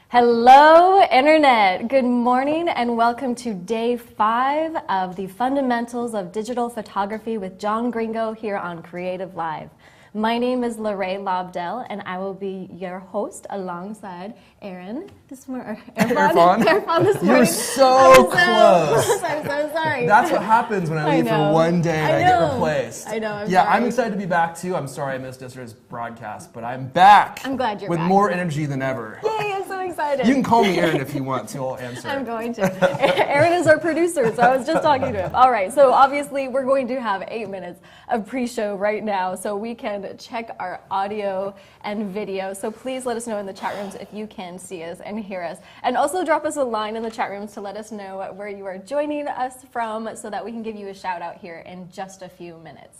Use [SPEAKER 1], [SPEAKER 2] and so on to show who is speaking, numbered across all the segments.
[SPEAKER 1] Hello, Internet. Good morning and welcome to day 5 of the Fundamentals of Digital Photography with John Gringo here on Creative Live. My name is Lorraine Lobdell and I will be your host alongside Aaron this morning.
[SPEAKER 2] Irfan
[SPEAKER 1] this morning.
[SPEAKER 2] You're so close.
[SPEAKER 1] I'm so sorry.
[SPEAKER 2] That's what happens when I leave for one day and I get replaced.
[SPEAKER 1] I know.
[SPEAKER 2] I'm excited to be back too. I'm sorry I missed yesterday's broadcast, but I'm back.
[SPEAKER 1] I'm glad you're
[SPEAKER 2] with
[SPEAKER 1] back.
[SPEAKER 2] more energy than ever.
[SPEAKER 1] Yay, I'm so excited.
[SPEAKER 2] You can call me Aaron if you want to. I'll answer.
[SPEAKER 1] I'm going to. Aaron is our producer, so I was just talking to him. All right, so obviously we're going to have 8 minutes of pre-show right now so we can check our audio and video. So please let us know in the chat rooms if you can see us and hear us. And also drop us a line in the chat rooms to let us know where you are joining us from so that we can give you a shout out here in just a few minutes.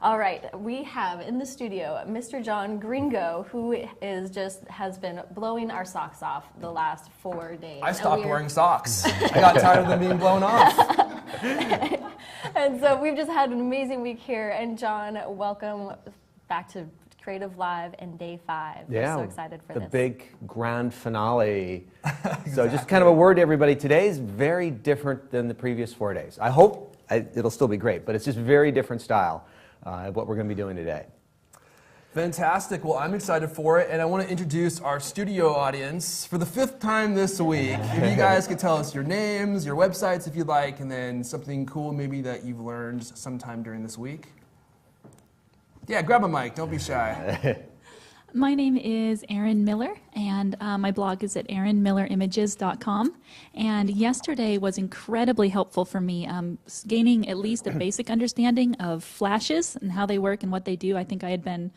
[SPEAKER 1] All right, we have in the studio Mr. John Gringo, who has been blowing our socks off the last 4 days.
[SPEAKER 2] I stopped wearing socks. I got tired of them being blown off.
[SPEAKER 1] And so we've just had an amazing week here. And John, welcome back to Creative Live in day 5.
[SPEAKER 3] Yeah,
[SPEAKER 1] we're so excited for
[SPEAKER 3] the
[SPEAKER 1] this.
[SPEAKER 3] big grand finale.
[SPEAKER 2] Exactly.
[SPEAKER 3] So just kind of a word to everybody. Today is very different than the previous 4 days. I hope it'll still be great, but it's just very different style of what we're going to be doing today.
[SPEAKER 2] Fantastic. Well, I'm excited for it, and I want to introduce our studio audience for the 5th time this week. If you guys could tell us your names, your websites if you'd like, and then something cool maybe that you've learned sometime during this week. Yeah, grab a mic. Don't be shy.
[SPEAKER 4] My name is Erin Miller, and my blog is at erinmillerimages.com. And yesterday was incredibly helpful for me, gaining at least a basic understanding of flashes and how they work and what they do. I think I had been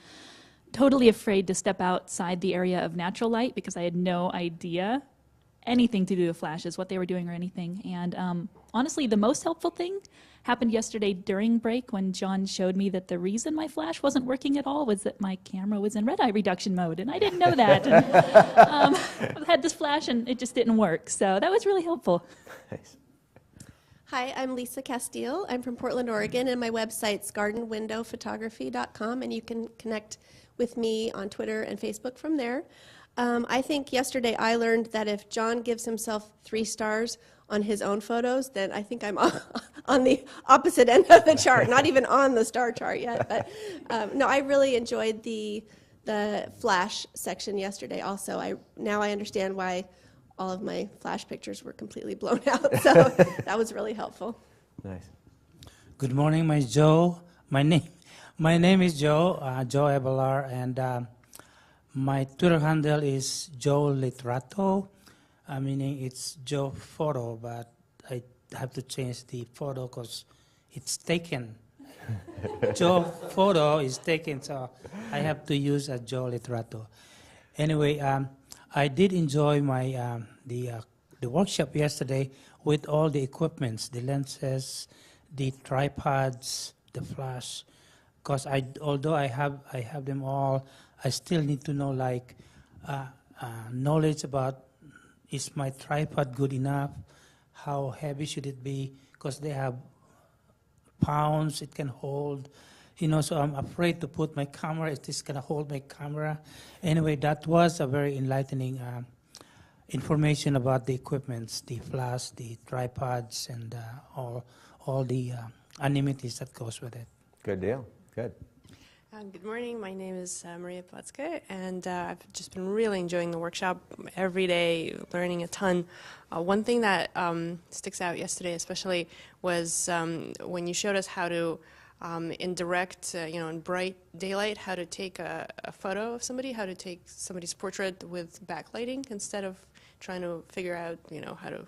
[SPEAKER 4] totally afraid to step outside the area of natural light because I had no idea anything to do with flashes, what they were doing or anything. And honestly, the most helpful thing happened yesterday during break when John showed me that the reason my flash wasn't working at all was that my camera was in red eye reduction mode, and I didn't know that. And, I had this flash and it just didn't work, so that was really helpful.
[SPEAKER 3] Nice.
[SPEAKER 5] Hi, I'm Lisa Castile. I'm from Portland, Oregon, and my website's gardenwindowphotography.com, and you can connect with me on Twitter and Facebook from there. I think yesterday I learned that if John gives himself 3 stars on his own photos, then I think I'm on the opposite end of the chart, not even on the star chart yet. But no, I really enjoyed the flash section yesterday also. Now I understand why all of my flash pictures were completely blown out, so that was really helpful.
[SPEAKER 3] Nice.
[SPEAKER 6] Good morning, my name is Joe Ebelar, and my Twitter handle is Joe Literato, meaning it's Joe Photo, but I have to change the photo because it's taken. Joe Photo is taken, so I have to use a Joe Literato. Anyway, I did enjoy my the workshop yesterday with all the equipments, the lenses, the tripods, the flash. Because although I have them all, I still need to know knowledge about, is my tripod good enough? How heavy should it be? Because they have pounds it can hold. So I'm afraid to put my camera. Is this going to hold my camera? Anyway, that was a very enlightening information about the equipments, the flash, the tripods, and all the amenities that goes with it.
[SPEAKER 3] Good deal. Good.
[SPEAKER 7] Good morning. My name is Maria Platska, and I've just been really enjoying the workshop every day, learning a ton. One thing that sticks out yesterday especially was when you showed us how to, in direct, in bright daylight, how to take a photo of somebody, how to take somebody's portrait with backlighting instead of trying to figure out, how to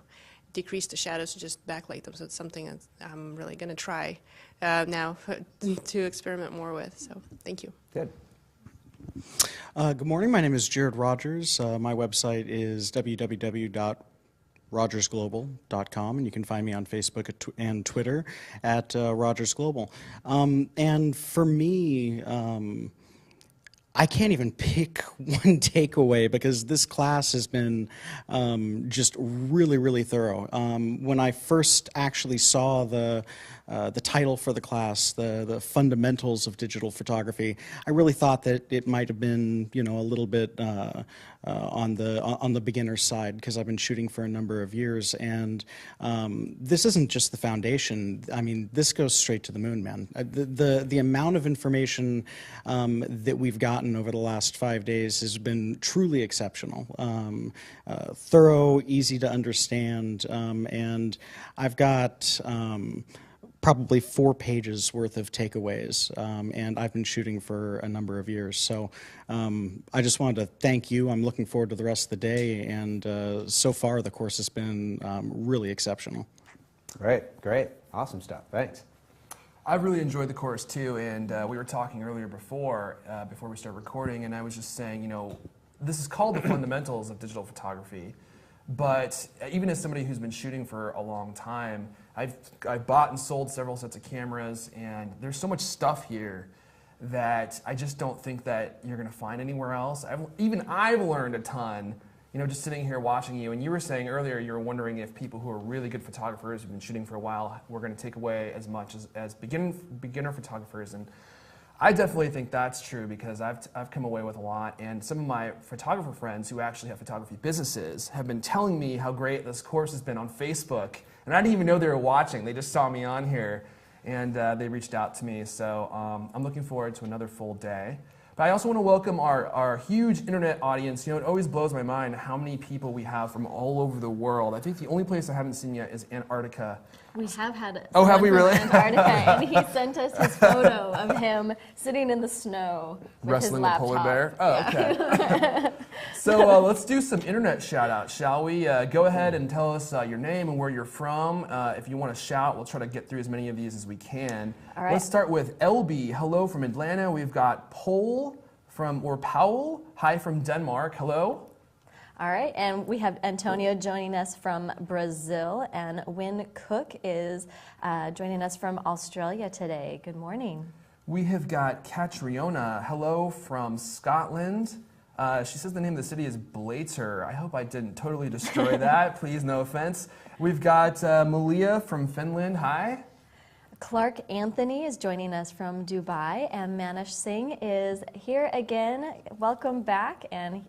[SPEAKER 7] decrease the shadows to just backlight them. So it's something that I'm really going to try now to experiment more with. So thank you.
[SPEAKER 3] Good.
[SPEAKER 8] Good morning. My name is Jared Rogers. My website is www.rogersglobal.com, and you can find me on Facebook and Twitter at Rogers Global. And for me, I can't even pick one takeaway because this class has been just really, really thorough. When I first actually saw the title for the class, the fundamentals of digital photography, I really thought that it might have been, a little bit on the beginner side because I've been shooting for a number of years, and this isn't just the foundation. I mean, this goes straight to the moon, man. The amount of information that we've gotten over the last 5 days has been truly exceptional. Thorough, easy to understand, and I've got probably 4 pages worth of takeaways, and I've been shooting for a number of years. So I just wanted to thank you. I'm looking forward to the rest of the day, and so far the course has been really exceptional.
[SPEAKER 3] Great. Awesome stuff. Thanks.
[SPEAKER 2] I've really enjoyed the course too, and we were talking earlier before we started recording, and I was just saying, this is called the fundamentals of digital photography, but even as somebody who's been shooting for a long time, I've bought and sold several sets of cameras, and there's so much stuff here that I just don't think that you're going to find anywhere else. I've learned a ton. Just sitting here watching you, and you were saying earlier you were wondering if people who are really good photographers who've been shooting for a while were going to take away as much as beginner photographers, and I definitely think that's true because I've come away with a lot, and some of my photographer friends who actually have photography businesses have been telling me how great this course has been on Facebook, and I didn't even know they were watching. They just saw me on here, and they reached out to me, so I'm looking forward to another full day. But I also want to welcome our huge internet audience. It always blows my mind how many people we have from all over the world. I think the only place I haven't seen yet is Antarctica.
[SPEAKER 1] We have had
[SPEAKER 2] Oh, have we really?
[SPEAKER 1] Antarctica, and he sent us his photo of him sitting in the snow with
[SPEAKER 2] Wrestling
[SPEAKER 1] his
[SPEAKER 2] a polar
[SPEAKER 1] laptop.
[SPEAKER 2] bear? Oh, okay. So let's do some internet shout-outs, shall we? Go ahead and tell us your name and where you're from. If you want to shout, we'll try to get through as many of these as we can.
[SPEAKER 1] All right.
[SPEAKER 2] Let's start with LB. Hello from Atlanta. We've got Powell, hi from Denmark. Hello.
[SPEAKER 1] All right, and we have Antonio joining us from Brazil, and Win Cook is joining us from Australia today. Good morning.
[SPEAKER 2] We have got Catriona. Hello from Scotland. She says the name of the city is Blater. I hope I didn't totally destroy that. Please, no offense. We've got Malia from Finland. Hi.
[SPEAKER 1] Clark Anthony is joining us from Dubai, and Manish Singh is here again. Welcome back, and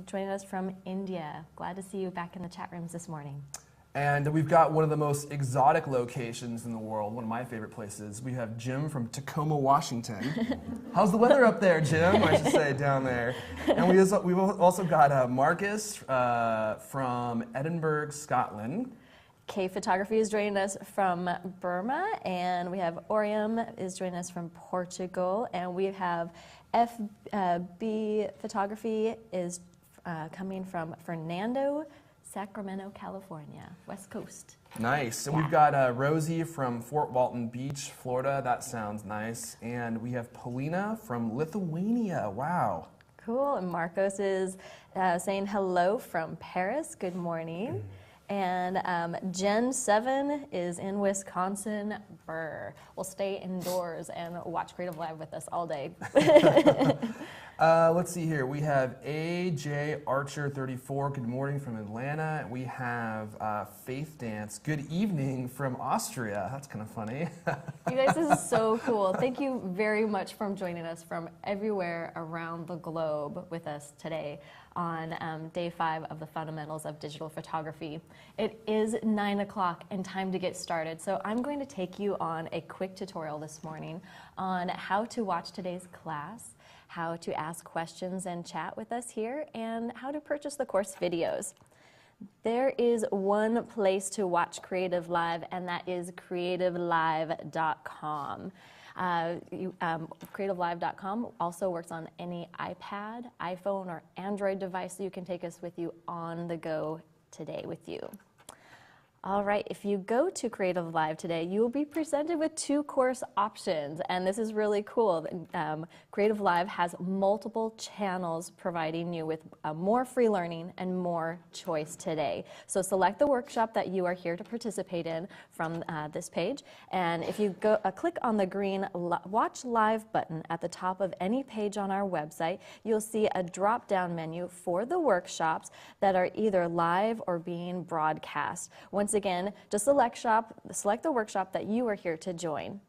[SPEAKER 1] joining us from India. Glad to see you back in the chat rooms this morning.
[SPEAKER 2] And we've got one of the most exotic locations in the world, one of my favorite places. We have Jim from Tacoma, Washington. How's the weather up there, Jim? I should say down there. And we've also got Marcus from Edinburgh, Scotland.
[SPEAKER 1] K Photography is joining us from Burma, and we have Orium is joining us from Portugal, and we have FB Photography is coming from Fernando, Sacramento, California, West Coast.
[SPEAKER 2] Nice. And we've got Rosie from Fort Walton Beach, Florida. That sounds nice. And we have Polina from Lithuania. Wow.
[SPEAKER 1] Cool. And Marcos is saying hello from Paris. Good morning. And Gen 7 is in Wisconsin. Brr. We'll stay indoors and watch Creative Live with us all day.
[SPEAKER 2] Let's see here. We have AJ Archer 34. Good morning from Atlanta. We have Faith Dance. Good evening from Austria. That's kind of funny.
[SPEAKER 1] You guys, this is so cool. Thank you very much for joining us from everywhere around the globe with us today on day 5 of the Fundamentals of Digital Photography. It is 9 o'clock and time to get started. So I'm going to take you on a quick tutorial this morning on how to watch today's class, how to ask questions and chat with us here, and how to purchase the course videos. There is one place to watch Creative Live, and that is creativelive.com. Creativelive.com also works on any iPad, iPhone, or Android device, so you can take us with you on the go today with you. All right, if you go to Creative Live today, you will be presented with 2 course options, and this is really cool. Creative Live has multiple channels providing you with more free learning and more choice today. So select the workshop that you are here to participate in from this page, and if you go click on the green Watch Live button at the top of any page on our website, you'll see a drop-down menu for the workshops that are either live or being broadcast. Once again, just select the workshop that you are here to join.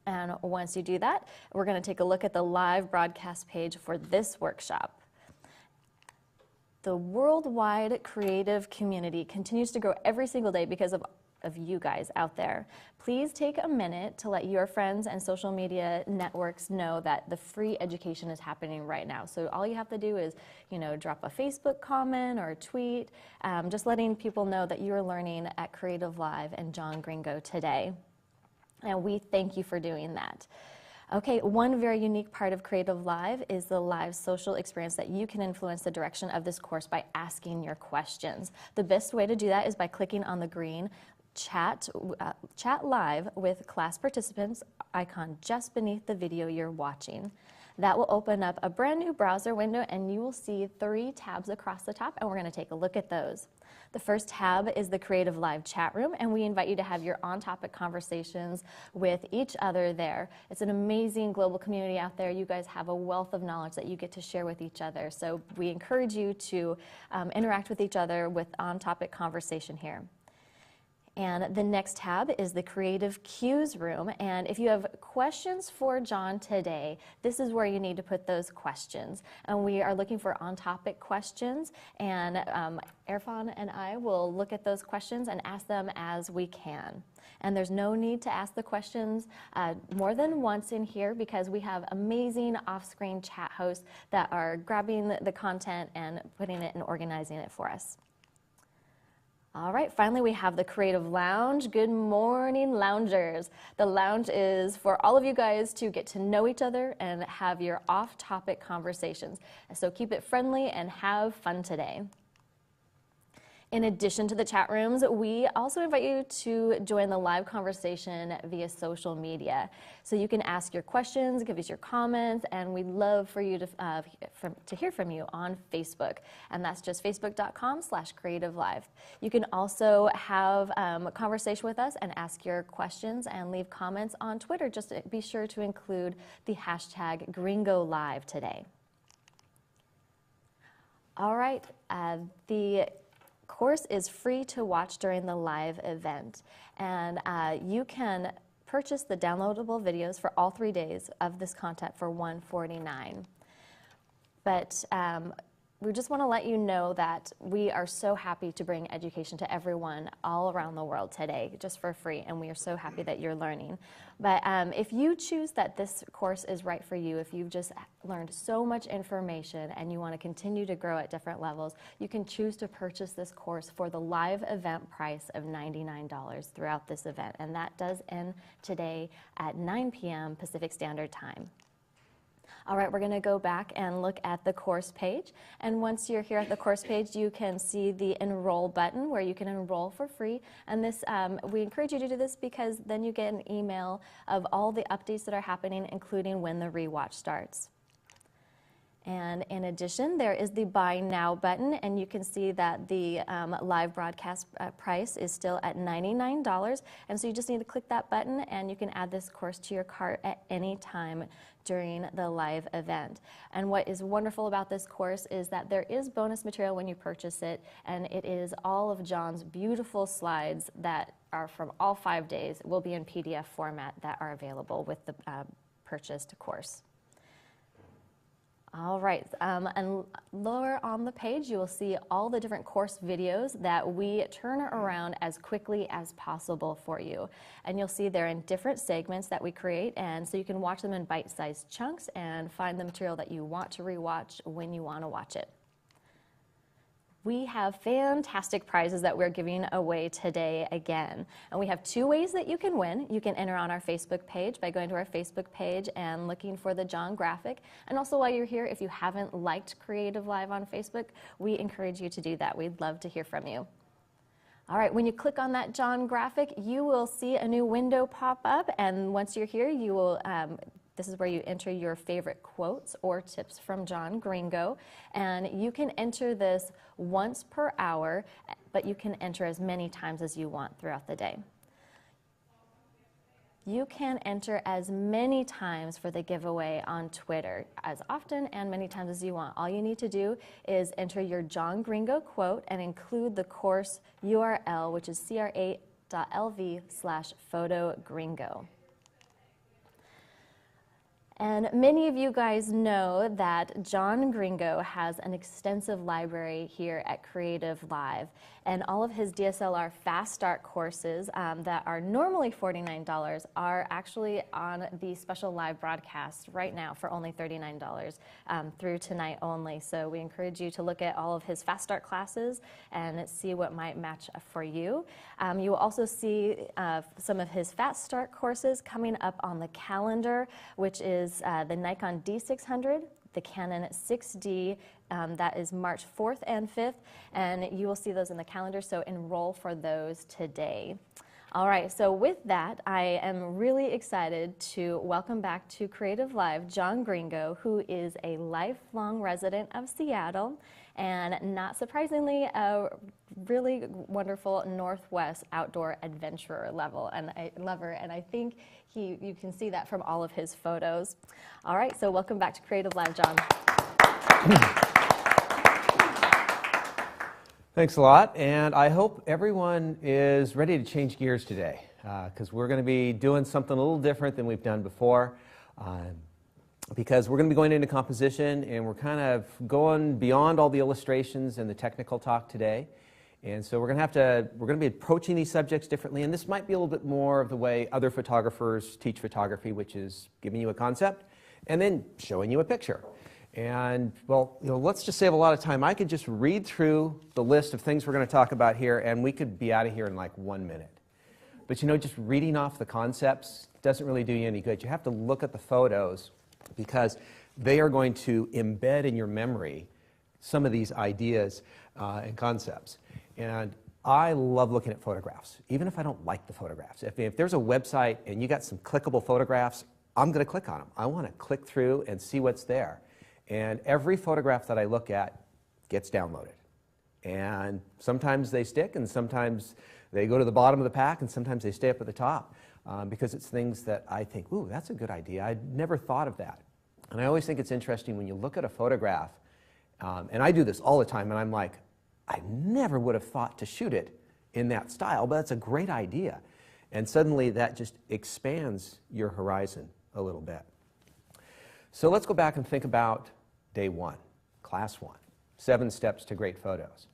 [SPEAKER 1] And once you do that, we're going to take a look at the live broadcast page for this workshop. The worldwide creative community continues to grow every single day because of you guys out there. Please take a minute to let your friends and social media networks know that the free education is happening right now. So all you have to do is, drop a Facebook comment or a tweet, just letting people know that you are learning at Creative Live and John Gringo today. And we thank you for doing that. Okay, one very unique part of Creative Live is the live social experience that you can influence the direction of this course by asking your questions. The best way to do that is by clicking on the green chat live with class participants icon just beneath the video you're watching. That will open up a brand new browser window and you will see 3 tabs across the top, and we're going to take a look at those. The first tab is the Creative Live chat room, and we invite you to have your on-topic conversations with each other there. It's an amazing global community out there. You guys have a wealth of knowledge that you get to share with each other. So we encourage you to interact with each other with on-topic conversation here. And the next tab is the Creative Cues room. And if you have questions for John today, this is where you need to put those questions. And we are looking for on-topic questions. And Irfan and I will look at those questions and ask them as we can. And there's no need to ask the questions more than once in here because we have amazing off-screen chat hosts that are grabbing the content and putting it and organizing it for us. All right, finally we have the Creative Lounge. Good morning, loungers. The lounge is for all of you guys to get to know each other and have your off-topic conversations. So keep it friendly and have fun today. In addition to the chat rooms, we also invite you to join the live conversation via social media. So you can ask your questions, give us your comments, and we'd love for you to hear from you on Facebook. And that's just facebook.com/creativelive. You can also have a conversation with us and ask your questions and leave comments on Twitter. Just be sure to include the hashtag GringoLive today. All right, the course is free to watch during the live event, and you can purchase the downloadable videos for all 3 days of this content for $149. But we just want to let you know that we are so happy to bring education to everyone all around the world today, just for free, and we are so happy that you're learning. But if you choose that this course is right for you, if you've just learned so much information and you want to continue to grow at different levels, you can choose to purchase this course for the live event price of $99 throughout this event, and that does end today at 9 p.m. Pacific Standard Time. All right, we're going to go back and look at the course page. And once you're here at the course page, you can see the enroll button where you can enroll for free. And this, we encourage you to do this because then you get an email of all the updates that are happening, including when the rewatch starts. And in addition, there is the Buy Now button, and you can see that the live broadcast price is still at $99. And so you just need to click that button, and you can add this course to your cart at any time during the live event. And what is wonderful about this course is that there is bonus material when you purchase it, and it is all of John's beautiful slides that are from all 5 days, will be in PDF format that are available with the purchased course. All right, and lower on the page you will see all the different course videos that we turn around as quickly as possible for you. And you'll see they're in different segments that we create, and so you can watch them in bite-sized chunks and find the material that you want to rewatch when you want to watch it. We have fantastic prizes that we're giving away today again. And we have 2 ways that you can win. You can enter on our Facebook page by going to our Facebook page and looking for the John graphic. And also while you're here, if you haven't liked Creative Live on Facebook, we encourage you to do that. We'd love to hear from you. All right, when you click on that John graphic, you will see a new window pop up, and once you're here, you will this is where you enter your favorite quotes or tips from John Gringo, and you can enter this once per hour, but you can enter as many times as you want throughout the day. You can enter as many times for the giveaway on Twitter, as often and many times as you want. All you need to do is enter your John Gringo quote and include the course URL, which is cr8.lv/photogringo. And many of you guys know that John Gringo has an extensive library here at Creative Live, and all of his DSLR Fast Start courses that are normally $49 are actually on the special live broadcast right now for only $39 through tonight only. So we encourage you to look at all of his Fast Start classes and see what might match for you. You will also see some of his Fast Start courses coming up on the calendar, which is the Nikon D600, the Canon 6D, that is March 4th and 5th, and you will see those in the calendar, so enroll for those today. All right, so with that, I am really excited to welcome back to Creative Live John Gringo, who is a lifelong resident of Seattle, and not surprisingly, a really wonderful Northwest outdoor adventurer lover, and I think you can see that from all of his photos. All right, so welcome back to Creative Live, John.
[SPEAKER 3] Thanks a lot, and I hope everyone is ready to change gears today, because we're going to be doing something a little different than we've done before, because we're going to be going into composition, and we're kind of going beyond all the illustrations and the technical talk today. And so we're going to be approaching these subjects differently, and this might be a little bit more of the way other photographers teach photography, which is giving you a concept and then showing you a picture. And, well, let's just save a lot of time. I could just read through the list of things we're going to talk about here, and we could be out of here in like 1 minute. But just reading off the concepts doesn't really do you any good. You have to look at the photos, because they are going to embed in your memory some of these ideas and concepts. And I love looking at photographs, even if I don't like the photographs. If there's a website and you got some clickable photographs, I'm going to click on them. I want to click through and see what's there. And every photograph that I look at gets downloaded. And sometimes they stick, and sometimes they go to the bottom of the pack, and sometimes they stay up at the top, because it's things that I think, ooh, that's a good idea. I'd never thought of that. And I always think it's interesting when you look at a photograph, and I do this all the time, and I'm like, I never would have thought to shoot it in that style, but that's a great idea. And suddenly that just expands your horizon a little bit. So let's go back and think about day one, class one, 7 steps to great photos.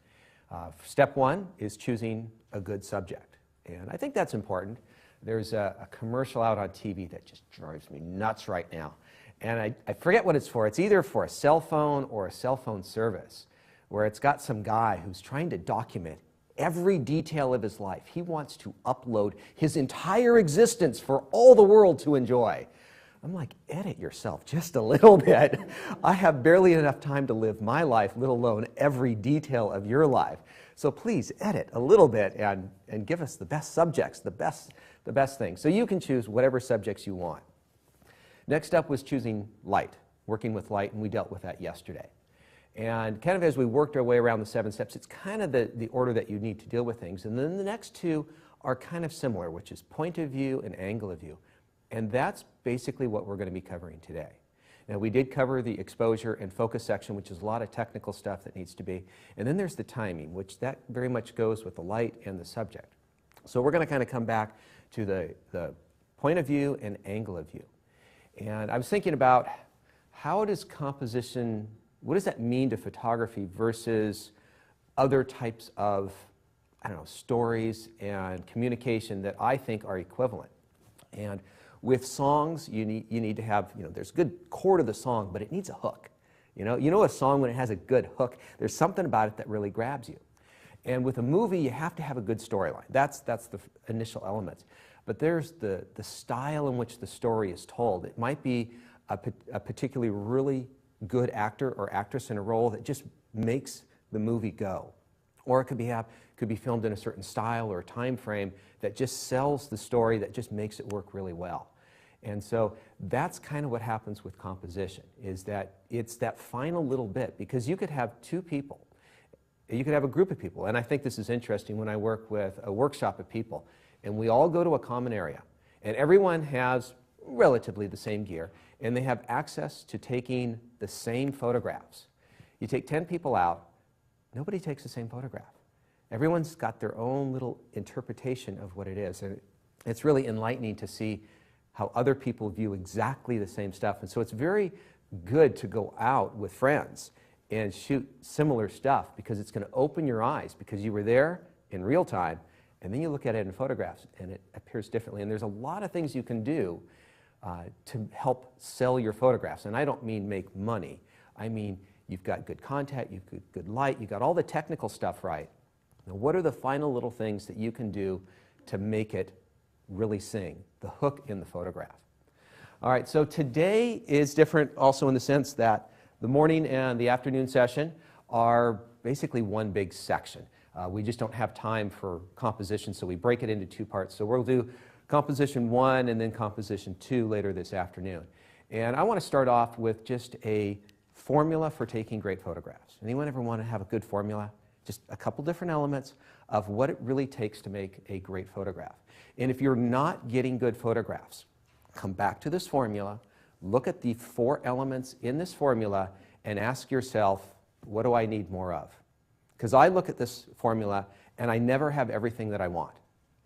[SPEAKER 3] Step 1 is choosing a good subject. And I think that's important. There's a commercial out on TV that just drives me nuts right now. And I forget what it's for. It's either for a cell phone or a cell phone service, where it's got some guy who's trying to document every detail of his life. He wants to upload his entire existence for all the world to enjoy. I'm like, edit yourself just a little bit. I have barely enough time to live my life, let alone every detail of your life. So please edit a little bit and give us the best subjects, the best things. So you can choose whatever subjects you want. Next up was choosing light, working with light, and we dealt with that yesterday. And kind of as we worked our way around the 7 steps, it's kind of the order that you need to deal with things. And then the next 2 are kind of similar, which is point of view and angle of view. And that's basically what we're going to be covering today. Now, we did cover the exposure and focus section, which is a lot of technical stuff that needs to be. And then there's the timing, which that very much goes with the light and the subject. So we're going to kind of come back to the point of view and angle of view. And I was thinking about how does composition, what does that mean to photography versus other types of, stories and communication that I think are equivalent. And with songs, you need to have, there's a good core to the song, but it needs a hook. You know a song when it has a good hook, there's something about it that really grabs you. And with a movie, you have to have a good storyline. That's the initial elements. But there's the style in which the story is told. It might be a particularly really good actor or actress in a role that just makes the movie go. Or it could have could be filmed in a certain style or time frame that just sells the story, that just makes it work really well. And so that's kind of what happens with composition, is that it's that final little bit, because you could have two people, you could have a group of people, and I think this is interesting when I work with a workshop of people, and we all go to a common area, and everyone has relatively the same gear, and they have access to taking the same photographs. You take 10 people out, nobody takes the same photograph. Everyone's got their own little interpretation of what it is, and it's really enlightening to see how other people view exactly the same stuff. And so it's very good to go out with friends and shoot similar stuff, because it's going to open your eyes, because you were there in real time, and then you look at it in photographs and it appears differently. And there's a lot of things you can do to help sell your photographs. And I don't mean make money. I mean, you've got good content, you've got good light, you've got all the technical stuff right. Now, what are the final little things that you can do to make it really sing, the hook in the photograph? All right, so today is different also in the sense that the morning and the afternoon session are basically one big section. We just don't have time for composition, so we break it into two parts. So we'll do composition 1 and then composition 2 later this afternoon. And I want to start off with just a formula for taking great photographs. Anyone ever want to have a good formula? Just a couple different elements of what it really takes to make a great photograph. And if you're not getting good photographs, come back to this formula, look at the 4 elements in this formula, and ask yourself, what do I need more of? Because I look at this formula and I never have everything that I want.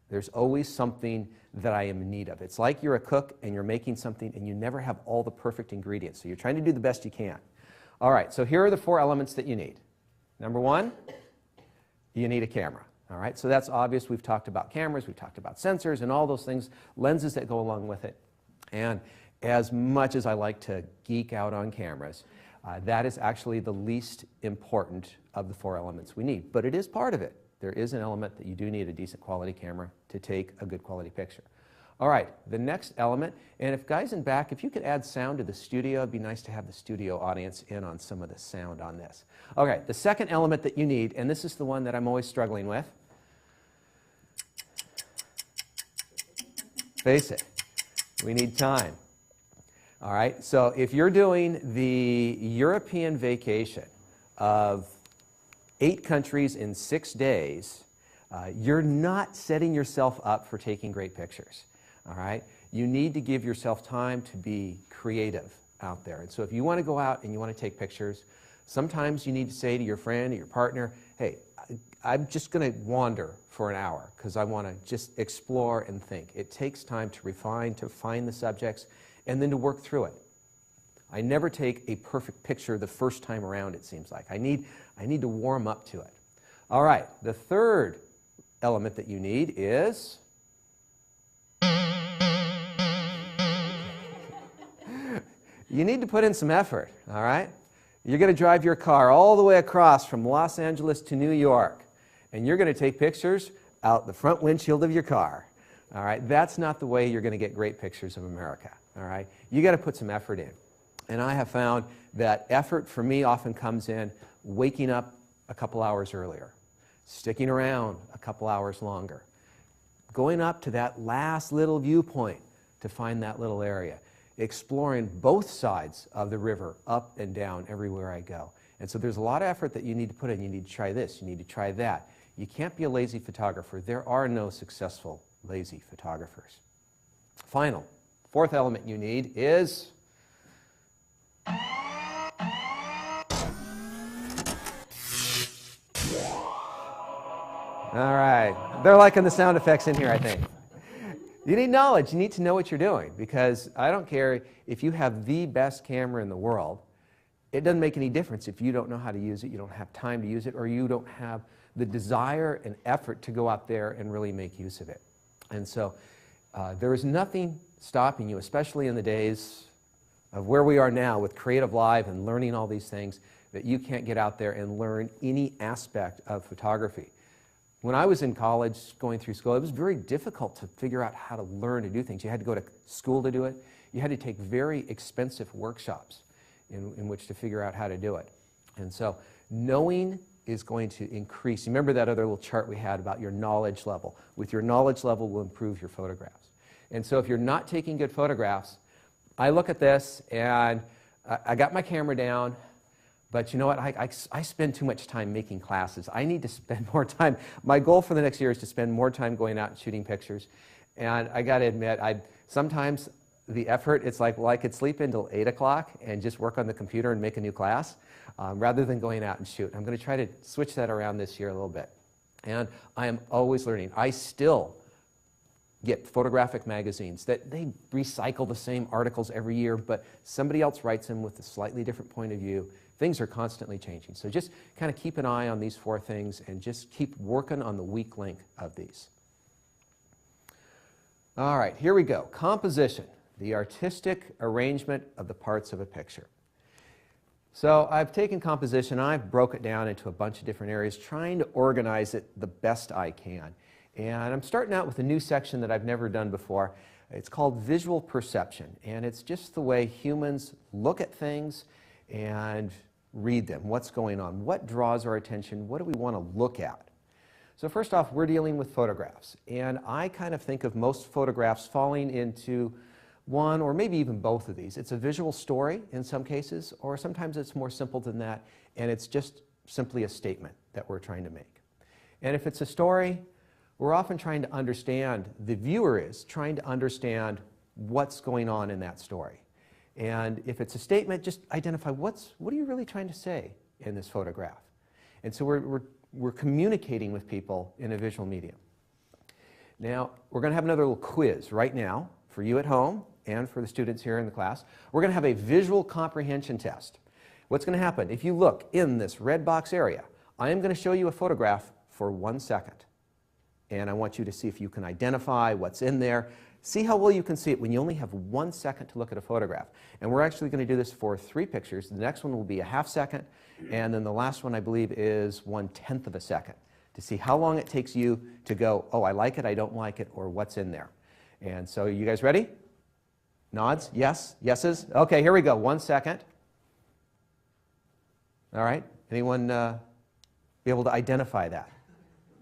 [SPEAKER 3] There's always something that I am in need of. It's like you're a cook and you're making something and you never have all the perfect ingredients. So you're trying to do the best you can. All right, so here are the 4 elements that you need. Number 1, you need a camera. All right, so that's obvious. We've talked about cameras, we've talked about sensors and all those things, lenses that go along with it. And as much as I like to geek out on cameras, that is actually the least important of the 4 elements we need. But it is part of it. There is an element that you do need a decent quality camera to take a good quality picture. All right, the next element, and if guys in back, if you could add sound to the studio, it'd be nice to have the studio audience in on some of the sound on this. Okay, the second element that you need, and this is the one that I'm always struggling with. Face it, we need time. All right, so if you're doing the European vacation of 8 countries in 6 days, you're not setting yourself up for taking great pictures. All right, you need to give yourself time to be creative out there. And so if you want to go out and you want to take pictures, sometimes you need to say to your friend or your partner, hey, I'm just going to wander for an hour because I want to just explore and think. It takes time to refine, to find the subjects, and then to work through it. I never take a perfect picture the first time around, it seems like. I need to warm up to it. All right, the third element that you need is you need to put in some effort, all right? You're going to drive your car all the way across from Los Angeles to New York, and you're going to take pictures out the front windshield of your car. All right, that's not the way you're going to get great pictures of America. All right, you got to put some effort in. And I have found that effort for me often comes in waking up a couple hours earlier, sticking around a couple hours longer, going up to that last little viewpoint to find that little area, exploring both sides of the river, up and down, everywhere I go. And so there's a lot of effort that you need to put in. You need to try this, you need to try that. You can't be a lazy photographer. There are no successful lazy photographers. Final, 4th element you need is all right, they're liking the sound effects in here, I think. You need knowledge. You need to know what you're doing, because I don't care if you have the best camera in the world. It doesn't make any difference if you don't know how to use it, you don't have time to use it, or you don't have the desire and effort to go out there and really make use of it. And so there is nothing stopping you, especially in the days of where we are now with Creative Live and learning all these things, that you can't get out there and learn any aspect of photography. When I was in college, going through school, it was very difficult to figure out how to learn to do things. You had to go to school to do it. You had to take very expensive workshops in which to figure out how to do it. And so knowing is going to increase. Remember that other little chart we had about your knowledge level. With your knowledge level will improve your photographs. And so if you're not taking good photographs, I look at this and I got my camera down, but you know what, I spend too much time making classes. I need to spend more time. My goal for the next year is to spend more time going out and shooting pictures. And I got to admit, sometimes the effort, it's like, well, I could sleep until 8 o'clock and just work on the computer and make a new class, rather than going out and shoot. I'm going to try to switch that around this year a little bit. And I am always learning. I still get photographic magazines that they recycle the same articles every year, but somebody else writes them with a slightly different point of view. Things are constantly changing. So just kind of keep an eye on these 4 things and just keep working on the weak link of these. All right, here we go. Composition, the artistic arrangement of the parts of a picture. So I've taken composition, I've broke it down into a bunch of different areas, trying to organize it the best I can. And I'm starting out with a new section that I've never done before. It's called visual perception, and it's just the way humans look at things and read them. What's going on? What draws our attention? What do we want to look at? So first off, we're dealing with photographs, and I kind of think of most photographs falling into one or maybe even both of these. It's a visual story in some cases, or sometimes it's more simple than that, and it's just simply a statement that we're trying to make. And if it's a story, we're often trying to understand, the viewer is trying to understand what's going on in that story. And if it's a statement, just identify what are you really trying to say in this photograph. And so we're communicating with people in a visual medium. Now, we're going to have another little quiz right now for you at home and for the students here in the class. We're going to have a visual comprehension test. What's going to happen? If you look in this red box area, I am going to show you a photograph for 1 second. And I want you to see if you can identify what's in there. See how well you can see it when you only have 1 second to look at a photograph. And we're actually going to do this for 3 pictures. The next one will be a ½ second, and then the last one, I believe, is 1/10 of a second, to see how long it takes you to go, oh, I like it, I don't like it, or what's in there. And so, you guys ready? Nods? Yes? Yeses? Okay, here we go. 1 second. All right. Anyone be able to identify that?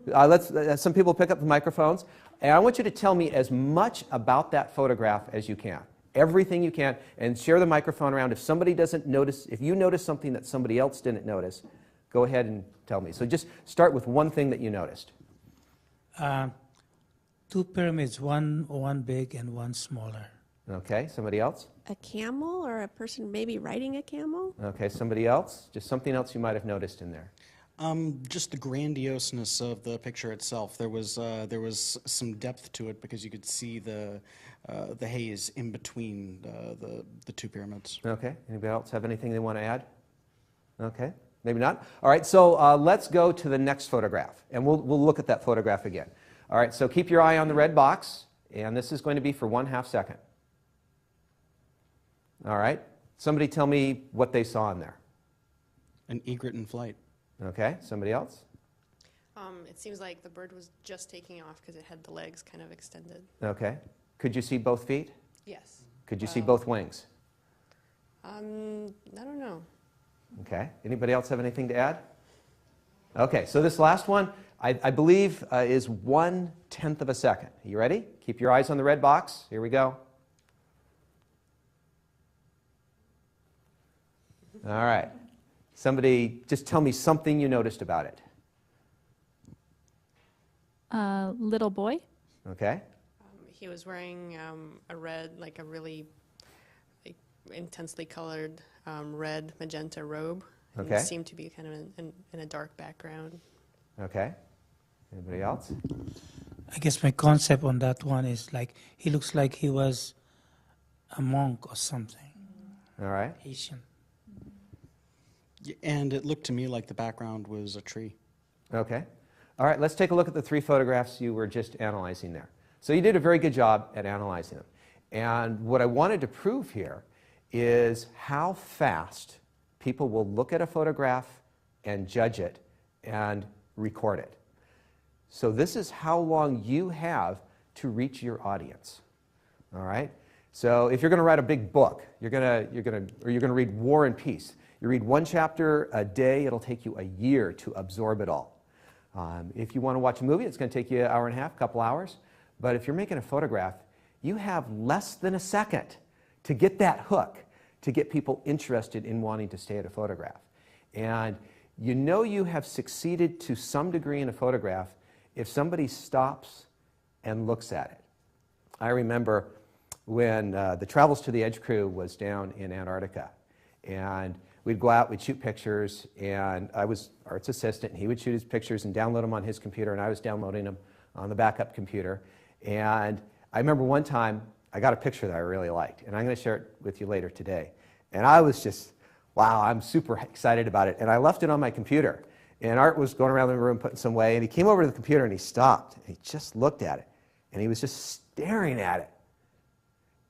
[SPEAKER 3] Let's some people pick up the microphones. And I want you to tell me as much about that photograph as you can. Everything you can, and share the microphone around. If somebody doesn't notice, if you notice something that somebody else didn't notice, go ahead and tell me. So just start with one thing that you noticed.
[SPEAKER 6] 2 pyramids, one big and one smaller.
[SPEAKER 3] Okay, somebody else?
[SPEAKER 5] A camel or a person maybe riding a camel?
[SPEAKER 3] Okay, somebody else? Just something else you might have noticed in there.
[SPEAKER 8] Just the grandioseness of the picture itself. There was some depth to it because you could see the haze in between the 2 pyramids.
[SPEAKER 3] Okay. Anybody else have anything they want to add? Okay. Maybe not. All right. So let's go to the next photograph, and we'll look at that photograph again. All right. So keep your eye on the red box, and this is going to be for 1/2 second. All right. Somebody tell me what they saw in there.
[SPEAKER 8] An egret in flight.
[SPEAKER 3] Okay, somebody else?
[SPEAKER 7] It seems like the bird was just taking off because it had the legs kind of extended.
[SPEAKER 3] Okay. Could you see both feet?
[SPEAKER 7] Yes.
[SPEAKER 3] Could you see both wings?
[SPEAKER 7] I don't know.
[SPEAKER 3] Okay. Anybody else have anything to add? Okay, so this last one, I believe, is 1/10 of a second. Are you ready? Keep your eyes on the red box. Here we go. All right. Somebody just tell me something you noticed about it.
[SPEAKER 4] Little boy.
[SPEAKER 3] Okay.
[SPEAKER 7] He was wearing a red, like a really intensely colored red magenta robe. And
[SPEAKER 3] Okay.
[SPEAKER 7] seemed to be kind of in a dark background.
[SPEAKER 3] Okay. Anybody else?
[SPEAKER 6] I guess my concept on that one is like he looks like he was a monk or something,
[SPEAKER 3] All right.
[SPEAKER 6] Asian.
[SPEAKER 8] And it looked to me like the background was a tree.
[SPEAKER 3] Okay. All right, let's take a look at the 3 photographs you were just analyzing there. So you did a very good job at analyzing them. And what I wanted to prove here is how fast people will look at a photograph and judge it and record it. So this is how long you have to reach your audience. All right? So if you're going to write a big book, you're going to read War and Peace, You read one chapter a day, it'll take you a year to absorb it all. If you want to watch a movie, it's going to take you an hour and a half, a couple hours. But if you're making a photograph, you have less than a second to get that hook, to get people interested in wanting to stay at a photograph. And you know you have succeeded to some degree in a photograph if somebody stops and looks at it. I remember when the Travels to the Edge crew was down in Antarctica, and we'd go out, we'd shoot pictures, and I was Art's assistant, and he would shoot his pictures and download them on his computer, and I was downloading them on the backup computer. And I remember one time I got a picture that I really liked, and I'm going to share it with you later today. And I was just, wow, I'm super excited about it. And I left it on my computer, and Art was going around the room putting some away, and he came over to the computer and he stopped, and he just looked at it, and he was just staring at it.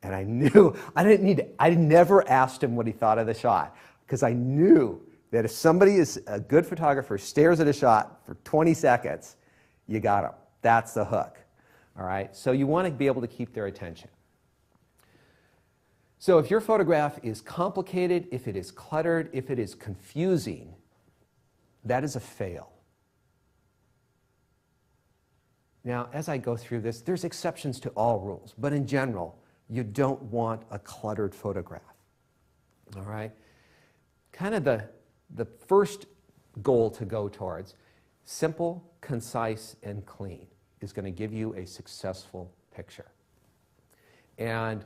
[SPEAKER 3] And I knew, I never asked him what he thought of the shot, because I knew that if somebody is a good photographer, stares at a shot for 20 seconds, you got them. That's the hook. All right? So you want to be able to keep their attention. So if your photograph is complicated, if it is cluttered, if it is confusing, that is a fail. Now, as I go through this, there's exceptions to all rules, but in general, you don't want a cluttered photograph. All right? Kind of the first goal to go towards, simple, concise, and clean, is going to give you a successful picture. And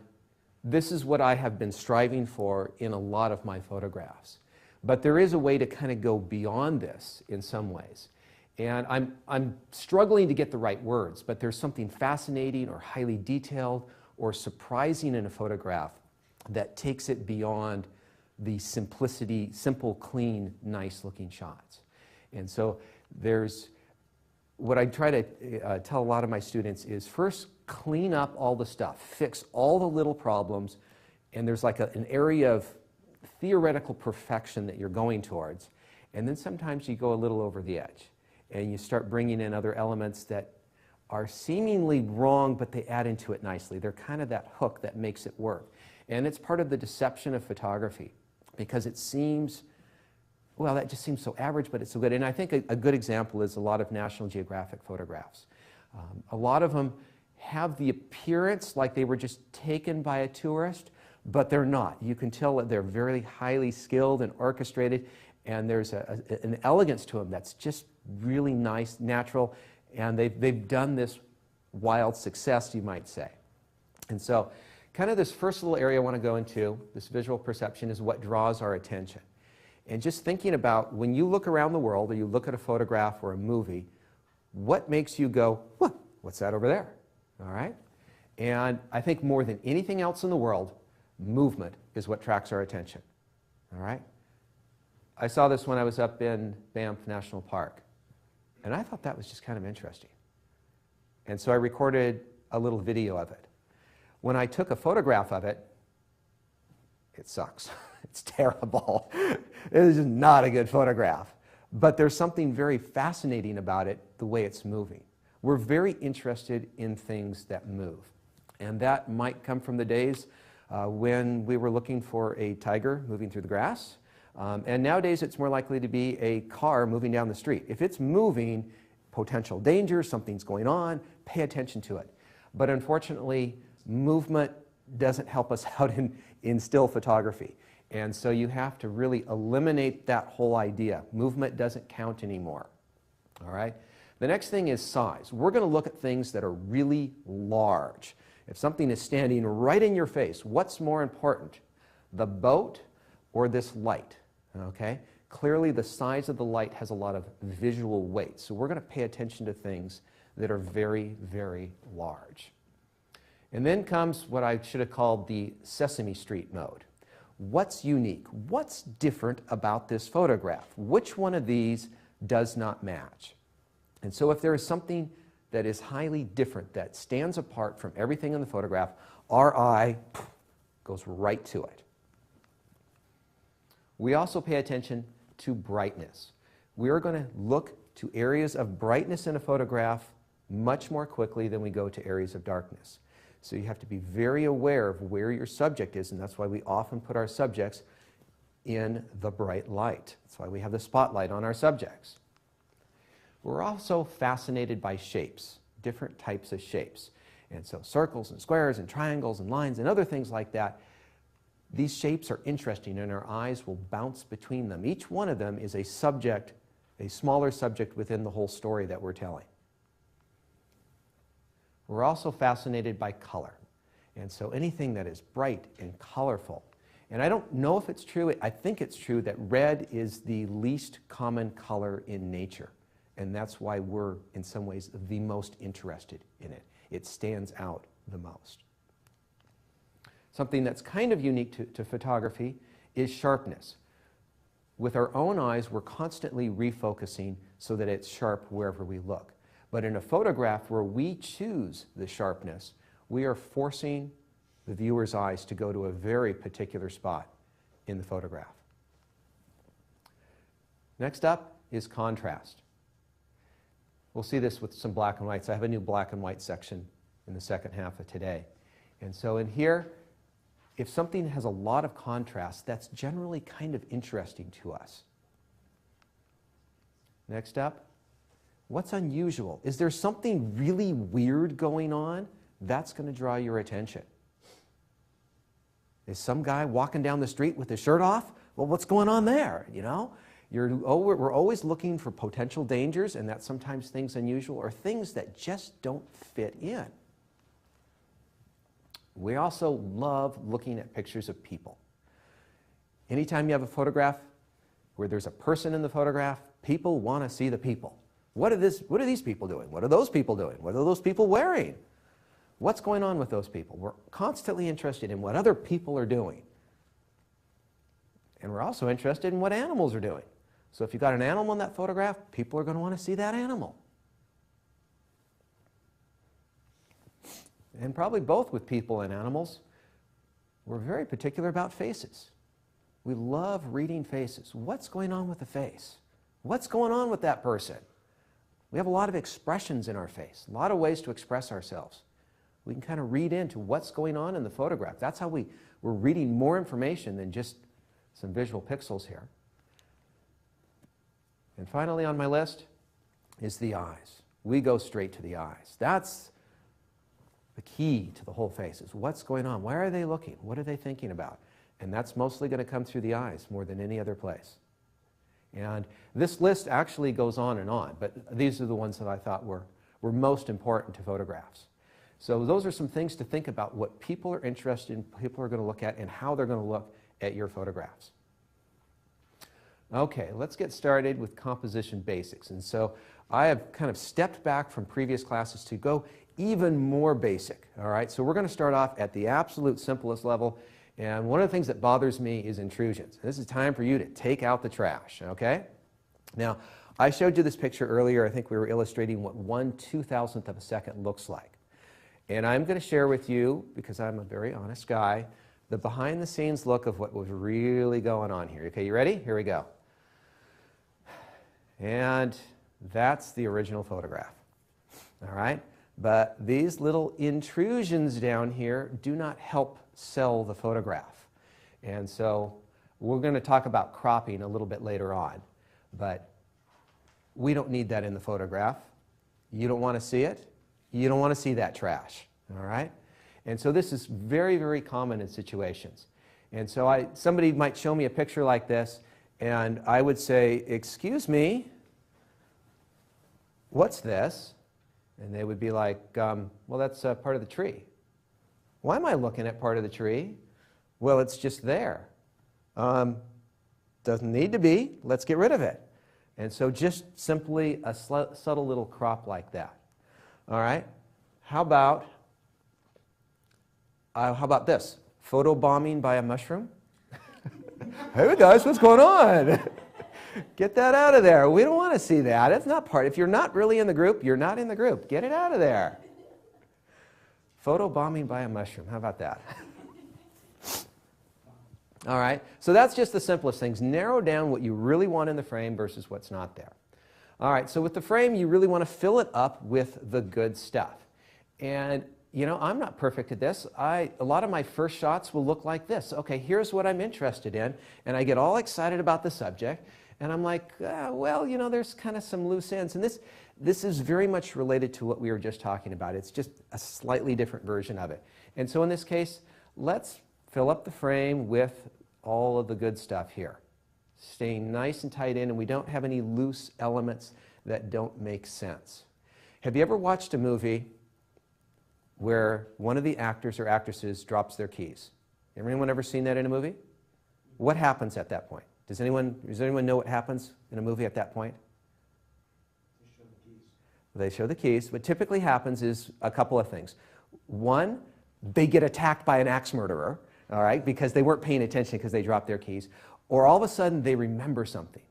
[SPEAKER 3] this is what I have been striving for in a lot of my photographs. But there is a way to kind of go beyond this in some ways. And I'm struggling to get the right words, but there's something fascinating or highly detailed or surprising in a photograph that takes it beyond the simplicity, simple, clean, nice-looking shots. And so there's, what I try to tell a lot of my students is first clean up all the stuff, fix all the little problems, and there's like an area of theoretical perfection that you're going towards. And then sometimes you go a little over the edge, and you start bringing in other elements that are seemingly wrong, but they add into it nicely. They're kind of that hook that makes it work. And it's part of the deception of photography, because it seems, well, that just seems so average, but it's so good. And I think a good example is a lot of National Geographic photographs. A lot of them have the appearance like they were just taken by a tourist, but they're not. You can tell that they're very highly skilled and orchestrated, and there's an elegance to them that's just really nice, natural, and they've done this wild success, you might say. And so kind of this first little area I want to go into, this visual perception, is what draws our attention. And just thinking about when you look around the world or you look at a photograph or a movie, what makes you go, what's that over there? All right? And I think more than anything else in the world, movement is what attracts our attention. All right? I saw this when I was up in Banff National Park, and I thought that was just kind of interesting. And so I recorded a little video of it. When I took a photograph of it, it sucks. It's terrible. It is just not a good photograph. But there's something very fascinating about it, the way it's moving. We're very interested in things that move. And that might come from the days when we were looking for a tiger moving through the grass. And nowadays it's more likely to be a car moving down the street. If it's moving, potential danger, something's going on, pay attention to it. But unfortunately, movement doesn't help us out in still photography. And so you have to really eliminate that whole idea. Movement doesn't count anymore. All right? The next thing is size. We're going to look at things that are really large. If something is standing right in your face, what's more important? The boat or this light? Okay? Clearly the size of the light has a lot of visual weight. So we're going to pay attention to things that are very, very large. And then comes what I should have called the Sesame Street mode. What's unique? What's different about this photograph? Which one of these does not match? And so if there is something that is highly different, that stands apart from everything in the photograph, our eye goes right to it. We also pay attention to brightness. We are going to look to areas of brightness in a photograph much more quickly than we go to areas of darkness. So you have to be very aware of where your subject is, and that's why we often put our subjects in the bright light. That's why we have the spotlight on our subjects. We're also fascinated by shapes, different types of shapes. And so circles and squares and triangles and lines and other things like that, these shapes are interesting and our eyes will bounce between them. Each one of them is a subject, a smaller subject within the whole story that we're telling. We're also fascinated by color. And so anything that is bright and colorful. And I don't know if it's true, I think it's true that red is the least common color in nature. And that's why we're, in some ways, the most interested in it. It stands out the most. Something that's kind of unique to photography is sharpness. With our own eyes, we're constantly refocusing so that it's sharp wherever we look. But in a photograph where we choose the sharpness, we are forcing the viewer's eyes to go to a very particular spot in the photograph. Next up is contrast. We'll see this with some black and whites. I have a new black and white section in the second half of today. And so in here, if something has a lot of contrast, that's generally kind of interesting to us. Next up, what's unusual? Is there something really weird going on? That's going to draw your attention. Is some guy walking down the street with his shirt off? Well, what's going on there, you know? We're always looking for potential dangers, and that's sometimes things unusual or things that just don't fit in. We also love looking at pictures of people. Anytime you have a photograph where there's a person in the photograph, people want to see the people. What are these people doing? What are those people doing? What are those people wearing? What's going on with those people? We're constantly interested in what other people are doing. And we're also interested in what animals are doing. So if you've got an animal in that photograph, people are going to want to see that animal. And probably both with people and animals, we're very particular about faces. We love reading faces. What's going on with the face? What's going on with that person? We have a lot of expressions in our face, a lot of ways to express ourselves. We can kind of read into what's going on in the photograph. That's how we're reading more information than just some visual pixels here. And finally on my list is the eyes. We go straight to the eyes. That's the key to the whole face, is what's going on? Why are they looking? What are they thinking about? And that's mostly going to come through the eyes more than any other place. And this list actually goes on, but these are the ones that I thought were most important to photographs. So those are some things to think about, what people are interested in, people are going to look at, and how they're going to look at your photographs. Okay, let's get started with composition basics. And so I have kind of stepped back from previous classes to go even more basic. All right, so we're going to start off at the absolute simplest level. And one of the things that bothers me is intrusions. This is time for you to take out the trash, okay? Now, I showed you this picture earlier. I think we were illustrating what 1/2000th of a second looks like. And I'm going to share with you, because I'm a very honest guy, the behind-the-scenes look of what was really going on here. Okay, you ready? Here we go. And that's the original photograph. All right? But these little intrusions down here do not help sell the photograph. And so we're going to talk about cropping a little bit later on. But we don't need that in the photograph. You don't want to see it. You don't want to see that trash. All right? And so this is very, very common in situations. And so somebody might show me a picture like this, and I would say, "Excuse me, what's this?" And they would be like, "Well, that's part of the tree." "Why am I looking at part of the tree?" "Well, it's just there." "Doesn't need to be. Let's get rid of it." And so just simply a subtle little crop like that. All right? How about this? Photobombing by a mushroom? Hey guys, what's going on? Get that out of there. We don't want to see that. It's not part. If you're not really in the group, you're not in the group. Get it out of there. Photobombing by a mushroom. How about that? All right. So that's just the simplest things. Narrow down what you really want in the frame versus what's not there. All right. So with the frame, you really want to fill it up with the good stuff. And you know, I'm not perfect at this. A lot of my first shots will look like this. Okay, here's what I'm interested in, and I get all excited about the subject, and I'm like, well, you know, there's kind of some loose ends. And this is very much related to what we were just talking about. It's just a slightly different version of it. And so in this case, let's fill up the frame with all of the good stuff here, staying nice and tight in, and we don't have any loose elements that don't make sense. Have you ever watched a movie where one of the actors or actresses drops their keys? Anyone ever seen that in a movie? What happens at that point? Does anyone know what happens in a movie at that point? They show the keys. What typically happens is a couple of things. One, they get attacked by an axe murderer, all right, because they weren't paying attention because they dropped their keys. Or all of a sudden they remember something.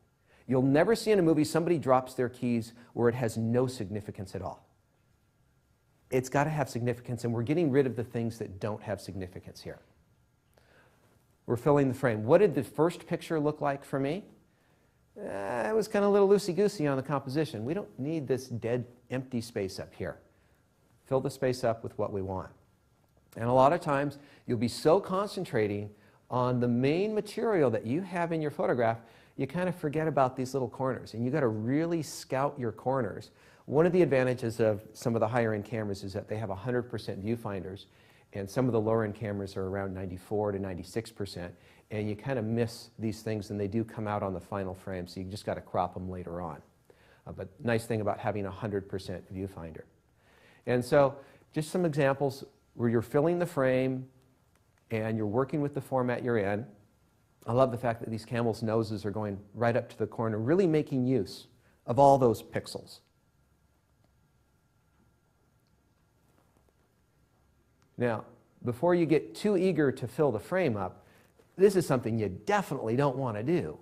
[SPEAKER 3] You'll never see in a movie somebody drops their keys where it has no significance at all. It's got to have significance, and we're getting rid of the things that don't have significance here. We're filling the frame. What did the first picture look like for me? It was kind of a little loosey-goosey on the composition. We don't need this dead, empty space up here. Fill the space up with what we want. And a lot of times, you'll be so concentrating on the main material that you have in your photograph, you kind of forget about these little corners. And you've got to really scout your corners. One of the advantages of some of the higher-end cameras is that they have 100% viewfinders, and some of the lower-end cameras are around 94 to 96%, and you kind of miss these things, and they do come out on the final frame, so you just got to crop them later on. But nice thing about having a 100% viewfinder. And so just some examples where you're filling the frame and you're working with the format you're in. I love the fact that these camels' noses are going right up to the corner, really making use of all those pixels. Now, before you get too eager to fill the frame up, this is something you definitely don't want to do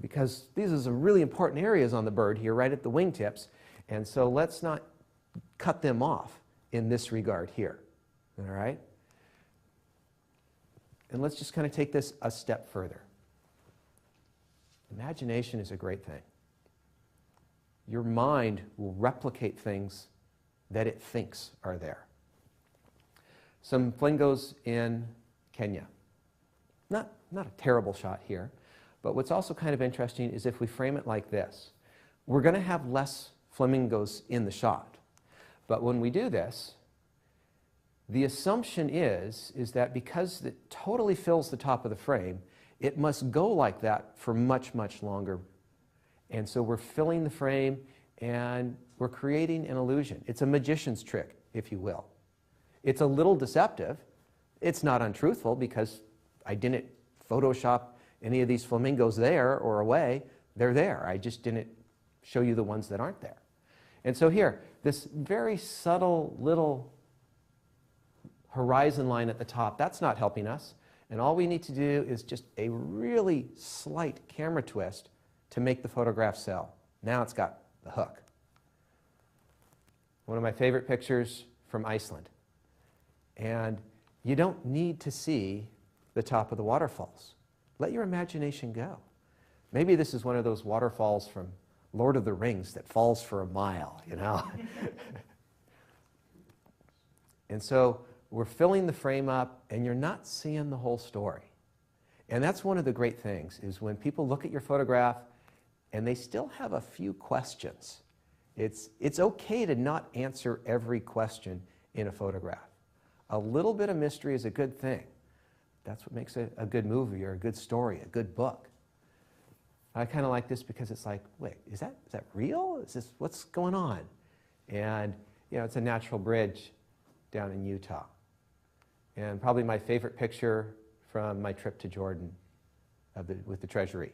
[SPEAKER 3] because these are some really important areas on the bird here, right at the wingtips, and so let's not cut them off in this regard here, all right? And let's just kind of take this a step further. Imagination is a great thing. Your mind will replicate things that it thinks are there. Some flamingos in Kenya. Not a terrible shot here, but what's also kind of interesting is if we frame it like this, we're going to have less flamingos in the shot. But when we do this, the assumption is that because it totally fills the top of the frame, it must go like that for much, much longer. And so we're filling the frame and we're creating an illusion. It's a magician's trick, if you will. It's a little deceptive. It's not untruthful because I didn't Photoshop any of these flamingos there or away. They're there. I just didn't show you the ones that aren't there. And so here, this very subtle little horizon line at the top, that's not helping us. And all we need to do is just a really slight camera twist to make the photograph sell. Now it's got the hook. One of my favorite pictures from Iceland. And you don't need to see the top of the waterfalls. Let your imagination go. Maybe this is one of those waterfalls from Lord of the Rings that falls for a mile, you know. And so we're filling the frame up and you're not seeing the whole story. And that's one of the great things is when people look at your photograph and they still have a few questions. It's okay to not answer every question in a photograph. A little bit of mystery is a good thing. That's what makes a good movie or a good story, a good book. I kind of like this because it's like, wait, is that real? Is this, what's going on? And, you know, it's a natural bridge down in Utah. And probably my favorite picture from my trip to Jordan with the treasury.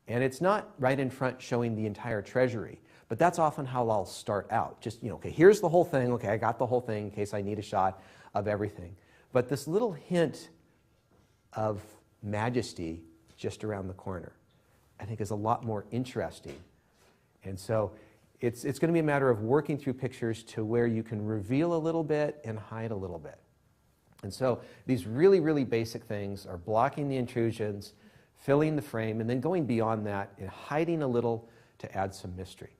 [SPEAKER 3] And it's not right in front showing the entire treasury, but that's often how I'll start out. Just, you know, okay, here's the whole thing. Okay, I got the whole thing in case I need a shot of everything. But this little hint of majesty just around the corner, I think is a lot more interesting. And so it's going to be a matter of working through pictures to where you can reveal a little bit and hide a little bit. And so these really, really basic things are blocking the intrusions, filling the frame, and then going beyond that and hiding a little to add some mystery.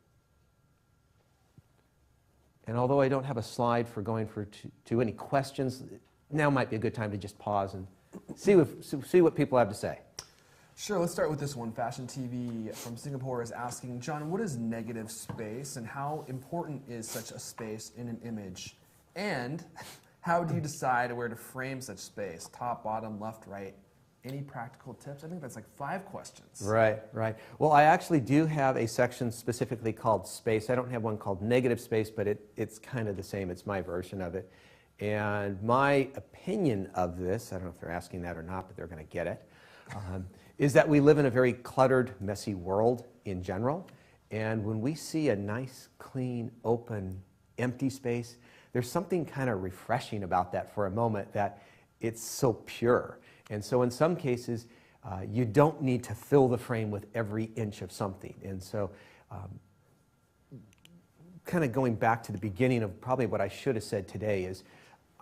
[SPEAKER 3] And although I don't have a slide for going to any questions, now might be a good time to just pause and see what people have to say.
[SPEAKER 2] Sure, let's start with this one. Fashion TV from Singapore is asking, John, what is negative space and how important is such a space in an image? And how do you decide where to frame such space? Top, bottom, left, right? Any practical tips? I think that's like 5 questions.
[SPEAKER 3] Right, right. Well, I actually do have a section specifically called space. I don't have one called negative space, but it's kind of the same. It's my version of it. And my opinion of this, I don't know if they're asking that or not, but they're going to get it, is that we live in a very cluttered, messy world in general. And when we see a nice, clean, open, empty space, there's something kind of refreshing about that for a moment, that it's so pure. And so in some cases, you don't need to fill the frame with every inch of something. And so kind of going back to the beginning of probably what I should have said today is,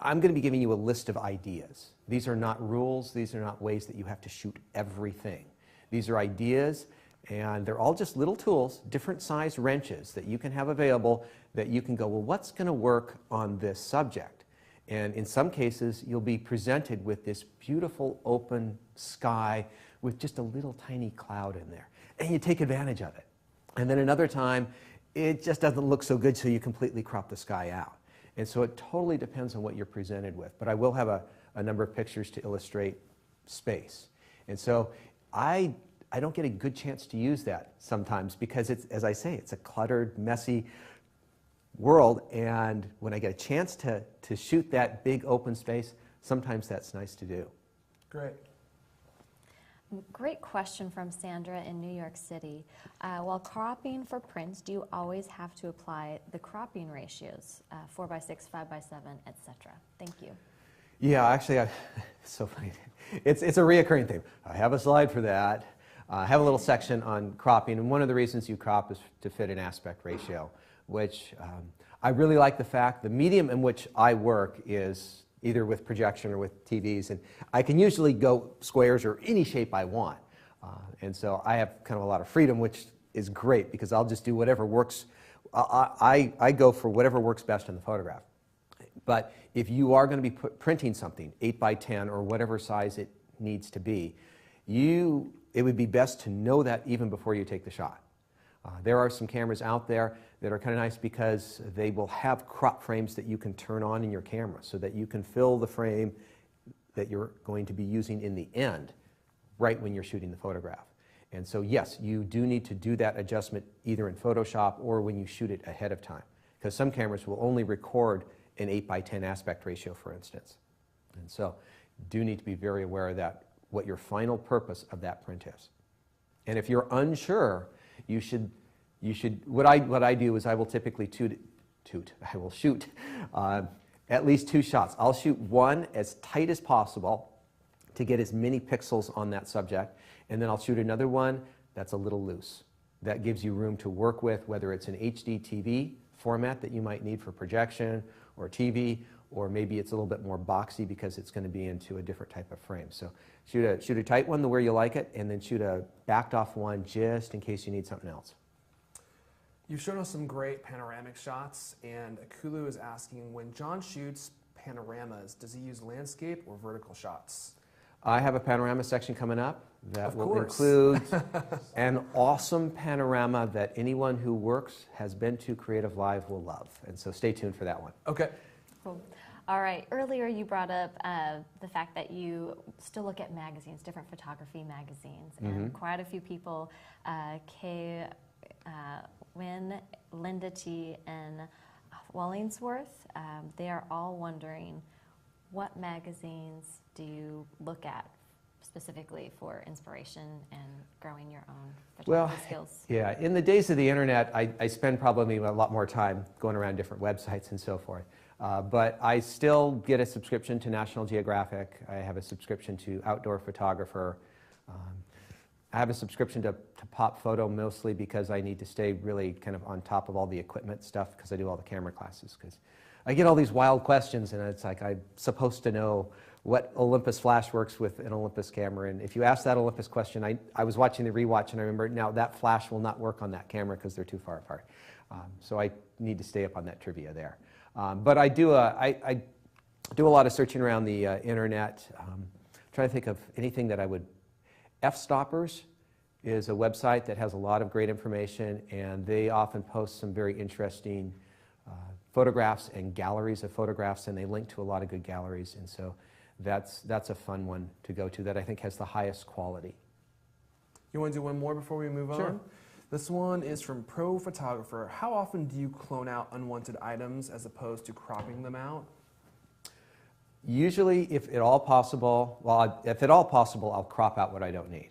[SPEAKER 3] I'm going to be giving you a list of ideas. These are not rules. These are not ways that you have to shoot everything. These are ideas, and they're all just little tools, different size wrenches that you can have available that you can go, well, what's going to work on this subject? And in some cases, you'll be presented with this beautiful open sky with just a little tiny cloud in there. And you take advantage of it. And then another time, it just doesn't look so good, so you completely crop the sky out. And so it totally depends on what you're presented with. But I will have a number of pictures to illustrate space. And so I don't get a good chance to use that sometimes because it's, as I say, it's a cluttered, messy world. And when I get a chance to shoot that big open space, sometimes that's nice to do.
[SPEAKER 2] Great.
[SPEAKER 1] Great question from Sandra in New York City. While cropping for prints, do you always have to apply the cropping ratios, 4:6, 5:7, etc.? Thank you.
[SPEAKER 3] Yeah, actually, it's so funny. It's a reoccurring theme. I have a slide for that. I have a little section on cropping, and one of the reasons you crop is to fit an aspect ratio, which I really like the fact the medium in which I work is either with projection or with TVs, and I can usually go squares or any shape I want. And so I have kind of a lot of freedom, which is great because I'll just do whatever works. I go for whatever works best in the photograph. But if you are going to be printing something, 8x10 or whatever size it needs to be, it would be best to know that even before you take the shot. There are some cameras out there that are kind of nice because they will have crop frames that you can turn on in your camera so that you can fill the frame that you're going to be using in the end right when you're shooting the photograph. And so yes, you do need to do that adjustment either in Photoshop or when you shoot it ahead of time, because some cameras will only record an 8x10 aspect ratio, for instance. And so you do need to be very aware of that, what your final purpose of that print is. And if you're unsure, you should what I do is I will typically I will shoot at least 2 shots. I'll shoot one as tight as possible to get as many pixels on that subject, and then I'll shoot another one that's a little loose. That gives you room to work with, whether it's an HD TV format that you might need for projection or TV, or maybe it's a little bit more boxy because it's going to be into a different type of frame. So shoot a tight one the where you like it, and then shoot a backed off one just in case you need something else.
[SPEAKER 2] You've shown us some great panoramic shots, and Akulu is asking, when John shoots panoramas, does he use landscape or vertical shots?
[SPEAKER 3] I have a panorama section coming up that
[SPEAKER 2] Of
[SPEAKER 3] will
[SPEAKER 2] course.
[SPEAKER 3] include an awesome panorama that anyone who works, has been to Creative Live will love. And so stay tuned for that one.
[SPEAKER 2] Okay.
[SPEAKER 1] Cool. All right. Earlier you brought up the fact that you still look at magazines, different photography magazines, and quite a few people, Kay Wynn, Linda T, and Wallingsworth, they are all wondering, what magazines do you look at specifically for inspiration and growing your own photography skills?
[SPEAKER 3] Yeah, in the days of the internet, I spend probably a lot more time going around different websites and so forth. But I still get a subscription to National Geographic. I have a subscription to Outdoor Photographer. I have a subscription to Pop Photo mostly because I need to stay really kind of on top of all the equipment stuff because I do all the camera classes. Because I get all these wild questions and it's like I'm supposed to know what Olympus Flash works with an Olympus camera. And if you ask that Olympus question, I was watching the rewatch and I remember now that flash will not work on that camera because they're too far apart. So I need to stay up on that trivia there. But I do a lot of searching around the internet, trying to think of anything that I would. F-Stoppers is a website that has a lot of great information, and they often post some very interesting photographs and galleries of photographs, and they link to a lot of good galleries, and so that's a fun one to go to that I think has the highest quality.
[SPEAKER 2] You want to do one more before we move
[SPEAKER 3] Sure.
[SPEAKER 2] on? This one is from Pro Photographer. How often do you clone out unwanted items as opposed to cropping them out?
[SPEAKER 3] Usually, if at all possible, I'll crop out what I don't need.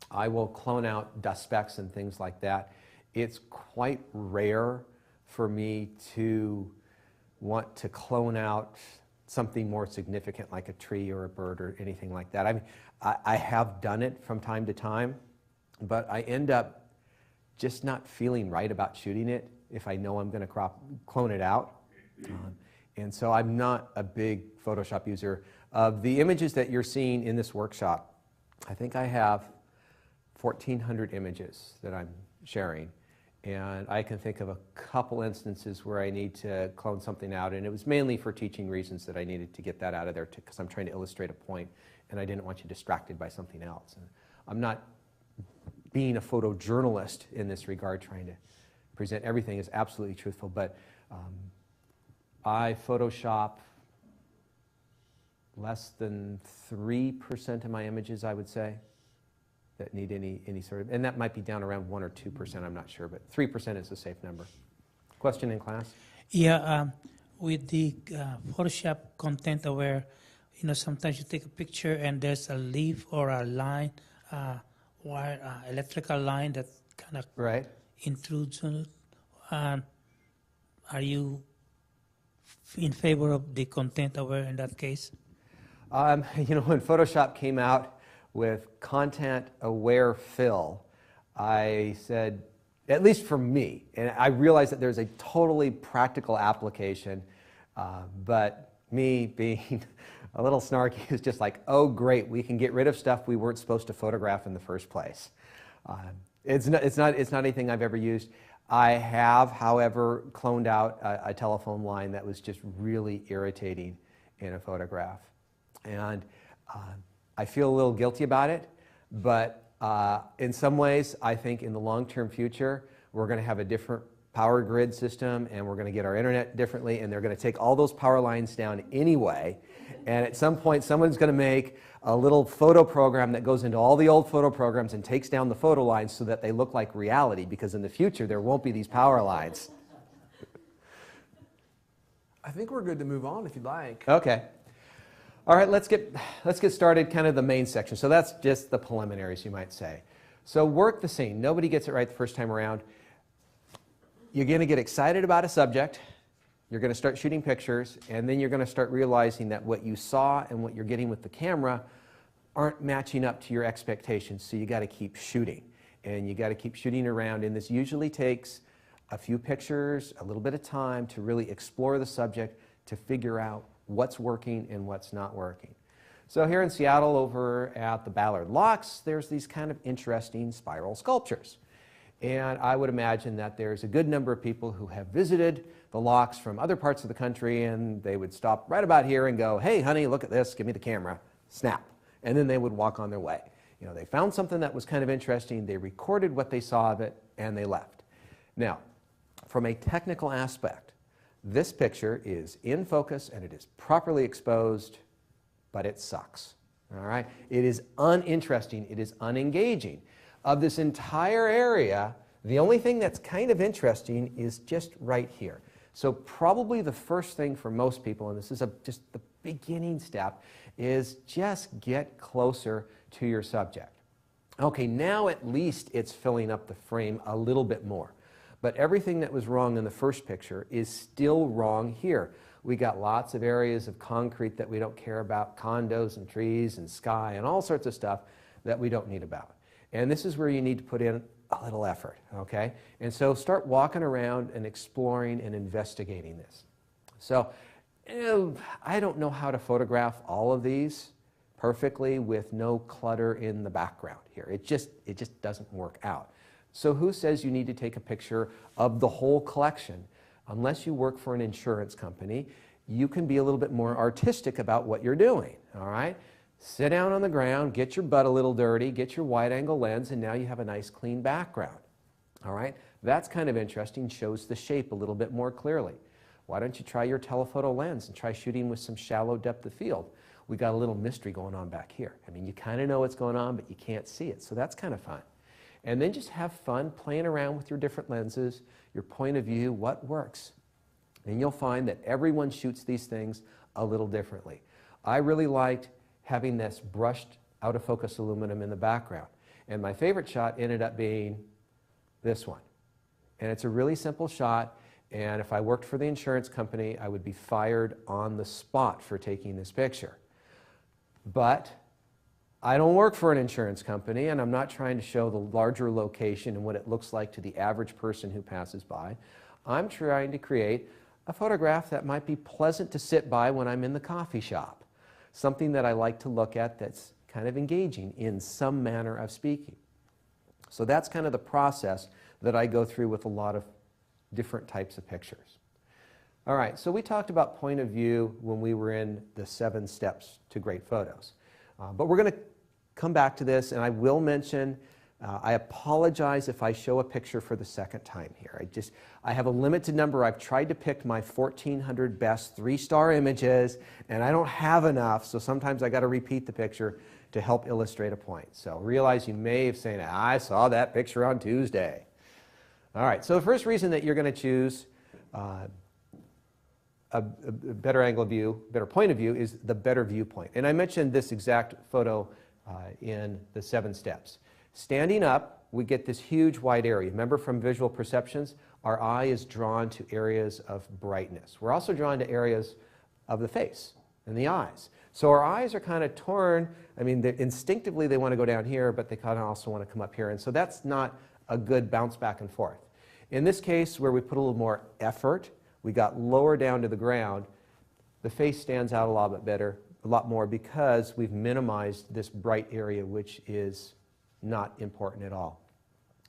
[SPEAKER 3] I will clone out dust specks and things like that. It's quite rare for me to want to clone out something more significant like a tree or a bird or anything like that. I mean, I have done it from time to time, but I end up just not feeling right about shooting it if I know I'm going to clone it out. And so I'm not a big Photoshop user. Of the images that you're seeing in this workshop, I think I have 1,400 images that I'm sharing. And I can think of a couple instances where I need to clone something out, and it was mainly for teaching reasons that I needed to get that out of there because I'm trying to illustrate a point, and I didn't want you distracted by something else. And I'm not being a photojournalist in this regard, trying to present everything as absolutely truthful, but I Photoshop less than 3% of my images, I would say, that need any sort of, and that might be down around 1 or 2%, I'm not sure, but 3% is a safe number. Question in class?
[SPEAKER 6] Yeah, with the Photoshop content aware, sometimes you take a picture and there's a leaf or a line, wire, electrical line that kind of
[SPEAKER 3] Right.
[SPEAKER 6] intrudes on it. Are you in favor of the content aware in that case?
[SPEAKER 3] When Photoshop came out with content aware fill, I said, at least for me, and I realized that there's a totally practical application, but me being a little snarky is just like, oh great, we can get rid of stuff we weren't supposed to photograph in the first place. It's not anything I've ever used. I have, however, cloned out a telephone line that was just really irritating in a photograph. And I feel a little guilty about it, but in some ways, I think in the long-term future, we're going to have a different power grid system, and we're going to get our internet differently, and they're going to take all those power lines down anyway. And at some point, someone's going to make a little photo program that goes into all the old photo programs and takes down the photo lines so that they look like reality, because in the future, there won't be these power lines.
[SPEAKER 2] I think we're good to move on if you'd like.
[SPEAKER 3] Okay. All right, let's get started, kind of the main section. So that's just the preliminaries, you might say. So work the scene. Nobody gets it right the first time around. You're going to get excited about a subject. You're going to start shooting pictures, and then you're going to start realizing that what you saw and what you're getting with the camera aren't matching up to your expectations, so you got to keep shooting. And you got to keep shooting around, and this usually takes a few pictures, a little bit of time to really explore the subject, to figure out what's working and what's not working. So here in Seattle, over at the Ballard Locks, there's these kind of interesting spiral sculptures. And I would imagine that there's a good number of people who have visited the locks from other parts of the country, and they would stop right about here and go, hey honey, look at this, give me the camera, snap. And then they would walk on their way. They found something that was kind of interesting, they recorded what they saw of it, and they left. Now, from a technical aspect, this picture is in focus and it is properly exposed, but it sucks. All right? It is uninteresting, it is unengaging. Of this entire area, the only thing that's kind of interesting is just right here. So probably the first thing for most people, and this is just the beginning step, is just get closer to your subject. Okay, now at least it's filling up the frame a little bit more. But everything that was wrong in the first picture is still wrong here. We got lots of areas of concrete that we don't care about, condos and trees and sky and all sorts of stuff that we don't need about. And this is where you need to put in a little effort, okay? And so start walking around and exploring and investigating this. So I don't know how to photograph all of these perfectly with no clutter in the background here. It just doesn't work out. So who says you need to take a picture of the whole collection? Unless you work for an insurance company, you can be a little bit more artistic about what you're doing, all right? Sit down on the ground, get your butt a little dirty, get your wide-angle lens, and now you have a nice clean background, all right? That's kind of interesting, shows the shape a little bit more clearly. Why don't you try your telephoto lens and try shooting with some shallow depth of field? We got a little mystery going on back here. I mean, you kind of know what's going on, but you can't see it, so that's kind of fun. And then just have fun playing around with your different lenses, your point of view, what works. And you'll find that everyone shoots these things a little differently. I really liked having this brushed out of focus aluminum in the background. And my favorite shot ended up being this one. And it's a really simple shot, and if I worked for the insurance company, I would be fired on the spot for taking this picture. But I don't work for an insurance company, and I'm not trying to show the larger location and what it looks like to the average person who passes by. I'm trying to create a photograph that might be pleasant to sit by when I'm in the coffee shop. Something that I like to look at that's kind of engaging in some manner of speaking. So that's kind of the process that I go through with a lot of different types of pictures. All right, so we talked about point of view when we were in the 7 steps to great photos. But we're going to come back to this, and I will mention, I apologize if I show a picture for the second time here. I have a limited number. I've tried to pick my 1,400 best 3-star images, and I don't have enough, so sometimes I got to repeat the picture to help illustrate a point. So realize you may have said, I saw that picture on Tuesday. All right, so the first reason that you're going to choose a better angle of view, better point of view, is the better viewpoint. And I mentioned this exact photo in the 7 steps. Standing up, we get this huge wide area. Remember from visual perceptions, our eye is drawn to areas of brightness. We're also drawn to areas of the face and the eyes. So our eyes are kind of torn. I mean, instinctively they want to go down here, but they kind of also want to come up here. And so that's not a good bounce back and forth. In this case, where we put a little more effort, we got lower down to the ground, the face stands out a lot more because we've minimized this bright area, which is not important at all.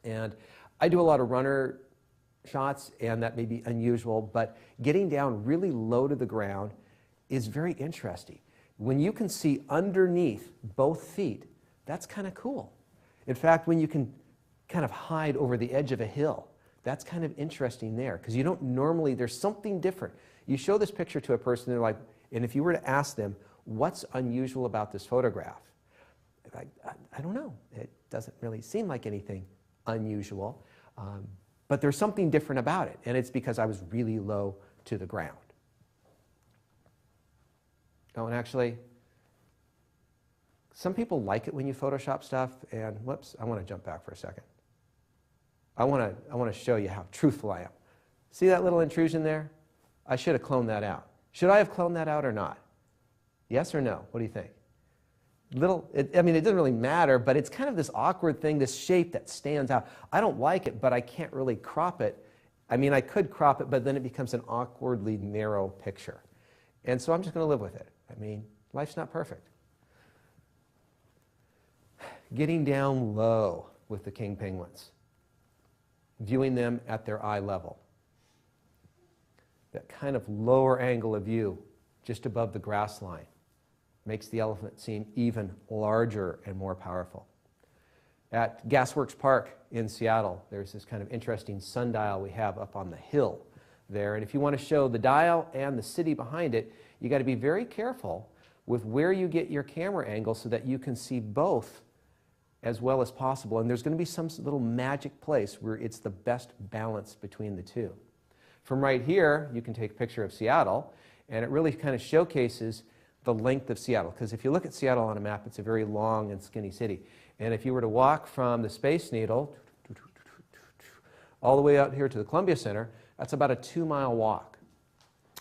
[SPEAKER 3] And I do a lot of runner shots, and that may be unusual, but getting down really low to the ground is very interesting. When you can see underneath both feet, that's kind of cool. In fact, when you can kind of hide over the edge of a hill, that's kind of interesting there, because you don't normally, there's something different. You show this picture to a person, they're like, and if you were to ask them, what's unusual about this photograph? I don't know. It doesn't really seem like anything unusual, but there's something different about it, and it's because I was really low to the ground. Oh, and actually, some people like it when you Photoshop stuff, and whoops, I want to jump back for a second. I want to show you how truthful I am. See that little intrusion there? I should have cloned that out. Should I have cloned that out or not? Yes or no? What do you think? I mean, it doesn't really matter, but it's kind of this awkward thing, this shape that stands out. I don't like it, but I can't really crop it. I mean, I could crop it, but then it becomes an awkwardly narrow picture. And so I'm just going to live with it. I mean, life's not perfect. Getting down low with the king penguins. Viewing them at their eye level. That kind of lower angle of view, just above the grass line, makes the elephant seem even larger and more powerful. At Gasworks Park in Seattle, there's this kind of interesting sundial we have up on the hill there. And if you want to show the dial and the city behind it, you got to be very careful with where you get your camera angle so that you can see both as well as possible. And there's going to be some little magic place where it's the best balance between the two. From right here, you can take a picture of Seattle, and it really kind of showcases the length of Seattle. Because if you look at Seattle on a map, it's a very long and skinny city. And if you were to walk from the Space Needle all the way out here to the Columbia Center, that's about a 2-mile walk.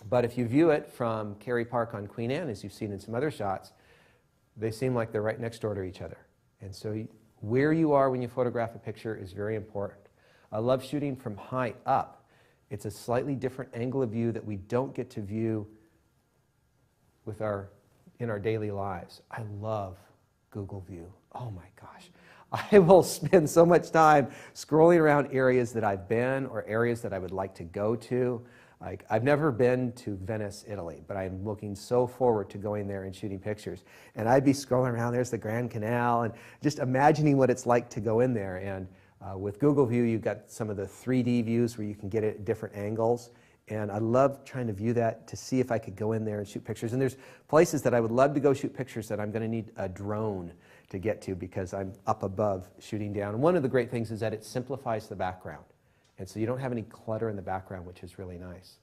[SPEAKER 3] But if you view it from Cary Park on Queen Anne, as you've seen in some other shots, they seem like they're right next door to each other. And so where you are when you photograph a picture is very important. I love shooting from high up. It's a slightly different angle of view that we don't get to view in our daily lives. I love Google View. Oh my gosh. I will spend so much time scrolling around areas that I've been or areas that I would like to go to. Like, I've never been to Venice, Italy, but I'm looking so forward to going there and shooting pictures. And I'd be scrolling around, there's the Grand Canal, and just imagining what it's like to go in there. And with Google View, you've got some of the 3D views where you can get it at different angles. And I love trying to view that to see if I could go in there and shoot pictures. And there's places that I would love to go shoot pictures that I'm going to need a drone to get to because I'm up above shooting down. And one of the great things is that it simplifies the background. And so you don't have any clutter in the background, which is really nice.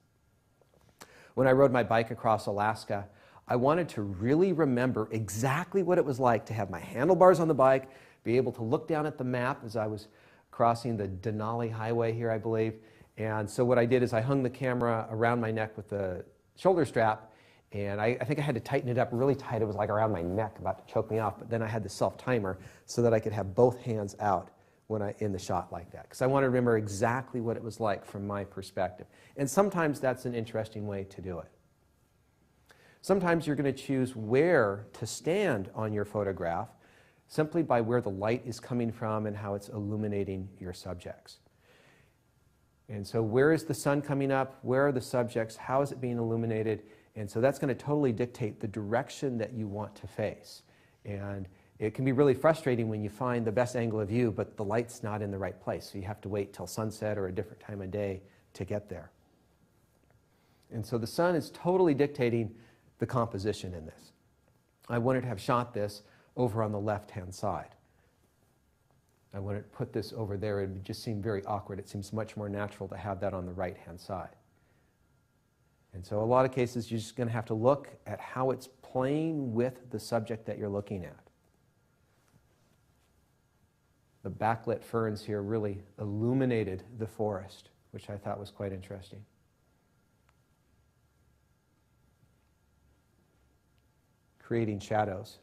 [SPEAKER 3] When I rode my bike across Alaska, I wanted to really remember exactly what it was like to have my handlebars on the bike, be able to look down at the map as I was crossing the Denali Highway here, I believe. And so what I did is I hung the camera around my neck with the shoulder strap, and I think I had to tighten it up really tight. It was like around my neck, about to choke me off. But then I had the self-timer so that I could have both hands out when in the shot like that, because I want to remember exactly what it was like from my perspective. And sometimes that's an interesting way to do it. Sometimes you're going to choose where to stand on your photograph simply by where the light is coming from and how it's illuminating your subjects. And so where is the sun coming up? Where are the subjects? How is it being illuminated? And so that's going to totally dictate the direction that you want to face. And it can be really frustrating when you find the best angle of view, but the light's not in the right place. So you have to wait till sunset or a different time of day to get there. And so the sun is totally dictating the composition in this. I wanted to have shot this over on the left-hand side. I wanted to put this over there. It would just seem very awkward. It seems much more natural to have that on the right-hand side. And so a lot of cases, you're just going to have to look at how it's playing with the subject that you're looking at. The backlit ferns here really illuminated the forest, which I thought was quite interesting. Creating shadows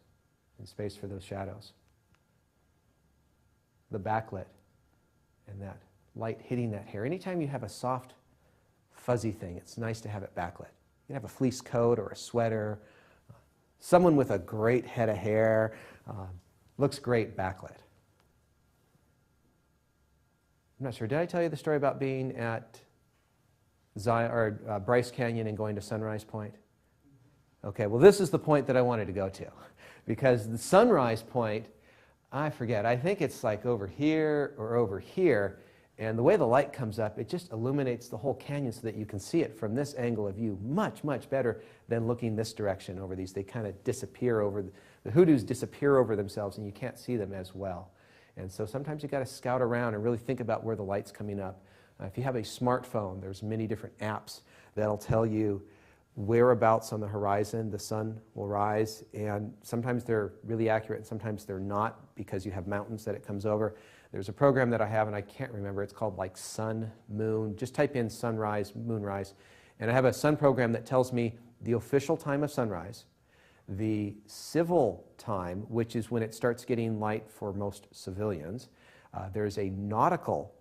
[SPEAKER 3] and space for those shadows. The backlit and that light hitting that hair. Anytime you have a soft, fuzzy thing, it's nice to have it backlit. You can have a fleece coat or a sweater. Someone with a great head of hair looks great backlit. I'm not sure, did I tell you the story about being at Bryce Canyon and going to Sunrise Point? Okay, well this is the point that I wanted to go to, because the Sunrise Point, I forget, I think it's like over here or over here, and the way the light comes up, it just illuminates the whole canyon so that you can see it from this angle of view much, much better than looking this direction over these. They kind of disappear over, the hoodoos disappear over themselves and you can't see them as well. And so sometimes you got to scout around and really think about where the light's coming up. If you have a smartphone, there's many different apps that'll tell you whereabouts on the horizon the sun will rise, and sometimes they're really accurate and sometimes they're not because you have mountains that it comes over. There's a program that I have and I can't remember, it's called like Sun, Moon, just type in sunrise, moonrise, and I have a sun program that tells me the official time of sunrise, the civil time, which is when it starts getting light for most civilians. There's a nautical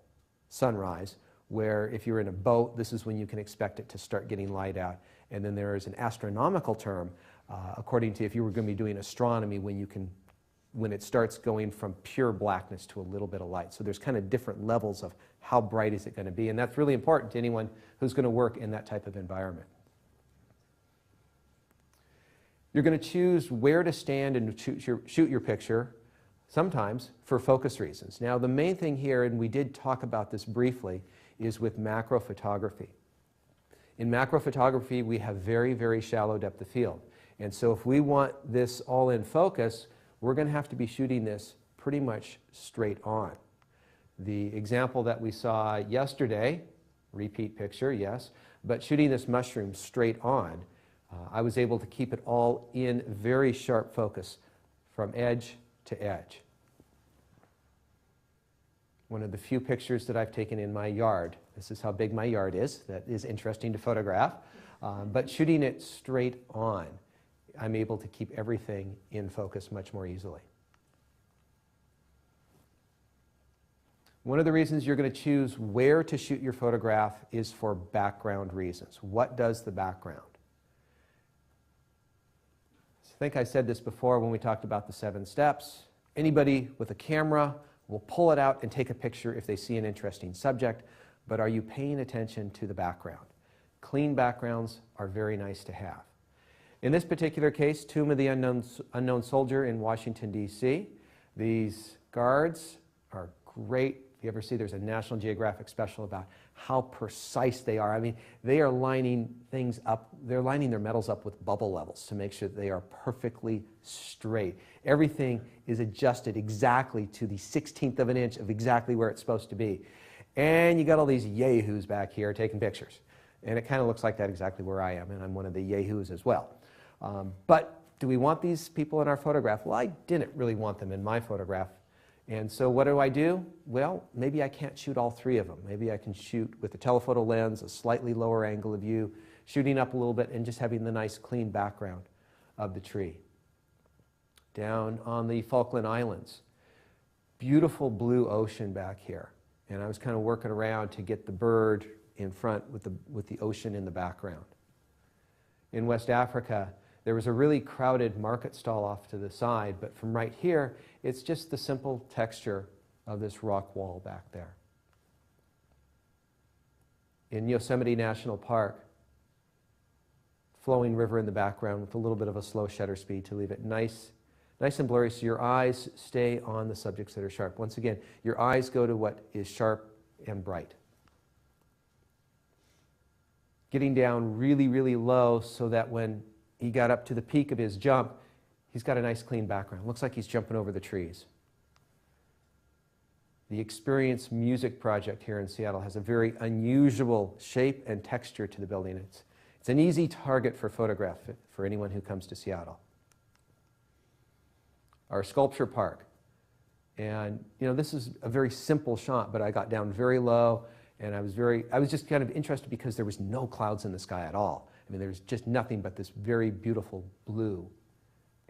[SPEAKER 3] sunrise where if you're in a boat, this is when you can expect it to start getting light out. And then there is an astronomical term, according to if you were going to be doing astronomy, when it starts going from pure blackness to a little bit of light. So there's kind of different levels of how bright is it going to be. And that's really important to anyone who's going to work in that type of environment. You're going to choose where to stand and shoot your picture, sometimes for focus reasons. Now the main thing here, and we did talk about this briefly, is with macro photography. In macro photography, we have very, very shallow depth of field. And so if we want this all in focus, we're going to have to be shooting this pretty much straight on. The example that we saw yesterday, repeat picture, yes, but shooting this mushroom straight on, I was able to keep it all in very sharp focus from edge to edge. One of the few pictures that I've taken in my yard. This is how big my yard is. That is interesting to photograph. But shooting it straight on, I'm able to keep everything in focus much more easily. One of the reasons you're going to choose where to shoot your photograph is for background reasons. What does the background? think I said this before when we talked about the 7 steps. Anybody with a camera will pull it out and take a picture if they see an interesting subject, but are you paying attention to the background? Clean backgrounds are very nice to have. In this particular case, Tomb of the Unknown Soldier in Washington, D.C. These guards are great. If you ever see, there's a National Geographic special about how precise they are. I mean, they are lining things up. They're lining their metals up with bubble levels to make sure that they are perfectly straight. Everything is adjusted exactly to the 16th of an inch of exactly where it's supposed to be. And you got all these yahoos back here taking pictures. And it kind of looks like that exactly where I am, and I'm one of the yahoos as well. But do we want these people in our photograph? Well, I didn't really want them in my photograph. And so what do? Well, maybe I can't shoot all 3 of them. Maybe I can shoot with a telephoto lens, a slightly lower angle of view, shooting up a little bit and just having the nice clean background of the tree. Down on the Falkland Islands, beautiful blue ocean back here. And I was kind of working around to get the bird in front with the ocean in the background. In West Africa, there was a really crowded market stall off to the side, but from right here, it's just the simple texture of this rock wall back there. In Yosemite National Park, flowing river in the background with a little bit of a slow shutter speed to leave it nice and blurry so your eyes stay on the subjects that are sharp. Once again, your eyes go to what is sharp and bright. Getting down really, really low so that when he got up to the peak of his jump, he's got a nice clean background. Looks like he's jumping over the trees. The Experience Music Project here in Seattle has a very unusual shape and texture to the building. It's an easy target for photograph for anyone who comes to Seattle. Our sculpture park. And this is a very simple shot, but I got down very low, and I was just kind of interested because there was no clouds in the sky at all. I mean, there's just nothing but this very beautiful blue.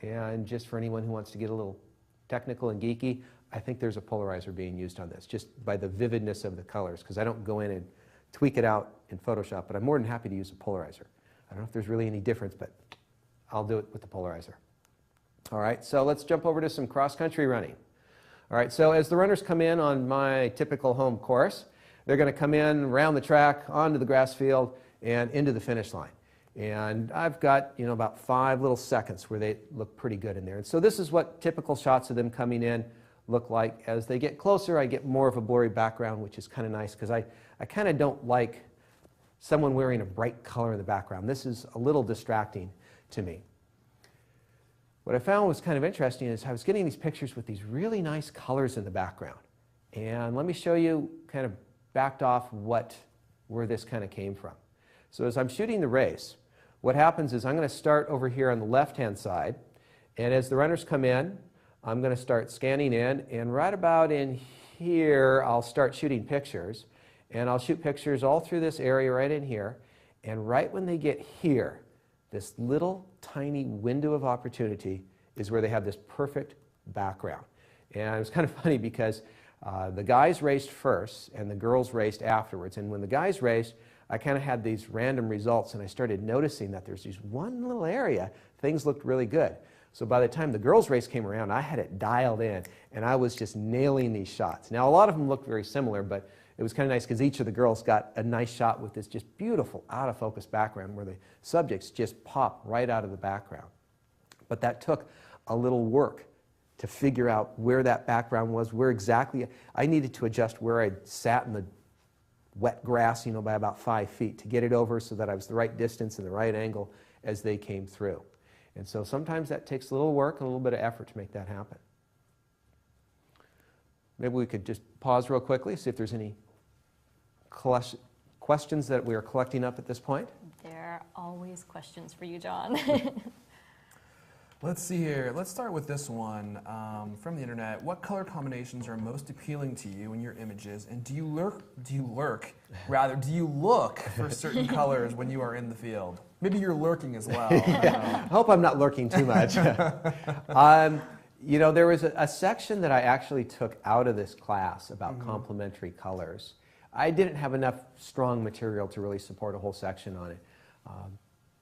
[SPEAKER 3] And just for anyone who wants to get a little technical and geeky, I think there's a polarizer being used on this, just by the vividness of the colors, because I don't go in and tweak it out in Photoshop, but I'm more than happy to use a polarizer. I don't know if there's really any difference, but I'll do it with the polarizer. All right, so let's jump over to some cross-country running. All right, so as the runners come in on my typical home course, they're going to come in around the track, onto the grass field, and into the finish line. And I've got, about 5 little seconds where they look pretty good in there. And so this is what typical shots of them coming in look like. As they get closer, I get more of a blurry background, which is kind of nice because I kind of don't like someone wearing a bright color in the background. This is a little distracting to me. What I found was kind of interesting is I was getting these pictures with these really nice colors in the background. And let me show you kind of backed off where this kind of came from. So as I'm shooting the race, what happens is I'm going to start over here on the left-hand side, and as the runners come in, I'm going to start scanning in, and right about in here, I'll start shooting pictures, and I'll shoot pictures all through this area right in here, and right when they get here, this little tiny window of opportunity is where they have this perfect background. And it was kind of funny because the guys raced first, and the girls raced afterwards, and when the guys raced, I kind of had these random results, and I started noticing that there's this one little area, things looked really good. So by the time the girls' race came around, I had it dialed in, and I was just nailing these shots. Now, a lot of them looked very similar, but it was kind of nice because each of the girls got a nice shot with this just beautiful out-of-focus background where the subjects just pop right out of the background. But that took a little work to figure out where that background was, where exactly. I needed to adjust where I sat in the wet grass, by about 5 feet to get it over so that I was the right distance and the right angle as they came through. And so sometimes that takes a little work and a little bit of effort to make that happen. Maybe we could just pause real quickly, see if there's any questions that we are collecting up at this point.
[SPEAKER 1] There are always questions for you, John.
[SPEAKER 2] Let's see here. Let's start with this one from the internet. What color combinations are most appealing to you in your images, and do you look for certain colors when you are in the field? Maybe you're lurking as well.
[SPEAKER 3] I hope I'm not lurking too much. There was a section that I actually took out of this class about complementary colors. I didn't have enough strong material to really support a whole section on it.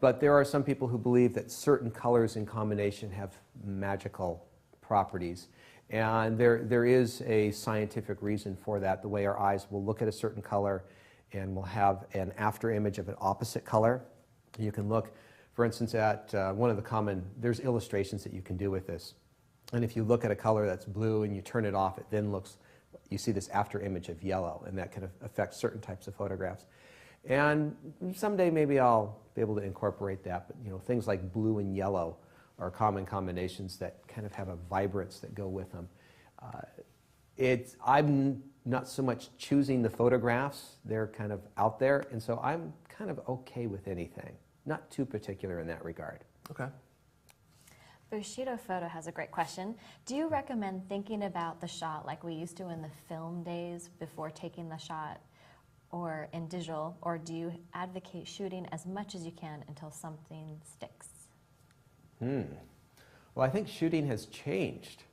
[SPEAKER 3] But there are some people who believe that certain colors in combination have magical properties. And there is a scientific reason for that, the way our eyes will look at a certain color and will have an after image of an opposite color. You can look, for instance, at one of the common, there's illustrations that you can do with this. And if you look at a color that's blue and you turn it off, it then looks, you see this after image of yellow, and that can affect certain types of photographs. And someday maybe I'll be able to incorporate that, but you know, things like blue and yellow are common combinations that kind of have a vibrance that go with them. I'm not so much choosing the photographs, they're kind of out there, and so I'm kind of okay with anything. Not too particular in that regard.
[SPEAKER 2] Okay.
[SPEAKER 1] Bushido Photo has a great question. Do you recommend thinking about the shot like we used to in the film days before taking the shot, or in digital, or do you advocate shooting as much as you can until something sticks?
[SPEAKER 3] Well, I think shooting has changed,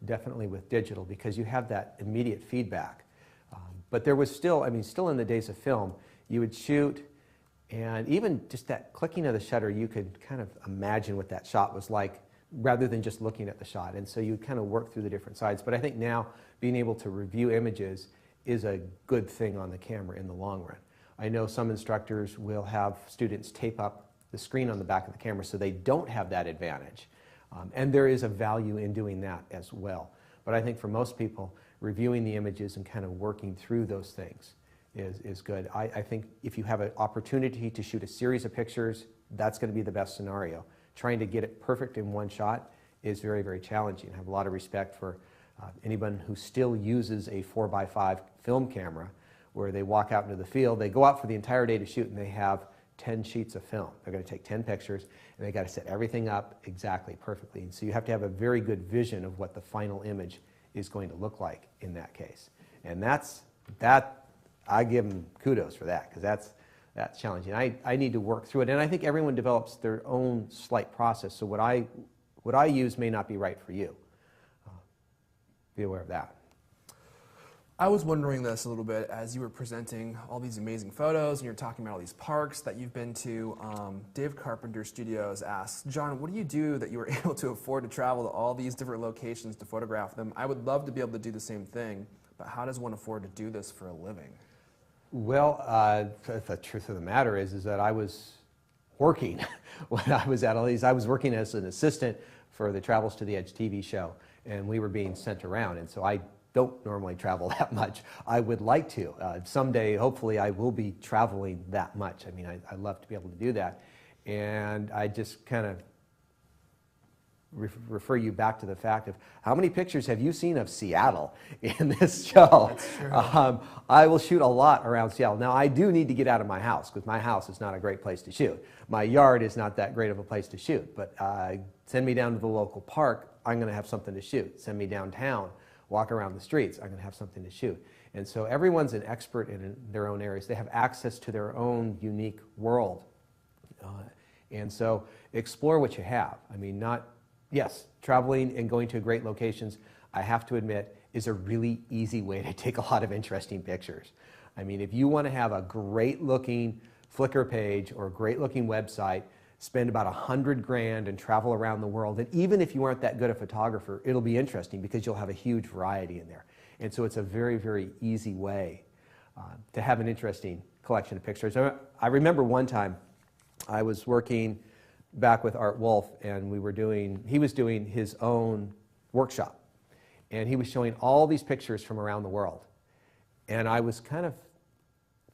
[SPEAKER 3] definitely with digital, because you have that immediate feedback. But there was still, I mean, still in the days of film, you would shoot, and even just that clicking of the shutter, you could kind of imagine what that shot was like, rather than just looking at the shot. And so you kind of work through the different sides. But I think now being able to review images is a good thing on the camera in the long run. I know some instructors will have students tape up the screen on the back of the camera so they don't have that advantage. And there is a value in doing that as well. But I think for most people, reviewing the images and kind of working through those things is good. I think if you have an opportunity to shoot a series of pictures, that's going to be the best scenario. Trying to get it perfect in one shot is very, very challenging. I have a lot of respect for anyone who still uses a 4x5 film camera where they walk out into the field, they go out for the entire day to shoot, and they have 10 sheets of film. They're going to take 10 pictures, and they got to set everything up exactly perfectly. And so you have to have a very good vision of what the final image is going to look like in that case. And I give them kudos for that, because that's challenging. I need to work through it, and I think everyone develops their own slight process. So what I use may not be right for you. Be aware of that.
[SPEAKER 2] I was wondering this a little bit as you were presenting all these amazing photos and you're talking about all these parks that you've been to. Dave Carpenter Studios asks, John, what do you do that you were able to afford to travel to all these different locations to photograph them? I would love to be able to do the same thing, but how does one afford to do this for a living?
[SPEAKER 3] Well, the truth of the matter is that I was working when I was at all these. I was working as an assistant for the Travels to the Edge TV show, and we were being sent around, and so I don't normally travel that much. I would like to. Someday, hopefully, I will be traveling that much. I mean, I love to be able to do that. And I just kind of refer you back to the fact of how many pictures have you seen of Seattle in this show?
[SPEAKER 2] That's true.
[SPEAKER 3] I will shoot a lot around Seattle. Now, I do need to get out of my house, because my house is not a great place to shoot. My yard is not that great of a place to shoot. But send me down to the local park, I'm going to have something to shoot. Send me downtown, walk around the streets, I'm going to have something to shoot. And so everyone's an expert in their own areas. They have access to their own unique world. And so explore what you have. I mean, yes, traveling and going to great locations, I have to admit, is a really easy way to take a lot of interesting pictures. I mean, if you want to have a great looking Flickr page or a great looking website, spend about $100 grand and travel around the world. And even if you aren't that good a photographer, it'll be interesting because you'll have a huge variety in there. And so it's a very, very easy way to have an interesting collection of pictures. I remember one time I was working back with Art Wolf, and he was doing his own workshop. And he was showing all these pictures from around the world. And I was kind of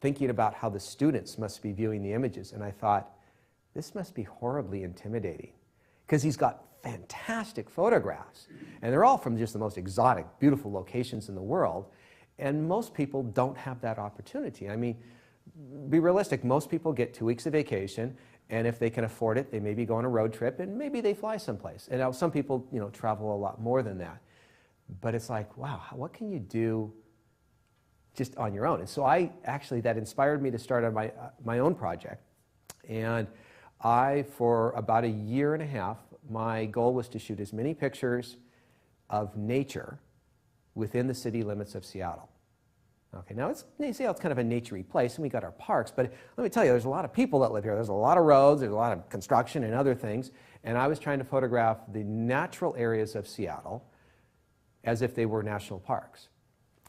[SPEAKER 3] thinking about how the students must be viewing the images. And I thought, this must be horribly intimidating, because he's got fantastic photographs, and they're all from just the most exotic, beautiful locations in the world, and most people don't have that opportunity. I mean, be realistic, most people get 2 weeks of vacation, and if they can afford it, they maybe go on a road trip, and maybe they fly someplace. And now some people, travel a lot more than that. But it's like, wow, what can you do just on your own? And so that inspired me to start on my own project. And for about a year and a half, my goal was to shoot as many pictures of nature within the city limits of Seattle. Okay, now you see how it's kind of a naturey place, and we got our parks, but let me tell you, there's a lot of people that live here. There's a lot of roads, there's a lot of construction and other things, and I was trying to photograph the natural areas of Seattle as if they were national parks.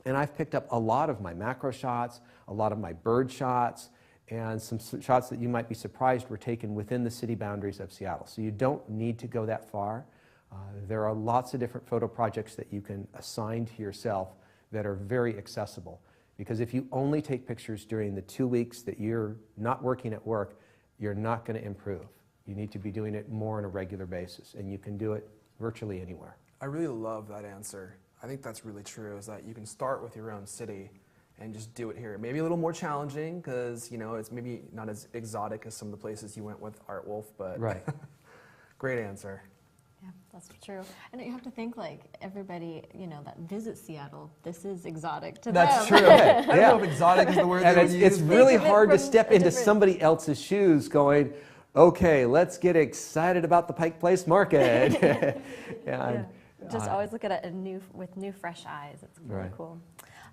[SPEAKER 3] And I've picked up a lot of my macro shots, a lot of my bird shots, and some shots that you might be surprised were taken within the city boundaries of Seattle. So you don't need to go that far. There are lots of different photo projects that you can assign to yourself that are very accessible. Because if you only take pictures during the 2 weeks that you're not working at work, you're not going to improve. You need to be doing it more on a regular basis, and you can do it virtually anywhere.
[SPEAKER 2] I really love that answer. I think that's really true, is that you can start with your own city and just do it here. Maybe a little more challenging because, you know, it's maybe not as exotic as some of the places you went with Art Wolf, but
[SPEAKER 3] right.
[SPEAKER 2] Great answer.
[SPEAKER 1] Yeah, that's true. And you have to think, like, everybody, you know, that visits Seattle, this is exotic to
[SPEAKER 2] That's
[SPEAKER 1] them.
[SPEAKER 2] true. I don't know if exotic is the word
[SPEAKER 3] And
[SPEAKER 2] they would
[SPEAKER 3] it's
[SPEAKER 2] use.
[SPEAKER 3] really
[SPEAKER 1] Think of it
[SPEAKER 3] hard to
[SPEAKER 1] from
[SPEAKER 3] step
[SPEAKER 1] a
[SPEAKER 3] into
[SPEAKER 1] different-
[SPEAKER 3] somebody else's shoes going, okay, let's get excited about the Pike Place Market.
[SPEAKER 1] Yeah. Just always look at it with new, fresh eyes. It's really
[SPEAKER 3] Right.
[SPEAKER 1] cool.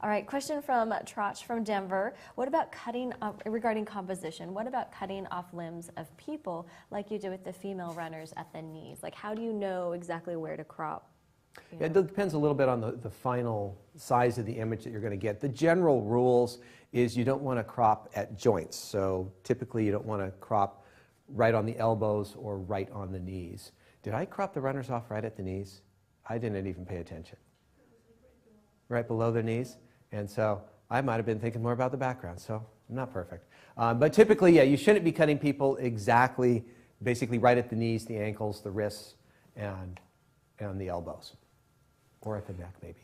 [SPEAKER 1] All right, question from Trotch from Denver. What about regarding composition, what about cutting off limbs of people like you did with the female runners at the knees? Like, how do you know exactly where to crop? You
[SPEAKER 3] It
[SPEAKER 1] know?
[SPEAKER 3] depends a little bit on the final size of the image that you're going to get. The general rules is you don't want to crop at joints. So typically you don't want to crop right on the elbows or right on the knees. Did I crop the runners off right at the knees? I didn't even pay attention. Right below their knees? And so I might have been thinking more about the background, so I'm not perfect. But typically, yeah, you shouldn't be cutting people exactly, basically right at the knees, the ankles, the wrists, and the elbows. Or at the neck, maybe.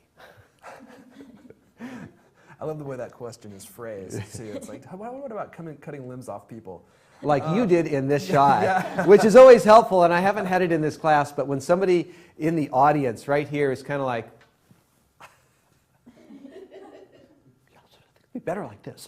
[SPEAKER 2] I love the way that question is phrased, too. It's like, what about cutting limbs off people?
[SPEAKER 3] Like you did in this shot, which is always helpful, and I haven't had it in this class, but when somebody in the audience right here is kind of like, it'd be better like this.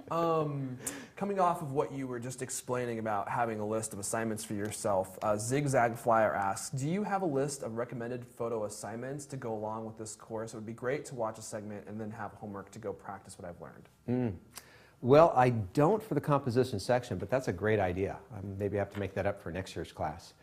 [SPEAKER 2] Coming off of what you were just explaining about having a list of assignments for yourself, Zigzag Flyer asks, do you have a list of recommended photo assignments to go along with this course? It would be great to watch a segment and then have homework to go practice what I've learned.
[SPEAKER 3] Well, I don't for the composition section, but that's a great idea. Maybe I have to make that up for next year's class.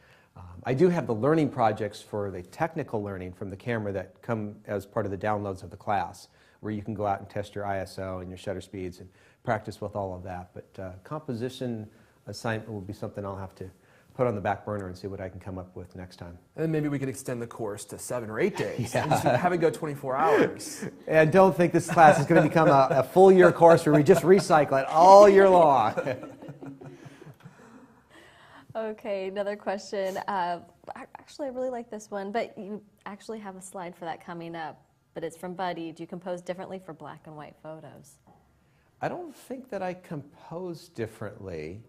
[SPEAKER 3] I do have the learning projects for the technical learning from the camera that come as part of the downloads of the class, where you can go out and test your ISO and your shutter speeds and practice with all of that. But composition assignment will be something I'll have to put on the back burner and see what I can come up with next time.
[SPEAKER 2] And then maybe we could extend the course to 7 or 8 days and just have it go 24 hours.
[SPEAKER 3] And don't think this class is going to become a full year course where we just recycle it all year long.
[SPEAKER 1] Okay, another question. Actually, I really like this one, but you actually have a slide for that coming up. But it's from Buddy. Do you compose differently for black and white photos?
[SPEAKER 3] I don't think that I compose differently.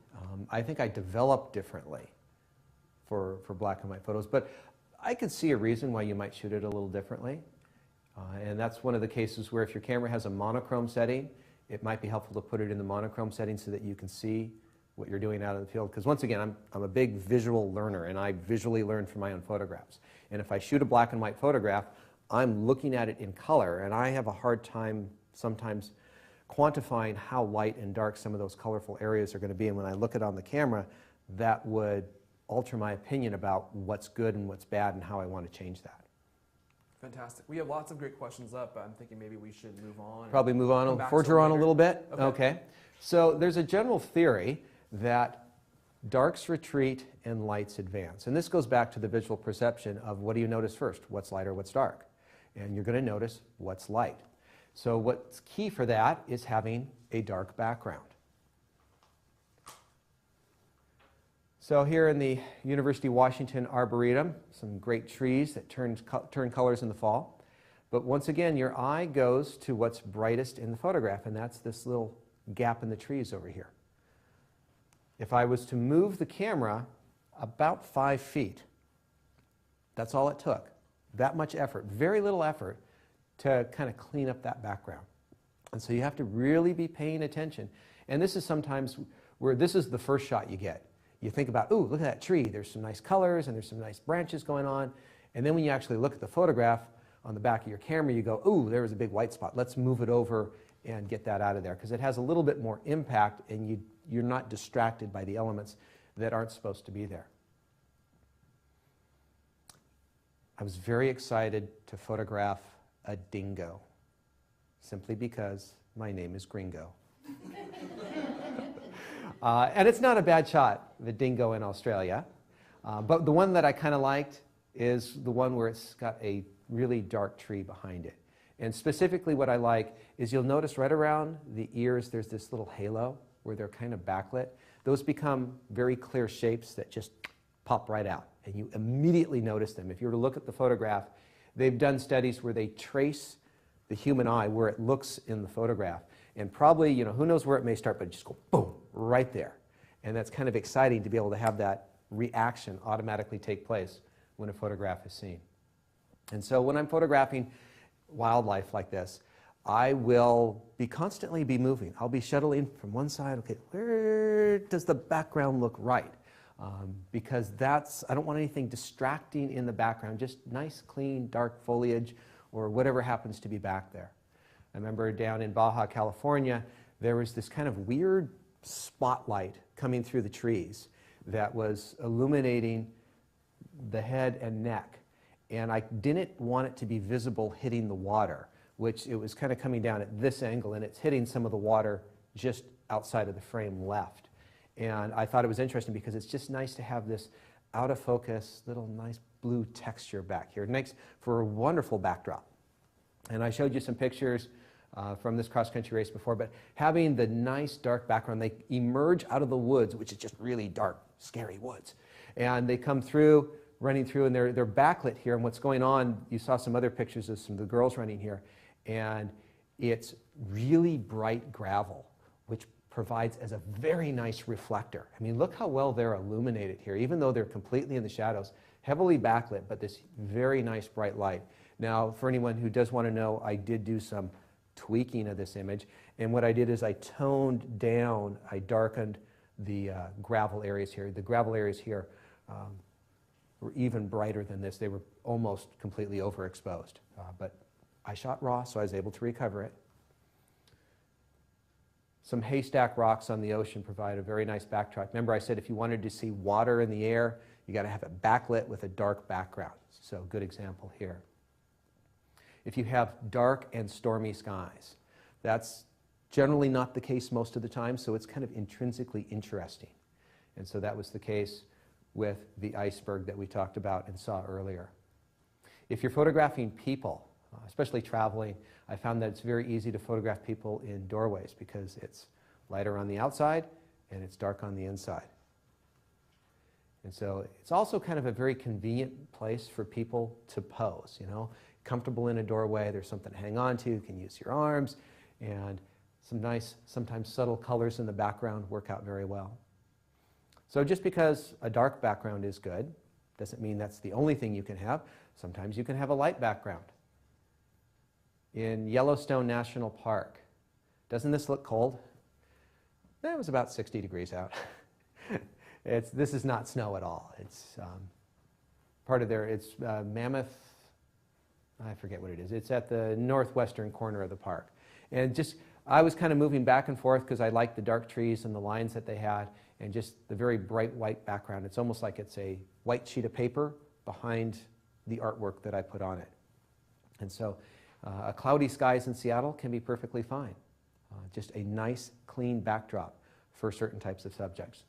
[SPEAKER 3] I think I develop differently for black and white photos. But I could see a reason why you might shoot it a little differently. And that's one of the cases where if your camera has a monochrome setting, it might be helpful to put it in the monochrome setting so that you can see what you're doing out in the field. Because once again, I'm a big visual learner, and I visually learn from my own photographs. And if I shoot a black and white photograph, I'm looking at it in color, and I have a hard time sometimes quantifying how light and dark some of those colorful areas are going to be. And when I look at it on the camera, that would alter my opinion about what's good and what's bad and how I want to change that.
[SPEAKER 2] Fantastic. We have lots of great questions up, but I'm thinking maybe we should move on.
[SPEAKER 3] Probably move on,
[SPEAKER 2] come back
[SPEAKER 3] forge
[SPEAKER 2] to it
[SPEAKER 3] her on a
[SPEAKER 2] later.
[SPEAKER 3] little bit?
[SPEAKER 2] Okay.
[SPEAKER 3] So there's a general theory that darks retreat and lights advance. And this goes back to the visual perception of what do you notice first? What's light or what's dark? And you're going to notice what's light. So what's key for that is having a dark background. So here in the University of Washington Arboretum, some great trees that turn colors in the fall. But once again, your eye goes to what's brightest in the photograph, and that's this little gap in the trees over here. If I was to move the camera about 5 feet, that's all it took. That much effort, very little effort, to kind of clean up that background. And so you have to really be paying attention. And this is sometimes where this is the first shot you get. You think about, ooh, look at that tree. There's some nice colors and there's some nice branches going on. And then when you actually look at the photograph, on the back of your camera, you go, ooh, there was a big white spot. Let's move it over and get that out of there, because it has a little bit more impact and you're not distracted by the elements that aren't supposed to be there. I was very excited to photograph a dingo, simply because my name is Gringo. And it's not a bad shot, the dingo in Australia. But the one that I kind of liked is the one where it's got a really dark tree behind it. And specifically what I like is you'll notice right around the ears there's this little halo where they're kind of backlit. Those become very clear shapes that just pop right out, and you immediately notice them. If you were to look at the photograph, they've done studies where they trace the human eye where it looks in the photograph. And probably, who knows where it may start, but just go boom, right there. And that's kind of exciting to be able to have that reaction automatically take place when a photograph is seen. And so when I'm photographing wildlife like this, I will constantly be moving. I'll be shuttling from one side, okay, where does the background look right? Because I don't want anything distracting in the background, just nice, clean, dark foliage or whatever happens to be back there. I remember down in Baja, California, there was this kind of weird spotlight coming through the trees that was illuminating the head and neck. And I didn't want it to be visible hitting the water, which it was kind of coming down at this angle, and it's hitting some of the water just outside of the frame left. And I thought it was interesting because it's just nice to have this out of focus, little nice blue texture back here. It makes for a wonderful backdrop. And I showed you some pictures from this cross-country race before, but having the nice dark background, they emerge out of the woods, which is just really dark, scary woods. And they come through, running through, and they're backlit here. And what's going on, you saw some other pictures of some of the girls running here, and it's really bright gravel, which provides as a very nice reflector. I mean, look how well they're illuminated here, even though they're completely in the shadows, heavily backlit, but this very nice bright light. Now, for anyone who does want to know, I did do some tweaking of this image, and what I did is I toned down, I darkened the gravel areas here. The gravel areas here were even brighter than this. They were almost completely overexposed, but I shot raw, so I was able to recover it. Some haystack rocks on the ocean provide a very nice backdrop. Remember, I said if you wanted to see water in the air, you got to have it backlit with a dark background. So, good example here. If you have dark and stormy skies, that's generally not the case most of the time, so it's kind of intrinsically interesting. And so that was the case with the iceberg that we talked about and saw earlier. If you're photographing people, especially traveling, I found that it's very easy to photograph people in doorways because it's lighter on the outside and it's dark on the inside. And so it's also kind of a very convenient place for people to pose, comfortable in a doorway, there's something to hang on to, you can use your arms, and some nice, sometimes subtle colors in the background work out very well. So just because a dark background is good, doesn't mean that's the only thing you can have. Sometimes you can have a light background. In Yellowstone National Park, doesn't this look cold? It was about 60 degrees out. This is not snow at all. It's part of it's Mammoth, I forget what it is. It's at the northwestern corner of the park. And I was kind of moving back and forth because I liked the dark trees and the lines that they had and just the very bright white background. It's almost like it's a white sheet of paper behind the artwork that I put on it. And so a cloudy skies in Seattle can be perfectly fine. Just a nice, clean backdrop for certain types of subjects.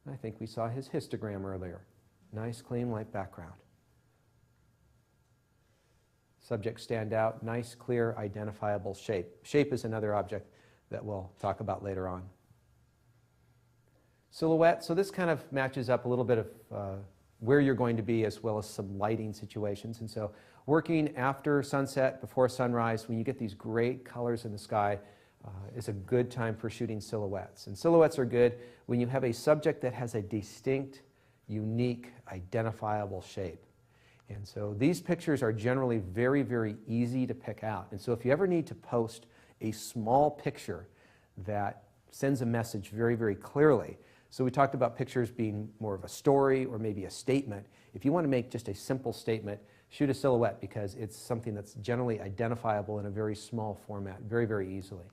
[SPEAKER 3] I think we saw his histogram earlier. Nice, clean, light background. Subjects stand out, nice, clear, identifiable shape. Shape is another object that we'll talk about later on. Silhouette, so this kind of matches up a little bit of where you're going to be as well as some lighting situations. And so working after sunset, before sunrise, when you get these great colors in the sky, is a good time for shooting silhouettes. And silhouettes are good when you have a subject that has a distinct, unique, identifiable shape. And so these pictures are generally very, very easy to pick out. And so if you ever need to post a small picture that sends a message very, very clearly, so we talked about pictures being more of a story or maybe a statement. if you want to make just a simple statement, shoot a silhouette because it's something that's generally identifiable in a very small format, very, very easily.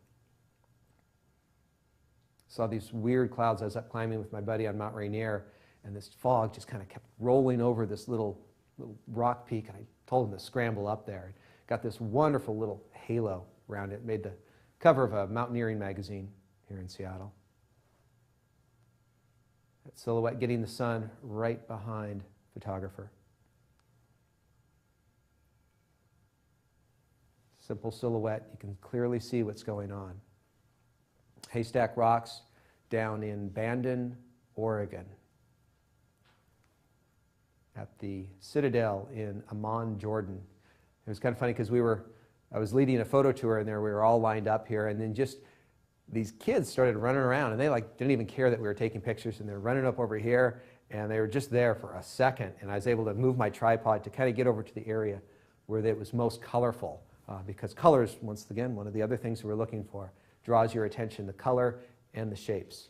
[SPEAKER 3] Saw these weird clouds. I was up climbing with my buddy on Mount Rainier, and this fog just kind of kept rolling over this little rock peak, and I told him to scramble up there. Got this wonderful little halo around it. Made the cover of a mountaineering magazine here in Seattle. That silhouette getting the sun right behind photographer. Simple silhouette. You can clearly see what's going on. Haystack Rocks down in Bandon, Oregon. At the Citadel in Amman, Jordan. It was kind of funny because I was leading a photo tour, and we were all lined up here, and then just these kids started running around, and they didn't even care that we were taking pictures, and they're running up over here, and they were just there for a second, and I was able to move my tripod to kind of get over to the area where it was most colorful, because colors, once again, one of the other things we're looking for, draws your attention, the color and the shapes.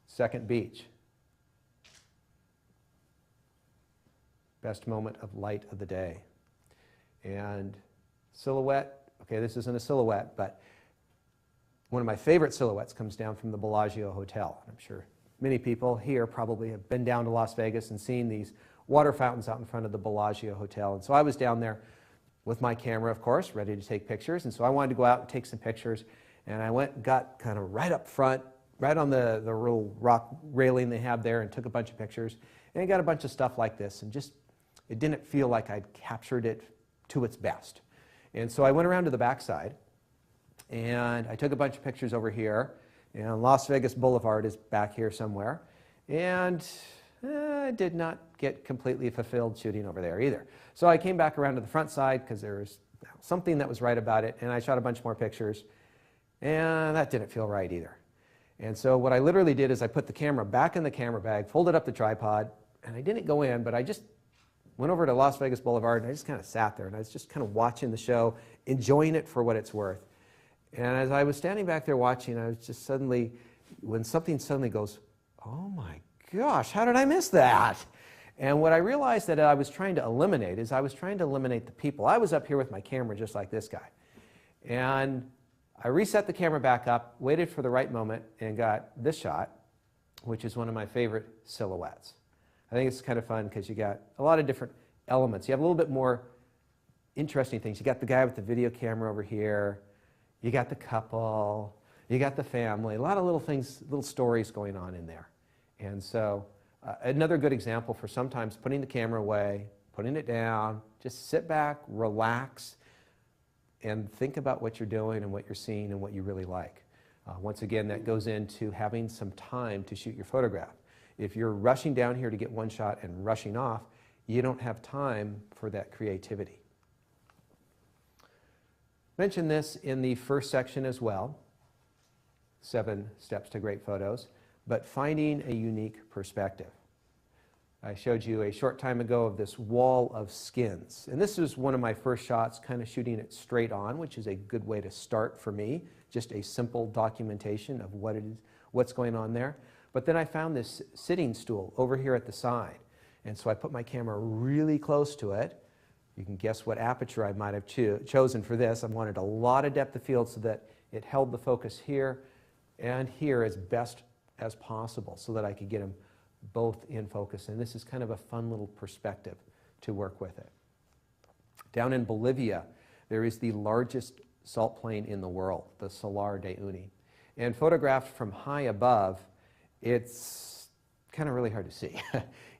[SPEAKER 3] Second beach. Best moment of light of the day. And silhouette, okay, this isn't a silhouette, but one of my favorite silhouettes comes down from the Bellagio Hotel. I'm sure many people here probably have been down to Las Vegas and seen these water fountains out in front of the Bellagio Hotel. And so I was down there with my camera, of course, ready to take pictures. And so I wanted to go out and take some pictures. And I went and got kind of right up front, right on the little rock railing they have there, and took a bunch of pictures. And I got a bunch of stuff like this, and just, it didn't feel like I'd captured it to its best. And so I went around to the backside, and I took a bunch of pictures over here. And Las Vegas Boulevard is back here somewhere. And I did not get completely fulfilled shooting over there either. So I came back around to the front side because there was something that was right about it, and I shot a bunch more pictures, and that didn't feel right either. And so what I literally did is I put the camera back in the camera bag, folded up the tripod, and I didn't go in, but I just went over to Las Vegas Boulevard, and I just kind of sat there, and I was just kind of watching the show, enjoying it for what it's worth. And as I was standing back there watching, I was just suddenly, when something suddenly goes, oh my gosh, how did I miss that? And what I realized that I was trying to eliminate is I was trying to eliminate the people. I was up here with my camera just like this guy. And I reset the camera back up, waited for the right moment, and got this shot, which is one of my favorite silhouettes. I think it's kind of fun because you got a lot of different elements. You have a little bit more interesting things. You got the guy with the video camera over here. You got the couple. You got the family. A lot of little things, little stories going on in there. And so another good example for sometimes putting the camera away, putting it down, just sit back, relax, and think about what you're doing and what you're seeing and what you really like. Once again, that goes into having some time to shoot your photograph. If you're rushing down here to get one shot and rushing off, you don't have time for that creativity. Mentioned this in the first section as well, 7 steps to great photos, but finding a unique perspective. I showed you a short time ago of this wall of skins. And this is one of my first shots, kind of shooting it straight on, which is a good way to start for me. Just a simple documentation of what it is, what's going on there. But then I found this sitting stool over here at the side. And so I put my camera really close to it. You can guess what aperture I might have chosen for this. I wanted a lot of depth of field so that it held the focus here and here as best as possible so that I could get them both in focus. And this is kind of a fun little perspective to work with it. Down in Bolivia, there is the largest salt plain in the world, the Salar de Uyuni. And photographed from high above, it's kind of really hard to see.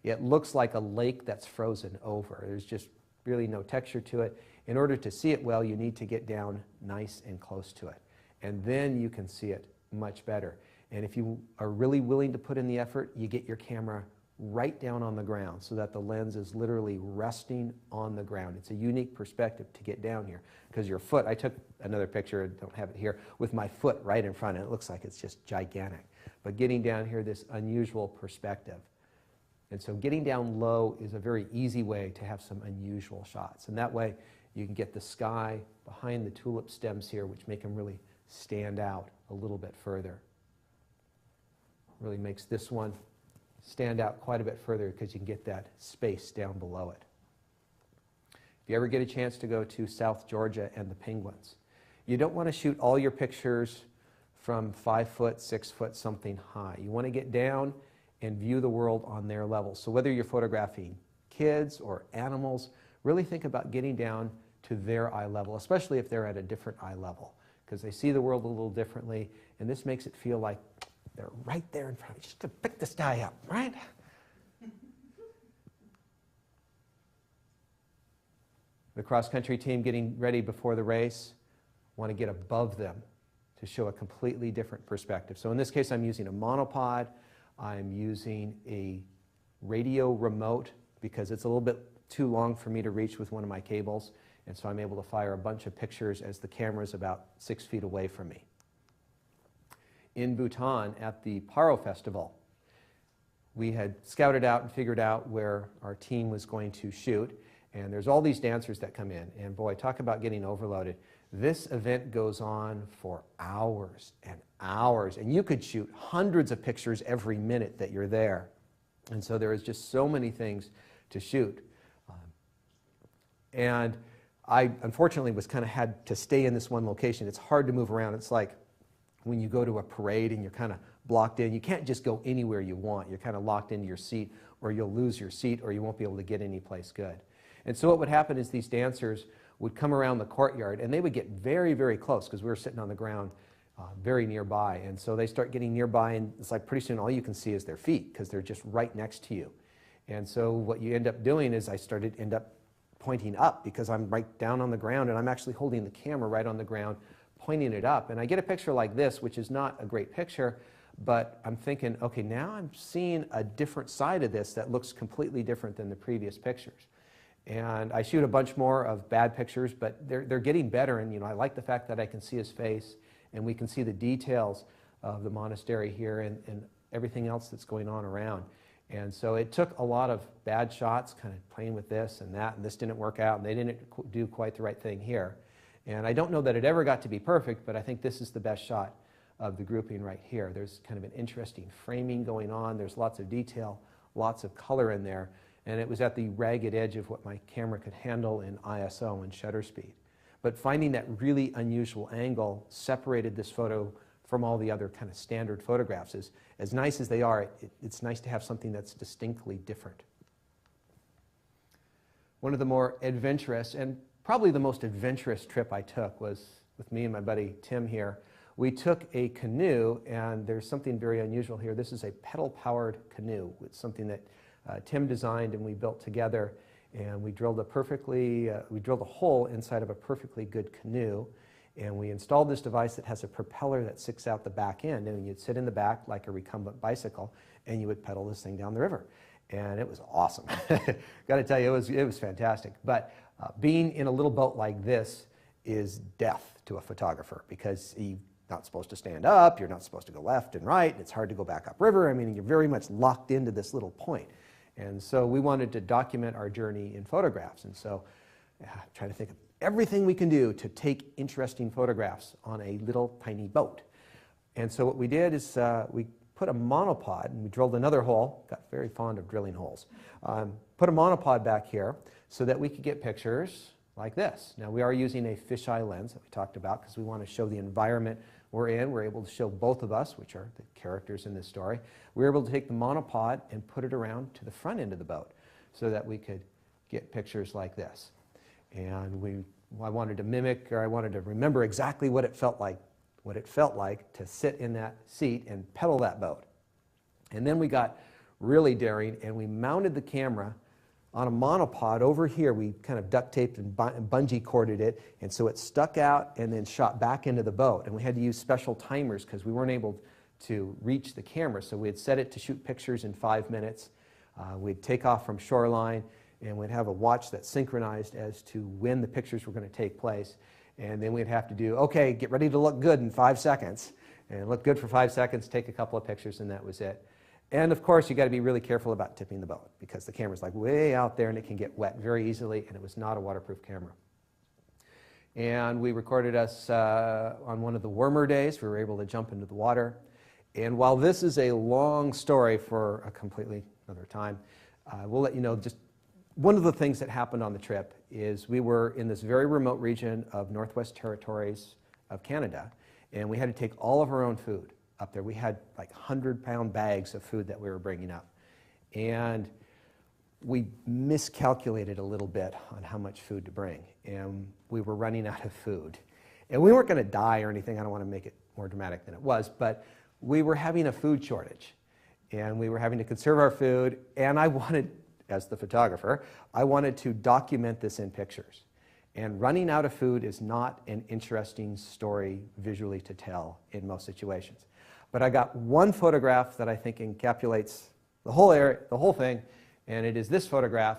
[SPEAKER 3] It looks like a lake that's frozen over. There's just really no texture to it. In order to see it well, you need to get down nice and close to it. And then you can see it much better. And if you are really willing to put in the effort, you get your camera right down on the ground so that the lens is literally resting on the ground. It's a unique perspective to get down here because your foot, I took another picture, I don't have it here, with my foot right in front and it looks like it's just gigantic. But getting down here, this unusual perspective. And so getting down low is a very easy way to have some unusual shots. And that way you can get the sky behind the tulip stems here, which make them really stand out a little bit further. Really makes this one stand out quite a bit further because you can get that space down below it. If you ever get a chance to go to South Georgia and the Penguins, you don't want to shoot all your pictures from 5 foot, 6 foot, something high. You want to get down and view the world on their level. So whether you're photographing kids or animals, really think about getting down to their eye level, especially if they're at a different eye level, because they see the world a little differently, and this makes it feel like they're right there in front of you. Just to pick this guy up, right? The cross-country team getting ready before the race, want to get above them to show a completely different perspective. So in this case, I'm using a monopod. I'm using a radio remote because it's a little bit too long for me to reach with one of my cables. And so I'm able to fire a bunch of pictures as the camera's about 6 feet away from me. In Bhutan at the Paro Festival, we had scouted out and figured out where our team was going to shoot. And there's all these dancers that come in. And boy, talk about getting overloaded. This event goes on for hours and hours. And you could shoot hundreds of pictures every minute that you're there. And so there is just so many things to shoot. And I, unfortunately, had to stay in this one location. It's hard to move around. It's like when you go to a parade and you're kind of blocked in. You can't just go anywhere you want. You're kind of locked into your seat, or you'll lose your seat, or you won't be able to get any place good. And so what would happen is these dancers would come around the courtyard, and they would get very, very close because we were sitting on the ground very nearby. And so they start getting nearby, and it's like pretty soon all you can see is their feet because they're just right next to you. And so what you end up doing is I end up pointing up because I'm right down on the ground, and I'm actually holding the camera right on the ground, pointing it up. And I get a picture like this, which is not a great picture, but I'm thinking, okay, now I'm seeing a different side of this that looks completely different than the previous pictures. And I shoot a bunch more of bad pictures, but they're getting better. And I like the fact that I can see his face, and we can see the details of the monastery here and everything else that's going on around. And so it took a lot of bad shots, kind of playing with this and that, and this didn't work out, and they didn't do quite the right thing here. And I don't know that it ever got to be perfect, but I think this is the best shot of the grouping right here. There's kind of an interesting framing going on. There's lots of detail, lots of color in there. And it was at the ragged edge of what my camera could handle in ISO and shutter speed. But finding that really unusual angle separated this photo from all the other kind of standard photographs. As nice as they are, it's nice to have something that's distinctly different. One of the more adventurous, and probably the most adventurous trip I took was with me and my buddy Tim here. We took a canoe, and there's something very unusual here. This is a pedal-powered canoe. It's something that Tim designed and we built together, and we drilled a hole inside of a perfectly good canoe, and we installed this device that has a propeller that sticks out the back end, and you'd sit in the back like a recumbent bicycle, and you would pedal this thing down the river. And it was awesome. Got to tell you, it was fantastic. But being in a little boat like this is death to a photographer, because you're not supposed to stand up, you're not supposed to go left and right, it's hard to go back upriver. I mean, you're very much locked into this little point. And so we wanted to document our journey in photographs. And so trying to think of everything we can do to take interesting photographs on a little tiny boat. And so what we did is we put a monopod, and we drilled another hole, got very fond of drilling holes, put a monopod back here so that we could get pictures like this. Now we are using a fisheye lens that we talked about because we want to show the environment we're in. We're able to show both of us, which are the characters in this story. We were able to take the monopod and put it around to the front end of the boat so that we could get pictures like this. And I wanted to mimic, or I wanted to remember exactly what it felt like to sit in that seat and pedal that boat. And then we got really daring, and we mounted the camera on a monopod over here. We kind of duct taped and bungee corded it, and so it stuck out and then shot back into the boat. And we had to use special timers because we weren't able to reach the camera. So we had set it to shoot pictures in 5 minutes. We'd take off from shoreline, and we'd have a watch that synchronized as to when the pictures were going to take place. And then we'd have to do, okay, get ready to look good in 5 seconds. And look good for 5 seconds, take a couple of pictures, and that was it. And of course, you got to be really careful about tipping the boat because the camera's like way out there and it can get wet very easily, and it was not a waterproof camera. And we recorded us on one of the warmer days. We were able to jump into the water. And while this is a long story for a completely another time, we'll let you know just one of the things that happened on the trip is we were in this very remote region of Northwest Territories of Canada, and we had to take all of our own food up there. We had like 100-pound bags of food that we were bringing up. And we miscalculated a little bit on how much food to bring, and we were running out of food. And we weren't going to die or anything. I don't want to make it more dramatic than it was, but we were having a food shortage, and we were having to conserve our food, and I wanted, as the photographer, I wanted to document this in pictures. And running out of food is not an interesting story visually to tell in most situations. But I got one photograph that I think encapsulates the whole area, the whole thing, and it is this photograph,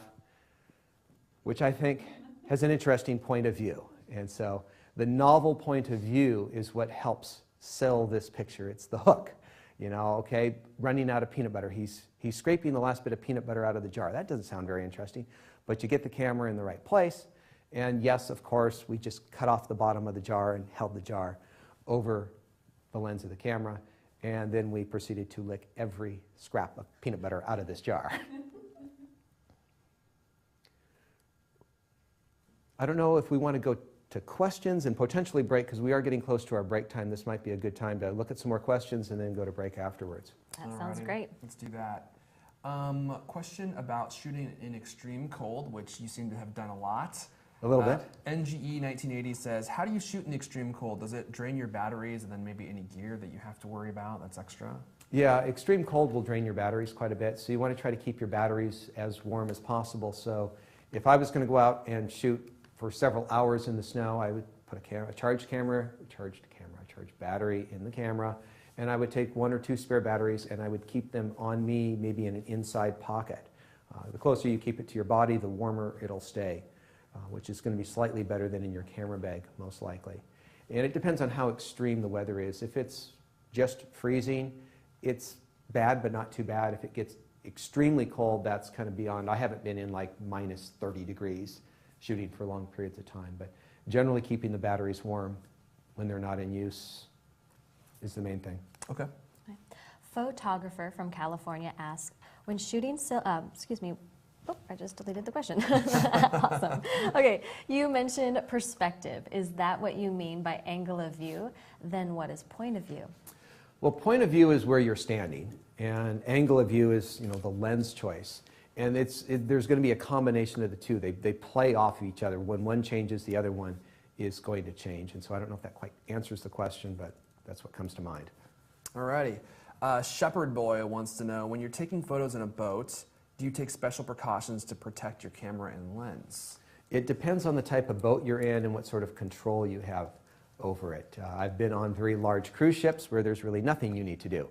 [SPEAKER 3] which I think has an interesting point of view. And so the novel point of view is what helps sell this picture. It's the hook. You know, okay, running out of peanut butter. He's scraping the last bit of peanut butter out of the jar. That doesn't sound very interesting, but you get the camera in the right place. And yes, of course, we just cut off the bottom of the jar and held the jar over the lens of the camera. And then we proceeded to lick every scrap of peanut butter out of this jar. I don't know if we want to go to questions and potentially break, because we are getting close to our break time. This might be a good time to look at some more questions and then go to break afterwards.
[SPEAKER 1] That sounds
[SPEAKER 2] Alrighty,
[SPEAKER 1] great.
[SPEAKER 2] Let's do that. Question about shooting in extreme cold, which you seem to have done a lot.
[SPEAKER 3] A little bit.
[SPEAKER 2] NGE 1980 says, how do you shoot in extreme cold? Does it drain your batteries and then maybe any gear that you have to worry about that's extra?
[SPEAKER 3] Yeah, extreme cold will drain your batteries quite a bit, so you want to try to keep your batteries as warm as possible. So if I was going to go out and shoot for several hours in the snow, I would put a charged battery in the camera, and I would take 1 or 2 spare batteries and I would keep them on me, maybe in an inside pocket. The closer you keep it to your body, the warmer it'll stay, which is going to be slightly better than in your camera bag, most likely. And it depends on how extreme the weather is. If it's just freezing, it's bad but not too bad. If it gets extremely cold, that's kind of beyond. I haven't been in like minus 30 degrees shooting for long periods of time, but generally keeping the batteries warm when they're not in use is the main thing.
[SPEAKER 2] Okay.
[SPEAKER 1] Photographer from California asks, when shooting, I just deleted the question. Awesome. Okay, you mentioned perspective. Is that what you mean by angle of view? Then what is point of view?
[SPEAKER 3] Well, point of view is where you're standing, and angle of view is, you know, the lens choice. And there's going to be a combination of the two. They play off each other. When one changes, the other one is going to change. And so I don't know if that quite answers the question, but that's what comes to mind.
[SPEAKER 2] Alrighty. Shepherd Boy wants to know, when you're taking photos in a boat, do you take special precautions to protect your camera and lens?
[SPEAKER 3] It depends on the type of boat you're in and what sort of control you have over it. I've been on very large cruise ships where there's really nothing you need to do.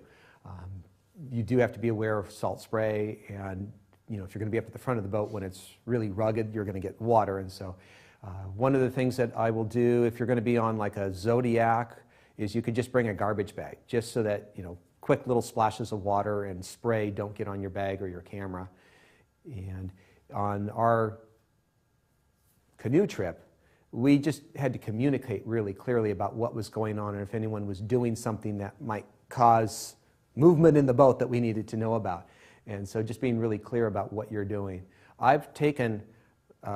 [SPEAKER 3] You do have to be aware of salt spray, and you know, if you're going to be up at the front of the boat when it's really rugged, you're going to get water. And so one of the things that I will do if you're going to be on like a Zodiac is you could just bring a garbage bag, just so that, you know, quick little splashes of water and spray don't get on your bag or your camera. And on our canoe trip, we just had to communicate really clearly about what was going on and if anyone was doing something that might cause movement in the boat that we needed to know about. And so just being really clear about what you're doing. I've taken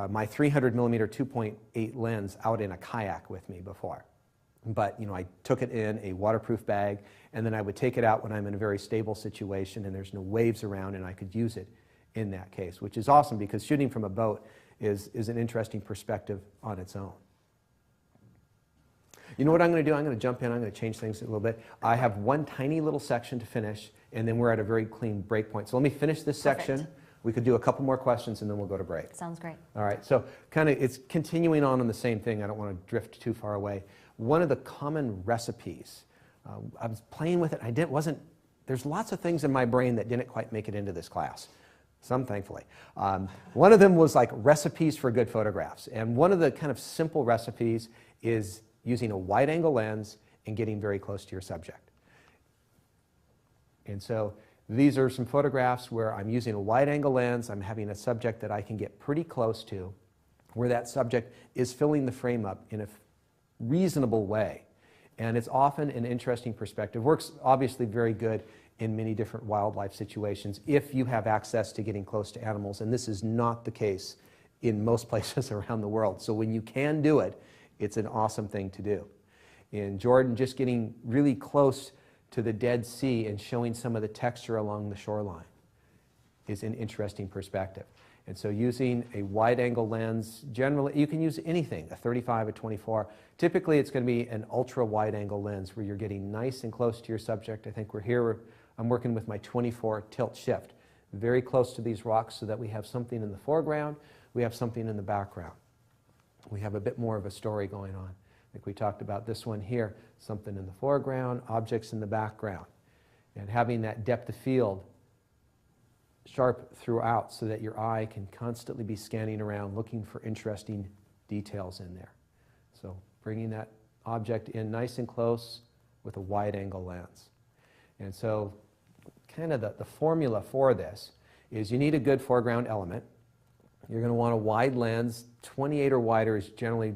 [SPEAKER 3] my 300 millimeter 2.8 lens out in a kayak with me before. But, you know, I took it in a waterproof bag, and then I would take it out when I'm in a very stable situation and there's no waves around, and I could use it in that case, which is awesome because shooting from a boat is an interesting perspective on its own. You know what I'm going to do? I'm going to jump in. I'm going to change things a little bit. I have one tiny little section to finish, and then we're at a very clean break point. So let me finish this section. We could do a couple more questions, and then we'll go to break.
[SPEAKER 1] Sounds great.
[SPEAKER 3] All right. So kind of it's continuing on the same thing. I don't want to drift too far away. One of the common recipes, I was playing with it. There's lots of things in my brain that didn't quite make it into this class. Some, thankfully. One of them was like recipes for good photographs. And one of the kind of simple recipes is using a wide-angle lens and getting very close to your subject. And so these are some photographs where I'm using a wide-angle lens. I'm having a subject that I can get pretty close to, where that subject is filling the frame up in a reasonable way. And it's often an interesting perspective. Works obviously very good in many different wildlife situations if you have access to getting close to animals. And this is not the case in most places around the world. So when you can do it, it's an awesome thing to do. In Jordan, just getting really close to the Dead Sea and showing some of the texture along the shoreline is an interesting perspective. And so using a wide-angle lens, generally, you can use anything, a 35, a 24. Typically, it's going to be an ultra-wide-angle lens where you're getting nice and close to your subject. I think I'm working with my 24 tilt shift, very close to these rocks so that we have something in the foreground, we have something in the background. We have a bit more of a story going on. I think we talked about this one here, something in the foreground, objects in the background. And having that depth of field sharp throughout so that your eye can constantly be scanning around looking for interesting details in there. So bringing that object in nice and close with a wide-angle lens. And so kind of the formula for this is you need a good foreground element. You're going to want a wide lens. 28 or wider is generally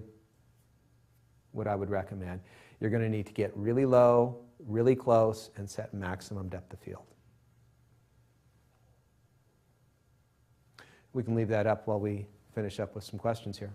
[SPEAKER 3] what I would recommend. You're going to need to get really low, really close, and set maximum depth of field. We can leave that up while we finish up with some questions here.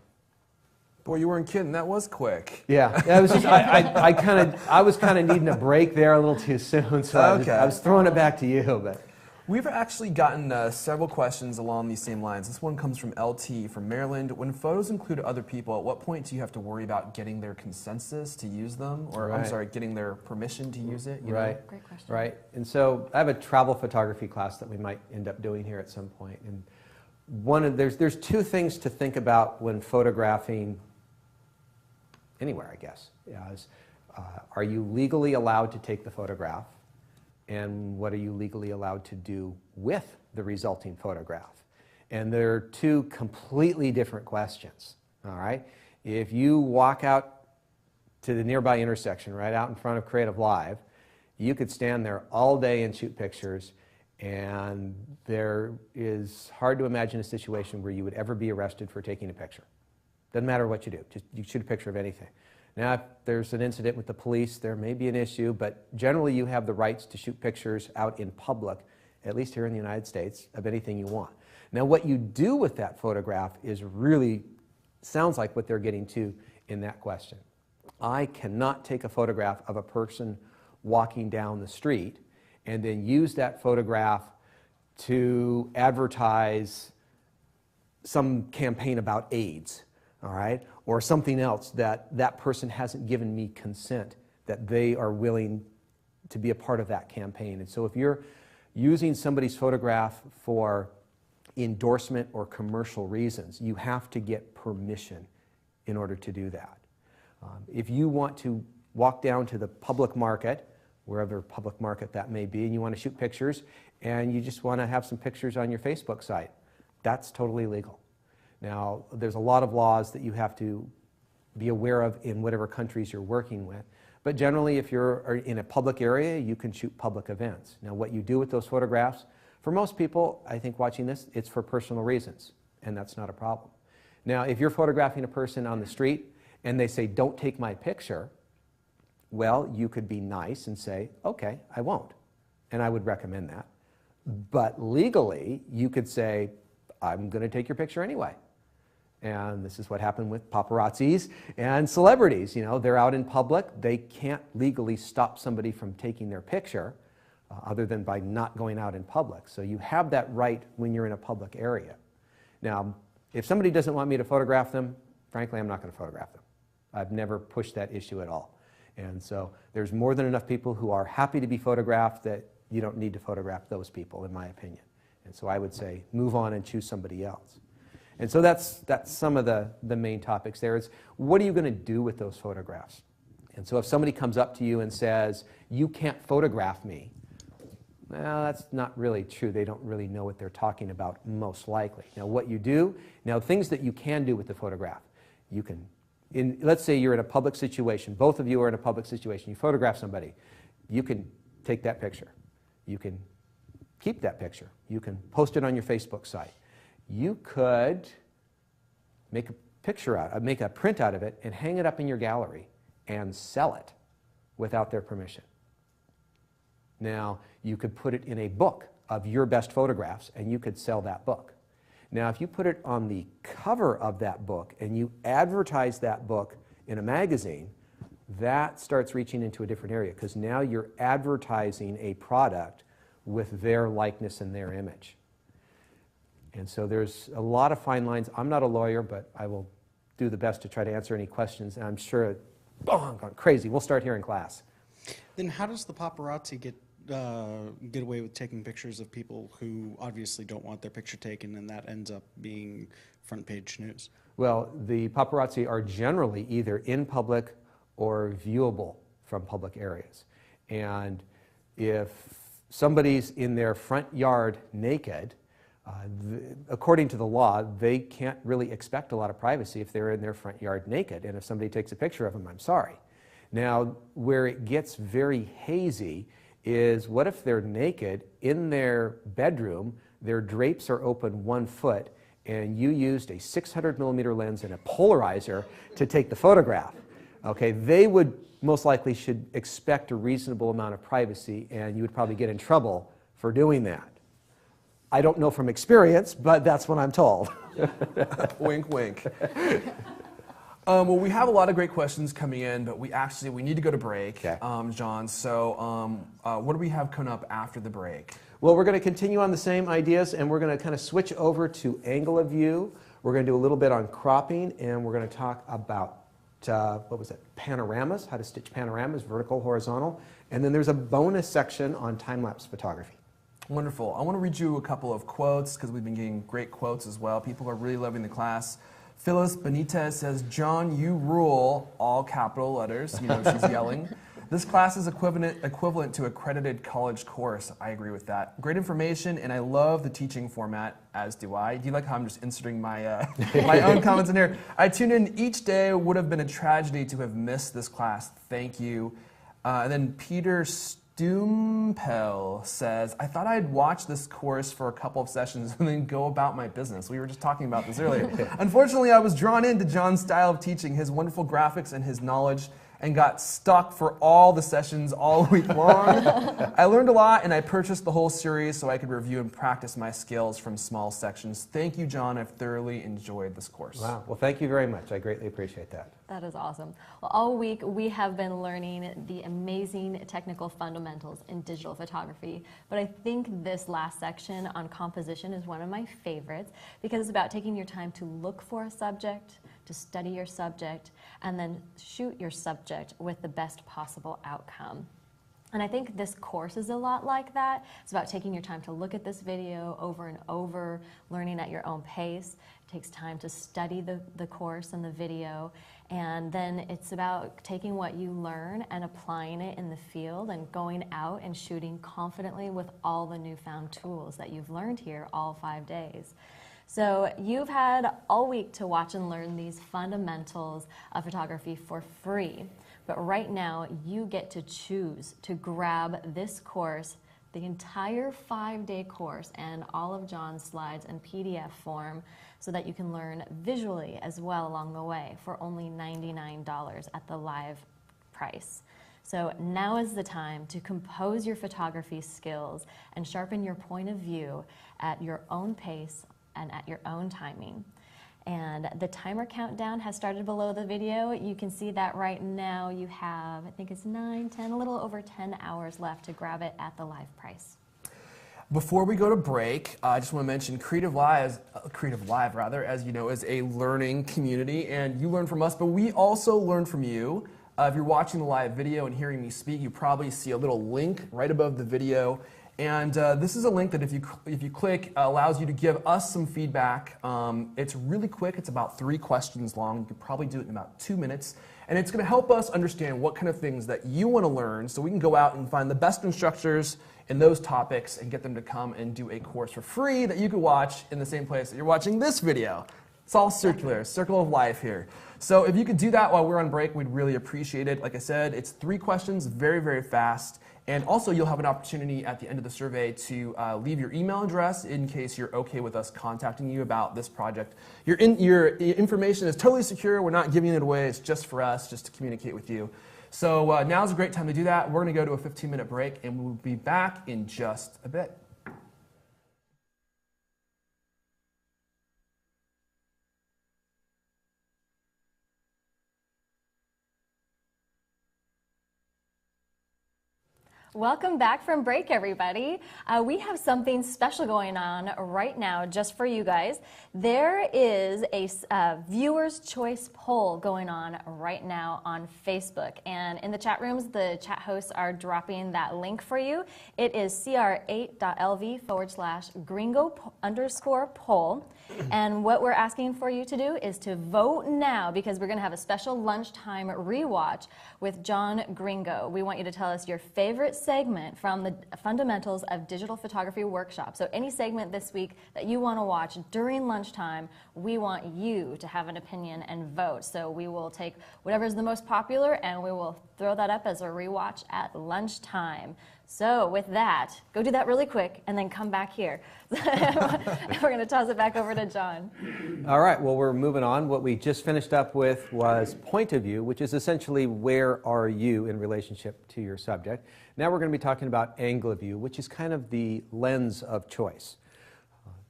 [SPEAKER 2] Boy, you weren't kidding. That was quick.
[SPEAKER 3] Yeah, that was just, I was kind of needing a break there a little too soon, so I was throwing it back to you. But
[SPEAKER 2] We've actually gotten several questions along these same lines. This one comes from LT from Maryland. When photos include other people, at what point do you have to worry about getting their consensus to use them? Or, I'm sorry, getting their permission to use it? You know?
[SPEAKER 1] Great question.
[SPEAKER 3] Right. And so I have a travel photography class that we might end up doing here at some point. And there's two things to think about when photographing anywhere, I guess. Are you legally allowed to take the photograph? And what are you legally allowed to do with the resulting photograph? And they're two completely different questions, all right? If you walk out to the nearby intersection right out in front of Creative Live, you could stand there all day and shoot pictures, and there is hard to imagine a situation where you would ever be arrested for taking a picture. Doesn't matter what you do, just you shoot a picture of anything. Now, if there's an incident with the police, there may be an issue, but generally you have the rights to shoot pictures out in public, at least here in the United States, of anything you want. Now, what you do with that photograph is really, sounds like what they're getting to in that question. I cannot take a photograph of a person walking down the street and then use that photograph to advertise some campaign about AIDS, all right, or something else that that person hasn't given me consent that they are willing to be a part of that campaign. And so if you're using somebody's photograph for endorsement or commercial reasons, you have to get permission in order to do that. If you want to walk down to the public market, wherever public market that may be, and you want to shoot pictures, and you just want to have some pictures on your Facebook site, that's totally legal. Now, there's a lot of laws that you have to be aware of in whatever countries you're working with. But generally, if you're in a public area, you can shoot public events. Now, what you do with those photographs, for most people, I think watching this, it's for personal reasons, and that's not a problem. Now, if you're photographing a person on the street and they say, "Don't take my picture," well, you could be nice and say, "Okay, I won't." And I would recommend that. But legally, you could say, "I'm going to take your picture anyway." And this is what happened with paparazzis and celebrities. You know, they're out in public. They can't legally stop somebody from taking their picture other than by not going out in public. So you have that right when you're in a public area. Now, if somebody doesn't want me to photograph them, frankly, I'm not going to photograph them. I've never pushed that issue at all. And so there's more than enough people who are happy to be photographed that you don't need to photograph those people, in my opinion. And so I would say move on and choose somebody else. And so that's some of the main topics there. Is what are you going to do with those photographs? And so if somebody comes up to you and says, "You can't photograph me," well, that's not really true. They don't really know what they're talking about, most likely. Now, what you do, now things that you can do with the photograph, you can, let's say you're in a public situation, both of you are in a public situation, you photograph somebody, you can take that picture. You can keep that picture. You can post it on your Facebook site. You could make a picture out, make a print out of it and hang it up in your gallery and sell it. without their permission. Now, you could put it in a book of your best photographs, and you could sell that book. Now, if you put it on the cover of that book and you advertise that book in a magazine, that starts reaching into a different area, because now you're advertising a product with their likeness and their image. And so there's a lot of fine lines. I'm not a lawyer, but I will do the best to try to answer any questions. And I'm sure, I'm gone crazy. We'll start here in class.
[SPEAKER 8] Then how does the paparazzi get away with taking pictures of people who obviously don't want their picture taken, and that ends up being front page news?
[SPEAKER 3] Well, the paparazzi are generally either in public or viewable from public areas. And if somebody's in their front yard naked, according to the law, they can't really expect a lot of privacy if they're in their front yard naked. And if somebody takes a picture of them, I'm sorry. Now, where it gets very hazy is, what if they're naked in their bedroom, their drapes are open 1 foot, and you used a 600 millimeter lens and a polarizer to take the photograph? Okay, they would most likely should expect a reasonable amount of privacy, and you would probably get in trouble for doing that. I don't know from experience, but that's what I'm told.
[SPEAKER 2] Wink, wink. Well, we have a lot of great questions coming in, but we need to go to break,
[SPEAKER 3] Okay.
[SPEAKER 2] John. So what do we have coming up after the break?
[SPEAKER 3] Well, we're going to continue on the same ideas, and we're going to kind of switch over to angle of view. We're going to do a little bit on cropping, and we're going to talk about panoramas, how to stitch panoramas, vertical, horizontal. And then there's a bonus section on time-lapse photography.
[SPEAKER 2] Wonderful. I want to read you a couple of quotes, because we've been getting great quotes as well. People are really loving the class. Phyllis Benitez says, "John, you rule," all capital letters. You know, she's yelling. "This class is equivalent to accredited college course." I agree with that. "Great information, and I love the teaching format, as do I." Do you like how I'm just inserting my, my own comments in here? "I tune in each day. Would have been a tragedy to have missed this class. Thank you." And then Peter Stumpel says, "I thought I'd watch this course for a couple of sessions and then go about my business." We were just talking about this earlier. "Unfortunately, I was drawn into John's style of teaching, his wonderful graphics and his knowledge, and got stuck for all the sessions all week long. I learned a lot, and I purchased the whole series so I could review and practice my skills from small sections. Thank you, John. I've thoroughly enjoyed this course."
[SPEAKER 3] Wow. Well, thank you very much. I greatly appreciate that.
[SPEAKER 1] That is awesome. Well, all week we have been learning the amazing technical fundamentals in digital photography, but I think this last section on composition is one of my favorites, because it's about taking your time to look for a subject, to study your subject, and then shoot your subject with the best possible outcome. And I think this course is a lot like that. It's about taking your time to look at this video over and over, learning at your own pace. It takes time to study the course and the video. And then it's about taking what you learn and applying it in the field and going out and shooting confidently with all the newfound tools that you've learned here all 5 days. So you've had all week to watch and learn these fundamentals of photography for free. But right now, you get to choose to grab this course, the entire 5-day course, and all of John's slides in PDF form, so that you can learn visually as well along the way for only $99 at the live price. So now is the time to compose your photography skills and sharpen your point of view at your own pace and at your own timing. And the timer countdown has started below the video. You can see that right now you have, I think it's 9, 10, a little over 10 hours left to grab it at the live price.
[SPEAKER 2] Before we go to break, I just want to mention Creative Live, as you know, is a learning community, and you learn from us, but we also learn from you. If you're watching the live video and hearing me speak, you probably see a little link right above the video. And this is a link that if you click, allows you to give us some feedback. It's really quick. It's about 3 questions long. You could probably do it in about 2 minutes. And it's going to help us understand what kind of things that you want to learn, so we can go out and find the best instructors in those topics and get them to come and do a course for free that you could watch in the same place that you're watching this video. It's all circular, circle of life here. So if you could do that while we're on break, we'd really appreciate it. Like I said, it's 3 questions, very, very fast. And also, you'll have an opportunity at the end of the survey to leave your email address in case you're okay with us contacting you about this project. Your information is totally secure. We're not giving it away. It's just for us, just to communicate with you. So now's a great time to do that. We're going to go to a 15-minute break, and we'll be back in just a bit.
[SPEAKER 1] Welcome back from break, everybody. We have something special going on right now just for you guys. There is a viewer's choice poll going on right now on Facebook. And in the chat rooms, the chat hosts are dropping that link for you. It is cr8.lv/gringo_poll. And what we're asking for you to do is to vote now, because we're going to have a special lunchtime rewatch with John Gringo. We want you to tell us your favorite segment from the Fundamentals of Digital Photography workshop. So any segment this week that you want to watch during lunchtime, we want you to have an opinion and vote. So we will take whatever is the most popular and we will throw that up as a rewatch at lunchtime. So with that, go do that really quick and then come back here. We're going to toss it back over to John.
[SPEAKER 3] All right, well, we're moving on. What we just finished up with was point of view, which is essentially where are you in relationship to your subject. Now we're going to be talking about angle of view, which is kind of the lens of choice.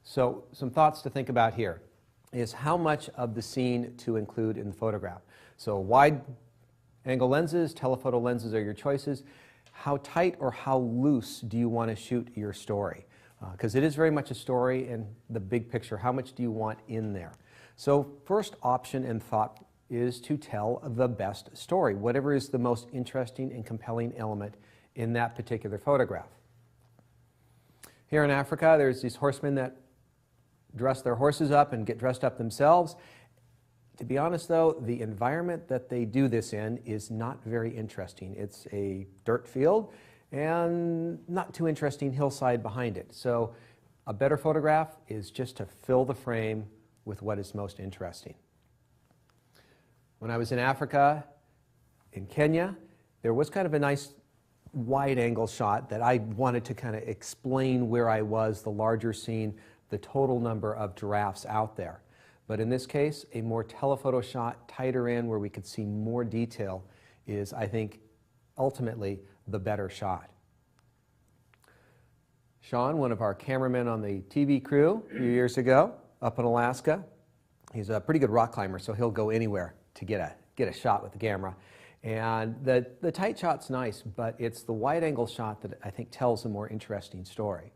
[SPEAKER 3] So some thoughts to think about here is how much of the scene to include in the photograph. So wide angle lenses, telephoto lenses are your choices. How tight or how loose do you want to shoot your story? Because it is very much a story and the big picture. How much do you want in there? So first option and thought is to tell the best story, whatever is the most interesting and compelling element in that particular photograph. Here in Africa, there's these horsemen that dress their horses up and get dressed up themselves. To be honest, though, the environment that they do this in is not very interesting. It's a dirt field and not too interesting hillside behind it. So a better photograph is just to fill the frame with what is most interesting. When I was in Africa, in Kenya, there was kind of a nice wide-angle shot that I wanted to kind of explain where I was, the larger scene, the total number of giraffes out there. But in this case, a more telephoto shot, tighter in, where we could see more detail is, I think, ultimately the better shot. Sean, one of our cameramen on the TV crew a few years ago up in Alaska, he's a pretty good rock climber, so he'll go anywhere to get a shot with the camera. And the tight shot's nice, but it's the wide-angle shot that I think tells a more interesting story.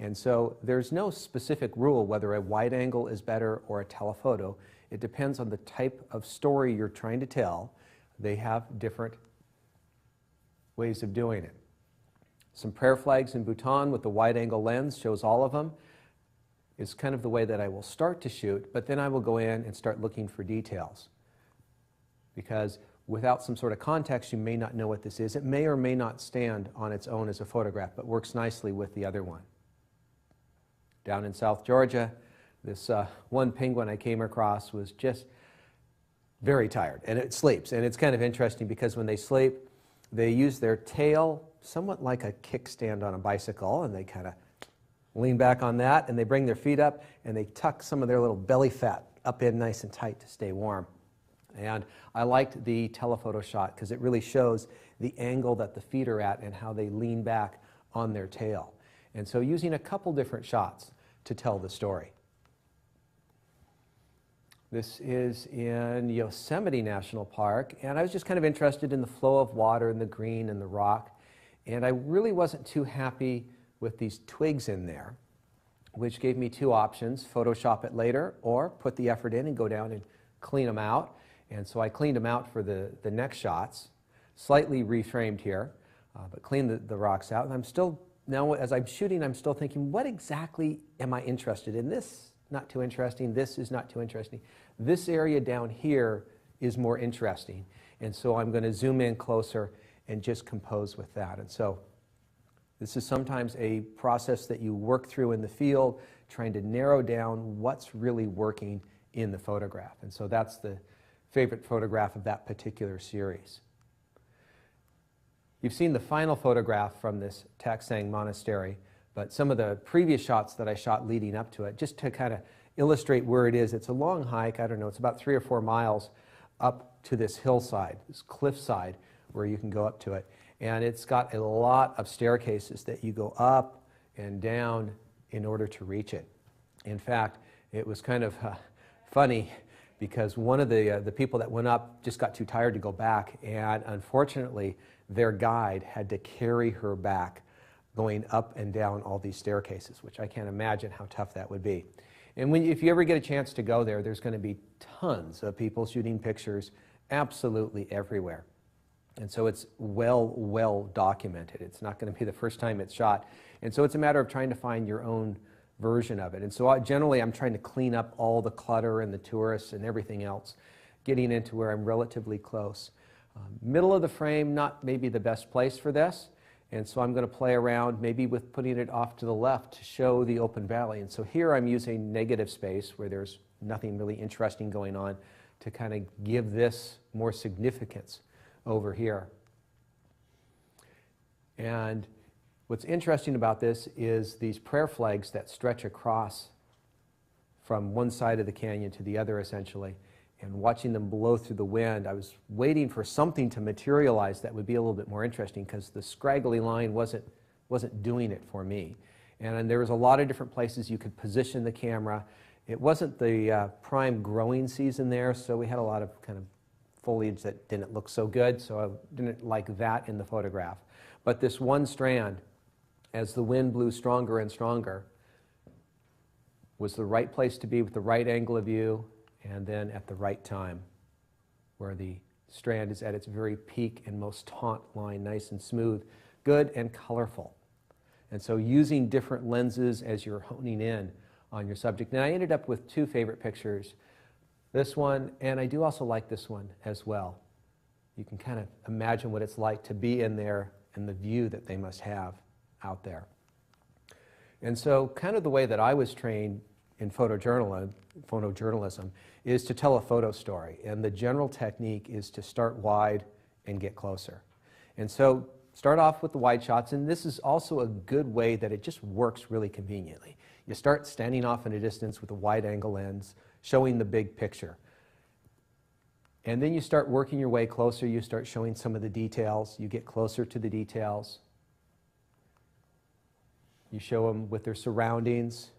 [SPEAKER 3] And so there's no specific rule whether a wide angle is better or a telephoto. It depends on the type of story you're trying to tell. They have different ways of doing it. Some prayer flags in Bhutan with the wide angle lens shows all of them. It's kind of the way that I will start to shoot, but then I will go in and start looking for details. Because without some sort of context, you may not know what this is. It may or may not stand on its own as a photograph, but works nicely with the other one. Down in South Georgia, this one penguin I came across was just very tired, and it sleeps. And it's kind of interesting because when they sleep, they use their tail somewhat like a kickstand on a bicycle, and they kind of lean back on that, and they bring their feet up, and they tuck some of their little belly fat up in nice and tight to stay warm. And I liked the telephoto shot because it really shows the angle that the feet are at and how they lean back on their tail. And so using a couple different shots to tell the story. This is in Yosemite National Park, and I was just kind of interested in the flow of water and the green and the rock, and I really wasn't too happy with these twigs in there, which gave me two options: Photoshop it later or put the effort in and go down and clean them out. And so I cleaned them out for the next shots, slightly reframed here, but cleaned the rocks out. And I'm still, now as I'm shooting, I'm still thinking, what exactly am I interested in? This, not too interesting. This is not too interesting. This area down here is more interesting. And so I'm going to zoom in closer and just compose with that. And so this is sometimes a process that you work through in the field, trying to narrow down what's really working in the photograph. And so that's the favorite photograph of that particular series. You've seen the final photograph from this Taksang Monastery, but some of the previous shots that I shot leading up to it, just to kind of illustrate where it is. It's a long hike, I don't know, it's about 3 or 4 miles up to this hillside, this cliffside, where you can go up to it. And it's got a lot of staircases that you go up and down in order to reach it. In fact, it was kind of funny because one of the people that went up just got too tired to go back, and unfortunately their guide had to carry her back going up and down all these staircases, which I can't imagine how tough that would be. And if you ever get a chance to go there, there's going to be tons of people shooting pictures absolutely everywhere. And so it's well documented. It's not going to be the first time it's shot. And so it's a matter of trying to find your own version of it. And so generally I'm trying to clean up all the clutter and the tourists and everything else, getting into where I'm relatively close. Middle of the frame, not maybe the best place for this. And so I'm going to play around maybe with putting it off to the left to show the open valley. And so here I'm using negative space where there's nothing really interesting going on to kind of give this more significance over here. And what's interesting about this is these prayer flags that stretch across from one side of the canyon to the other essentially, and watching them blow through the wind. I was waiting for something to materialize that would be a little bit more interesting because the scraggly line wasn't doing it for me. And there was a lot of different places you could position the camera. It wasn't the prime growing season there, so we had a lot of kind of foliage that didn't look so good, so I didn't like that in the photograph. But this one strand, as the wind blew stronger and stronger, was the right place to be with the right angle of view, and then at the right time, where the strand is at its very peak and most taut line, nice and smooth, good and colorful. And so using different lenses as you're honing in on your subject. And I ended up with two favorite pictures. This one, and I do also like this one as well. You can kind of imagine what it's like to be in there and the view that they must have out there. And so kind of the way that I was trained in photojournalism is to tell a photo story. And the general technique is to start wide and get closer. And so start off with the wide shots, and this is also a good way that it just works really conveniently. You start standing off in a distance with a wide angle lens, showing the big picture. And then you start working your way closer, you start showing some of the details, you get closer to the details. You show them with their surroundings.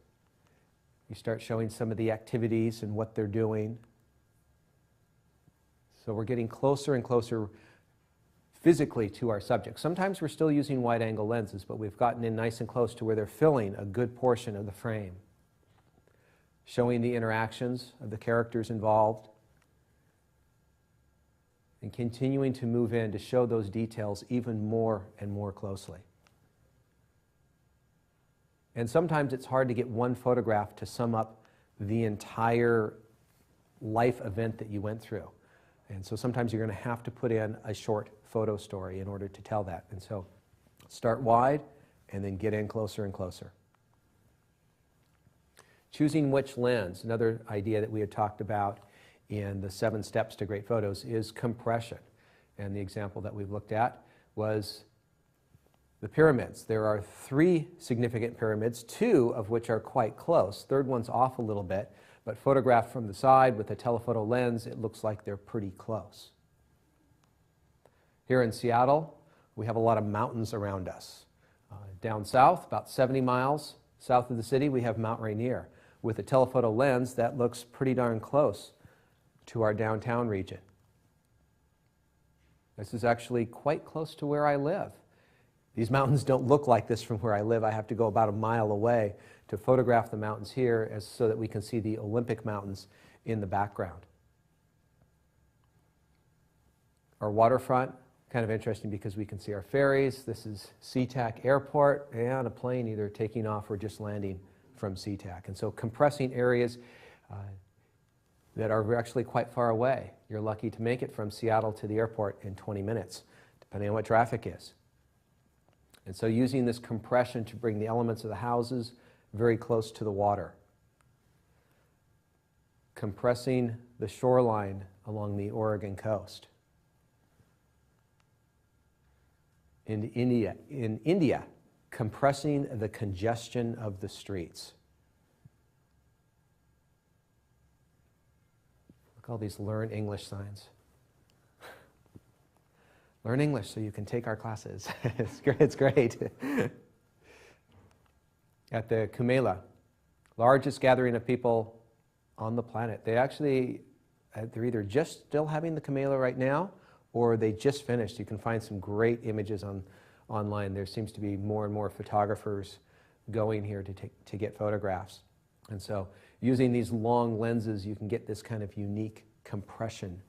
[SPEAKER 3] You start showing some of the activities and what they're doing. So we're getting closer and closer physically to our subject. Sometimes we're still using wide-angle lenses, but we've gotten in nice and close to where they're filling a good portion of the frame. Showing the interactions of the characters involved. And continuing to move in to show those details even more and more closely. And sometimes it's hard to get one photograph to sum up the entire life event that you went through. And so sometimes you're going to have to put in a short photo story in order to tell that. And so start wide and then get in closer and closer. Choosing which lens, another idea that we had talked about in the 7 steps to great photos, is compression. And the example that we've looked at was the pyramids. There are 3 significant pyramids, 2 of which are quite close. Third one's off a little bit, but photographed from the side with a telephoto lens, it looks like they're pretty close. Here in Seattle, we have a lot of mountains around us. Down south, about 70 miles south of the city, we have Mount Rainier. With a telephoto lens, that looks pretty darn close to our downtown region. This is actually quite close to where I live. These mountains don't look like this from where I live. I have to go about a mile away to photograph the mountains here so that we can see the Olympic Mountains in the background. Our waterfront, kind of interesting because we can see our ferries. This is SeaTac Airport and a plane either taking off or just landing from SeaTac. And so compressing areas that are actually quite far away. You're lucky to make it from Seattle to the airport in 20 minutes, depending on what traffic is. And so using this compression to bring the elements of the houses very close to the water. Compressing the shoreline along the Oregon coast. In India, compressing the congestion of the streets. Look at all these learn English signs. Learn English so you can take our classes. It's great. At the Kumela, largest gathering of people on the planet. They're either just still having the Kumela right now, or they just finished. You can find some great images online. There seems to be more and more photographers going here to get photographs. And so using these long lenses, you can get this kind of unique compression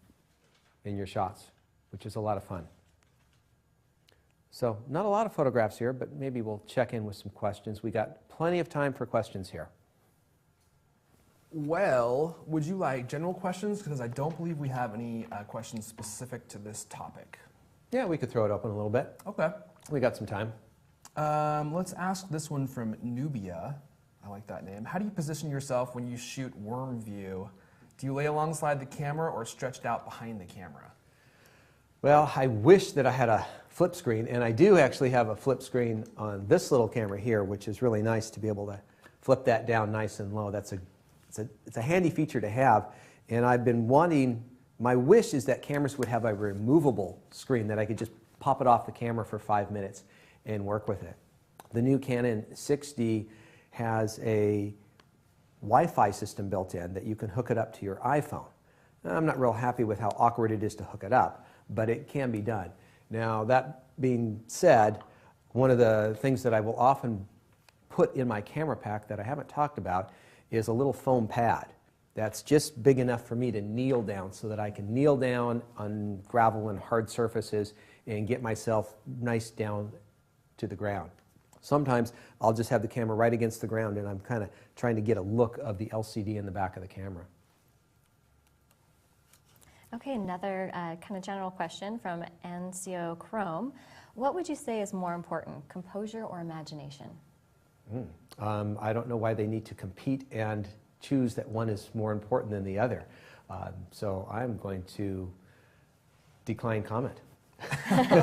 [SPEAKER 3] in your shots, which is a lot of fun. So not a lot of photographs here, but maybe we'll check in with some questions. We got plenty of time for questions here.
[SPEAKER 2] Well, would you like general questions? Because I don't believe we have any questions specific to this topic.
[SPEAKER 3] Yeah, we could throw it open a little bit.
[SPEAKER 2] Okay.
[SPEAKER 3] We got some time.
[SPEAKER 2] Let's ask this one from Nubia. I like that name. How do you position yourself when you shoot worm view? Do you lay alongside the camera or stretched out behind the camera?
[SPEAKER 3] Well, I wish that I had a flip screen, and I do actually have a flip screen on this little camera here, which is really nice to be able to flip that down nice and low. It's a handy feature to have, and I've been wanting, my wish is that cameras would have a removable screen that I could just pop it off the camera for 5 minutes and work with it. The new Canon 6D has a Wi-Fi system built in that you can hook it up to your iPhone. Now, I'm not real happy with how awkward it is to hook it up, but it can be done. Now, that being said, one of the things that I will often put in my camera pack that I haven't talked about is a little foam pad that's just big enough for me to kneel down so that I can kneel down on gravel and hard surfaces and get myself nice down to the ground. Sometimes I'll just have the camera right against the ground and I'm kind of trying to get a look of the LCD in the back of the camera.
[SPEAKER 1] Okay, another kind of general question from NCO Chrome. What would you say is more important, composure or imagination?
[SPEAKER 3] I don't know why they need to compete and choose that one is more important than the other. So I'm going to decline comment.
[SPEAKER 2] Can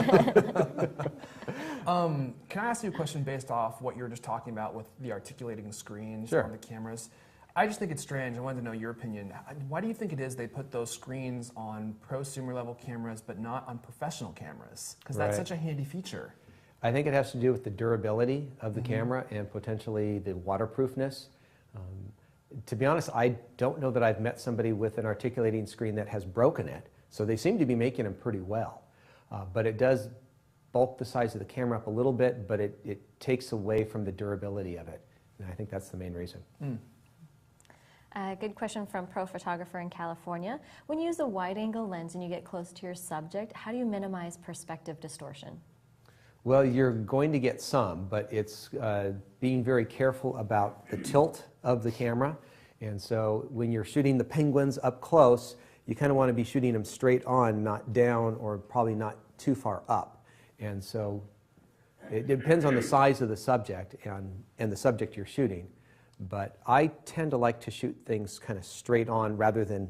[SPEAKER 2] I ask you a question based off what you were just talking about with the articulating screens
[SPEAKER 3] Sure.
[SPEAKER 2] on the cameras? I just think it's strange. I wanted to know your opinion. Why do you think it is they put those screens on prosumer level cameras but not on professional cameras? Because that's
[SPEAKER 3] Right.
[SPEAKER 2] such a handy feature.
[SPEAKER 3] I think it has to do with the durability of the camera and potentially the waterproofness. To be honest, I don't know that I've met somebody with an articulating screen that has broken it. So they seem to be making them pretty well. But it does bulk the size of the camera up a little bit, but it takes away from the durability of it. And I think that's the main reason.
[SPEAKER 1] Good question from Pro Photographer in California. When you use a wide-angle lens and you get close to your subject, how do you minimize perspective distortion?
[SPEAKER 3] Well, you're going to get some, but it's being very careful about the tilt of the camera. And so when you're shooting the penguins up close, you kind of want to be shooting them straight on, not down, or probably not too far up. And so it depends on the size of the subject and the subject you're shooting. But I tend to like to shoot things kind of straight on rather than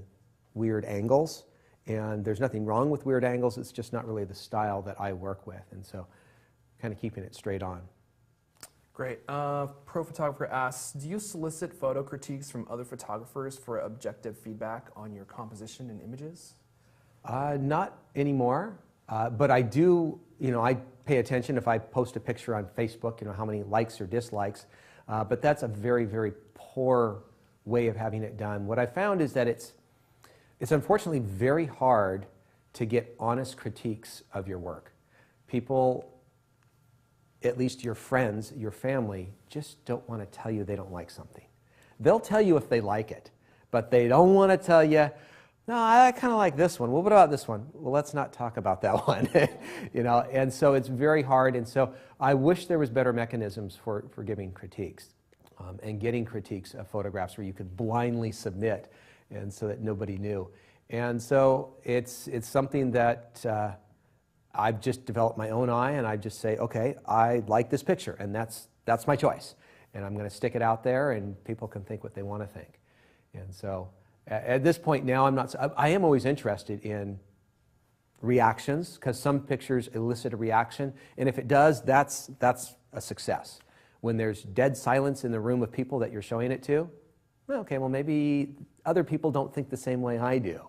[SPEAKER 3] weird angles. And there's nothing wrong with weird angles, it's just not really the style that I work with. And so kind of keeping it straight on.
[SPEAKER 2] Great. Pro Photographer asks, do you solicit photo critiques from other photographers for objective feedback on your composition and images?
[SPEAKER 3] Not anymore, but I do, I pay attention if I post a picture on Facebook, how many likes or dislikes, but that's a very, very poor way of having it done. What I found is that it's unfortunately very hard to get honest critiques of your work. People, at least your friends, your family, just don't want to tell you they don't like something. They'll tell you if they like it, but they don't want to tell you, no, I kind of like this one. Well, what about this one? Well, let's not talk about that one. And so it's very hard. And so I wish there was better mechanisms for giving critiques and getting critiques of photographs where you could blindly submit and so that nobody knew. And so it's something that I've just developed my own eye, and I just say, okay, I like this picture, and that's my choice. And I'm going to stick it out there, and people can think what they want to think. And so at this point now, I am always interested in reactions, because some pictures elicit a reaction, and if it does, that's a success. When there's dead silence in the room of people that you're showing it to, okay, well maybe other people don't think the same way I do.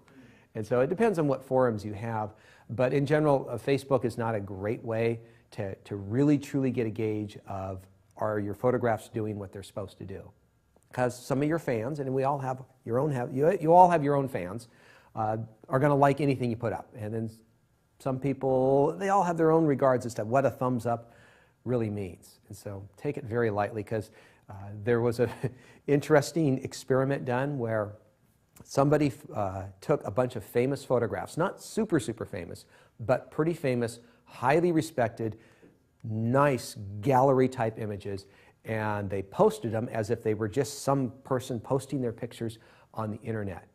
[SPEAKER 3] And so it depends on what forums you have. But in general, Facebook is not a great way to really truly get a gauge of, are your photographs doing what they're supposed to do? Because some of your fans, and we all have your own, you all have your own fans, are going to like anything you put up. And then some people, they all have their own regards as to what a thumbs up really means. And so take it very lightly, because there was an interesting experiment done where somebody took a bunch of famous photographs, not super, super famous, but pretty famous, highly respected, nice gallery type images, and they posted them as if they were just some person posting their pictures on the internet.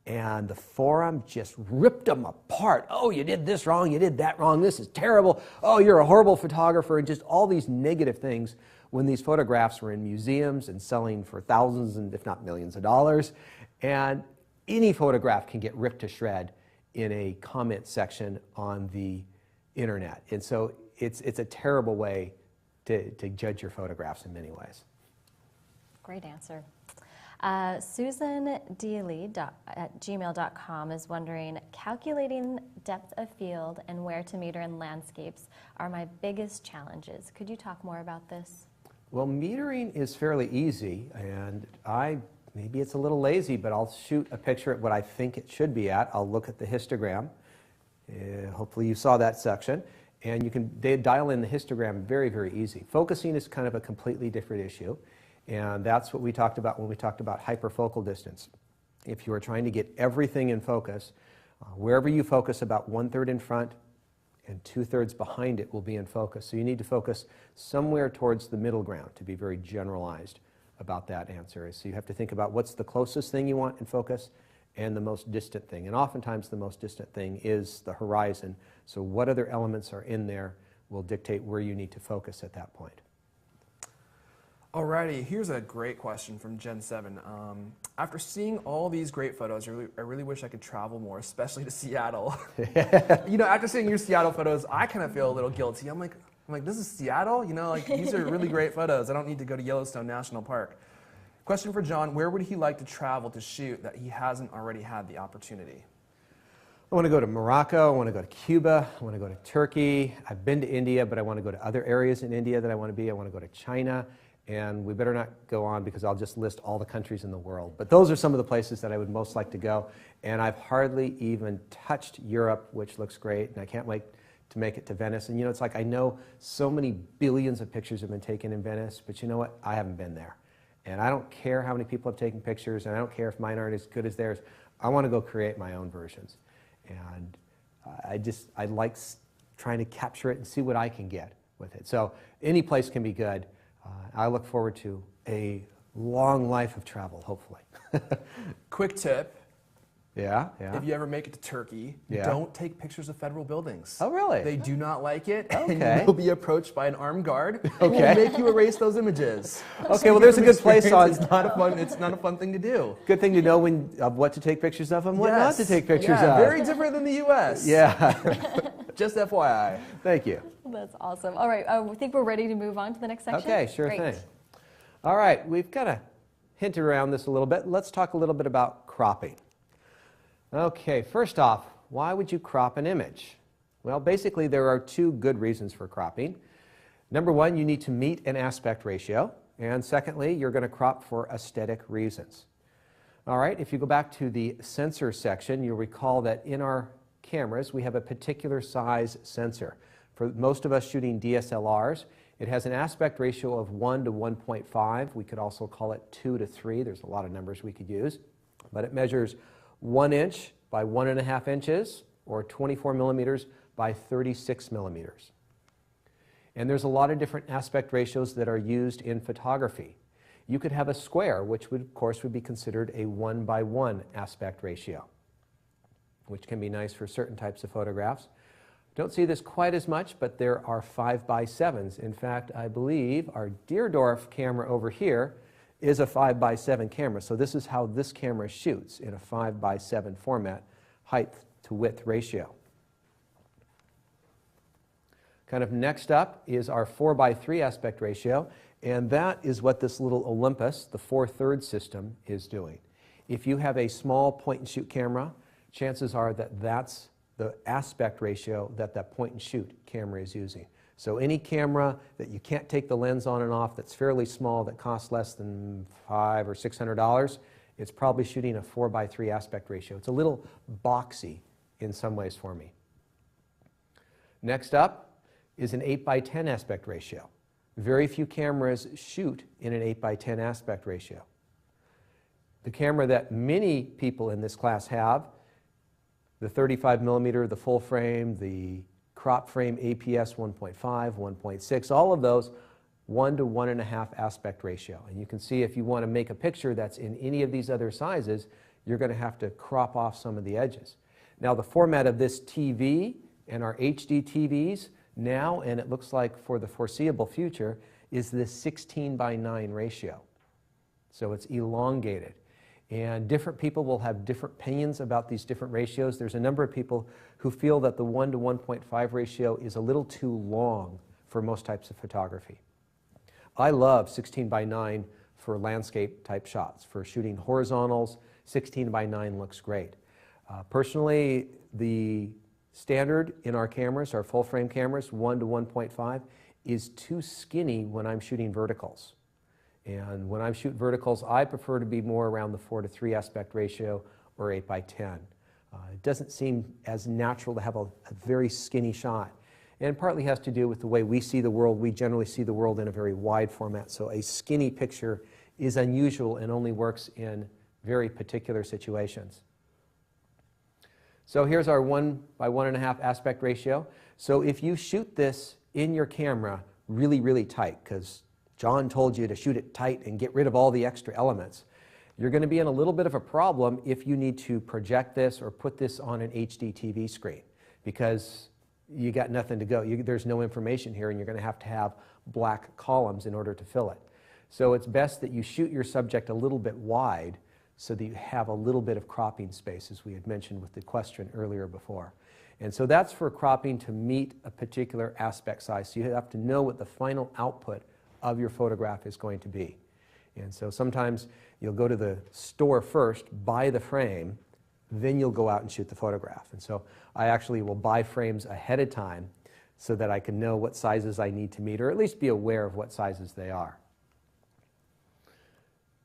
[SPEAKER 3] And the forum just ripped them apart. Oh, you did this wrong, you did that wrong, this is terrible, oh, you're a horrible photographer, and just all these negative things when these photographs were in museums and selling for thousands and if not millions of dollars. And any photograph can get ripped to shred in a comment section on the internet. And so it's a terrible way to judge your photographs in many ways.
[SPEAKER 1] Great answer. Susan Dealey at gmail.com is wondering, calculating depth of field and where to meter in landscapes are my biggest challenges. Could you talk more about this?
[SPEAKER 3] Well, metering is fairly easy, and maybe it's a little lazy, but I'll shoot a picture at what I think it should be at. I'll look at the histogram. Hopefully you saw that section. And you can dial in the histogram very, very easy. Focusing is kind of a completely different issue. And that's what we talked about when we talked about hyperfocal distance. If you are trying to get everything in focus, wherever you focus, about 1/3 in front and 2/3 behind it will be in focus. So you need to focus somewhere towards the middle ground to be very generalized about that answer. So you have to think about what's the closest thing you want in focus and the most distant thing. And oftentimes the most distant thing is the horizon. So what other elements are in there will dictate where you need to focus at that point.
[SPEAKER 2] Alrighty, here's a great question from Gen 7. After seeing all these great photos, I really wish I could travel more, especially to Seattle. You know, after seeing your Seattle photos, I kind of feel a little guilty. I'm like, this is Seattle? You know, like, these are really great photos. I don't need to go to Yellowstone National Park. Question for John, where would he like to travel to shoot that he hasn't already had the opportunity?
[SPEAKER 3] I want to go to Morocco, I want to go to Cuba, I want to go to Turkey. I've been to India, but I want to go to other areas in India that I want to be. I want to go to China. And we better not go on because I'll just list all the countries in the world. But those are some of the places that I would most like to go. And I've hardly even touched Europe, which looks great, and I can't wait to make it to Venice. And you know, it's like I know so many billions of pictures have been taken in Venice, but you know what? I haven't been there. And I don't care how many people have taken pictures, and I don't care if mine aren't as good as theirs. I want to go create my own versions. And I like trying to capture it and see what I can get with it. So any place can be good. I look forward to a long life of travel, hopefully.
[SPEAKER 2] Quick tip.
[SPEAKER 3] Yeah.
[SPEAKER 2] If you ever make it to Turkey, don't take pictures of federal buildings.
[SPEAKER 3] Oh, really?
[SPEAKER 2] They do not like it,
[SPEAKER 3] Okay.
[SPEAKER 2] and you will be approached by an armed guard who will make you erase those images.
[SPEAKER 3] Okay, well, there's a good place on...
[SPEAKER 2] It's not a fun thing to do.
[SPEAKER 3] Good thing to know what to take pictures of and what not to take pictures of.
[SPEAKER 2] Very different than the U.S.
[SPEAKER 3] Yeah.
[SPEAKER 2] Just FYI.
[SPEAKER 3] Thank you.
[SPEAKER 1] That's awesome. All right, I think we're ready to move on to the next section.
[SPEAKER 3] Okay, sure thing. All right, we've kind of hinted around this a little bit. Let's talk a little bit about cropping. Okay, first off, why would you crop an image? Well, basically there are two good reasons for cropping. Number one, you need to meet an aspect ratio. And secondly, you're going to crop for aesthetic reasons. All right, if you go back to the sensor section, you'll recall that in our cameras, we have a particular size sensor. For most of us shooting DSLRs, it has an aspect ratio of 1 to 1.5. We could also call it 2 to 3. There's a lot of numbers we could use. But it measures 1 inch by 1.5 inches, or 24 millimeters by 36 millimeters. And there's a lot of different aspect ratios that are used in photography. You could have a square, which would, of course, would be considered a 1:1 aspect ratio, which can be nice for certain types of photographs. Don't see this quite as much, but there are 5:7s. In fact, I believe our Deerdorf camera over here is a 5:7 camera. So this is how this camera shoots, in a 5:7 format, height to width ratio. Kind of next up is our 4:3 aspect ratio, and that is what this little Olympus, the 4/3 system, is doing. If you have a small point and shoot camera, chances are that that's the aspect ratio that that point and shoot camera is using. So any camera that you can't take the lens on and off, that's fairly small, that costs less than $500 or $600, it's probably shooting a 4:3 aspect ratio. It's a little boxy in some ways for me. Next up is an 8:10 aspect ratio. Very few cameras shoot in an 8:10 aspect ratio. The camera that many people in this class have, the 35mm, the full frame, the crop frame APS 1.5, 1.6, all of those 1 to 1.5 aspect ratio. And you can see if you want to make a picture that's in any of these other sizes, you're going to have to crop off some of the edges. Now the format of this TV and our HD TVs now, and it looks like for the foreseeable future, is this 16:9 ratio. So it's elongated. And different people will have different opinions about these different ratios. There's a number of people who feel that the 1 to 1.5 ratio is a little too long for most types of photography. I love 16:9 for landscape type shots. For shooting horizontals, 16:9 looks great. Personally, the standard in our cameras, our full frame cameras, 1 to 1.5, is too skinny when I'm shooting verticals. And when I shoot verticals, I prefer to be more around the 4:3 aspect ratio or 8:10. It doesn't seem as natural to have a very skinny shot. And it partly has to do with the way we see the world. We generally see the world in a very wide format, so a skinny picture is unusual and only works in very particular situations. So here's our 1 by 1.5 aspect ratio. So if you shoot this in your camera really, really tight, because John told you to shoot it tight and get rid of all the extra elements, you're going to be in a little bit of a problem if you need to project this or put this on an HD TV screen, because you got nothing to go. There's no information here, and you're going to have black columns in order to fill it. So it's best that you shoot your subject a little bit wide so that you have a little bit of cropping space, as we had mentioned with the question earlier before. And so that's for cropping to meet a particular aspect size. So you have to know what the final output of your photograph is going to be. And so sometimes you'll go to the store first, buy the frame, then you'll go out and shoot the photograph. And so I actually will buy frames ahead of time so that I can know what sizes I need to meet, or at least be aware of what sizes they are.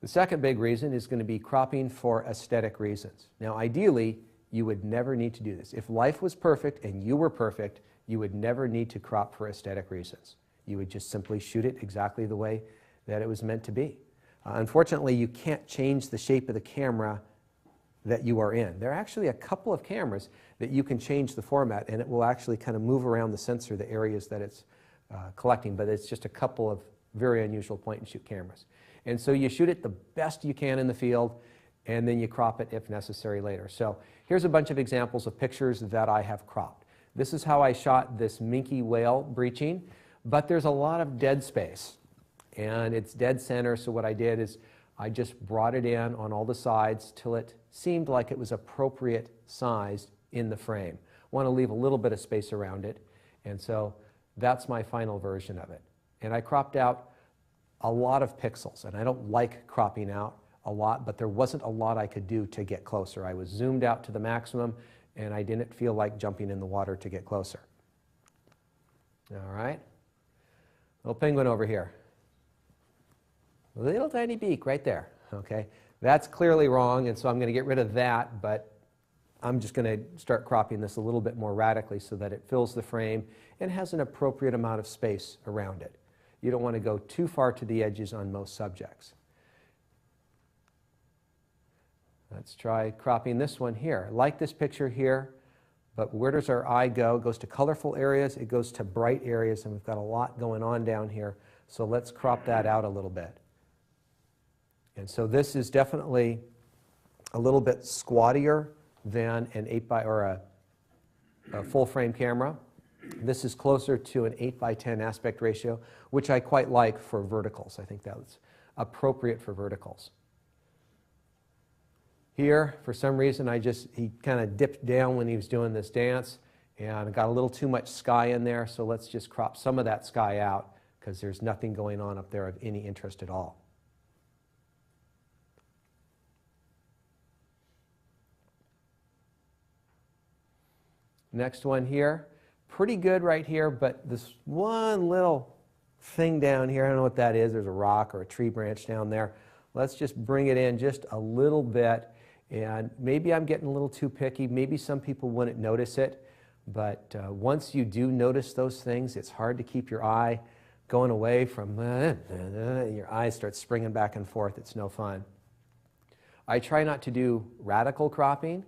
[SPEAKER 3] The second big reason is going to be cropping for aesthetic reasons. Now ideally, you would never need to do this. If life was perfect and you were perfect, you would never need to crop for aesthetic reasons. You would just simply shoot it exactly the way that it was meant to be. Unfortunately, you can't change the shape of the camera that you are in. There are actually a couple of cameras that you can change the format, and it will actually kind of move around the sensor, the areas that it's collecting, but it's just a couple of very unusual point and shoot cameras. And so you shoot it the best you can in the field, and then you crop it if necessary later. So here's a bunch of examples of pictures that I have cropped. This is how I shot this minke whale breaching, but there's a lot of dead space, and it's dead center, so what I did is I just brought it in on all the sides till it seemed like it was appropriate sized in the frame. Want to leave a little bit of space around it, and so that's my final version of it. And I cropped out a lot of pixels, and I don't like cropping out a lot, but there wasn't a lot I could do to get closer. I was zoomed out to the maximum, and I didn't feel like jumping in the water to get closer. All right, little penguin over here. Little tiny beak right there, okay? That's clearly wrong, and so I'm going to get rid of that, but I'm just going to start cropping this a little bit more radically so that it fills the frame and has an appropriate amount of space around it. You don't want to go too far to the edges on most subjects. Let's try cropping this one here. I like this picture here, but where does our eye go? It goes to colorful areas, it goes to bright areas, and we've got a lot going on down here, so let's crop that out a little bit. And so this is definitely a little bit squattier than an 8x or a full frame camera. This is closer to an 8:10 aspect ratio, which I quite like for verticals. I think that's appropriate for verticals. Here, for some reason, he kind of dipped down when he was doing this dance and got a little too much sky in there, so let's just crop some of that sky out because there's nothing going on up there of any interest at all. Next one here. Pretty good right here, but this one little thing down here, I don't know what that is. There's a rock or a tree branch down there. Let's just bring it in just a little bit. And maybe I'm getting a little too picky. Maybe some people wouldn't notice it. But once you do notice those things, it's hard to keep your eye going away from, your eyes start springing back and forth. It's no fun. I try not to do radical cropping,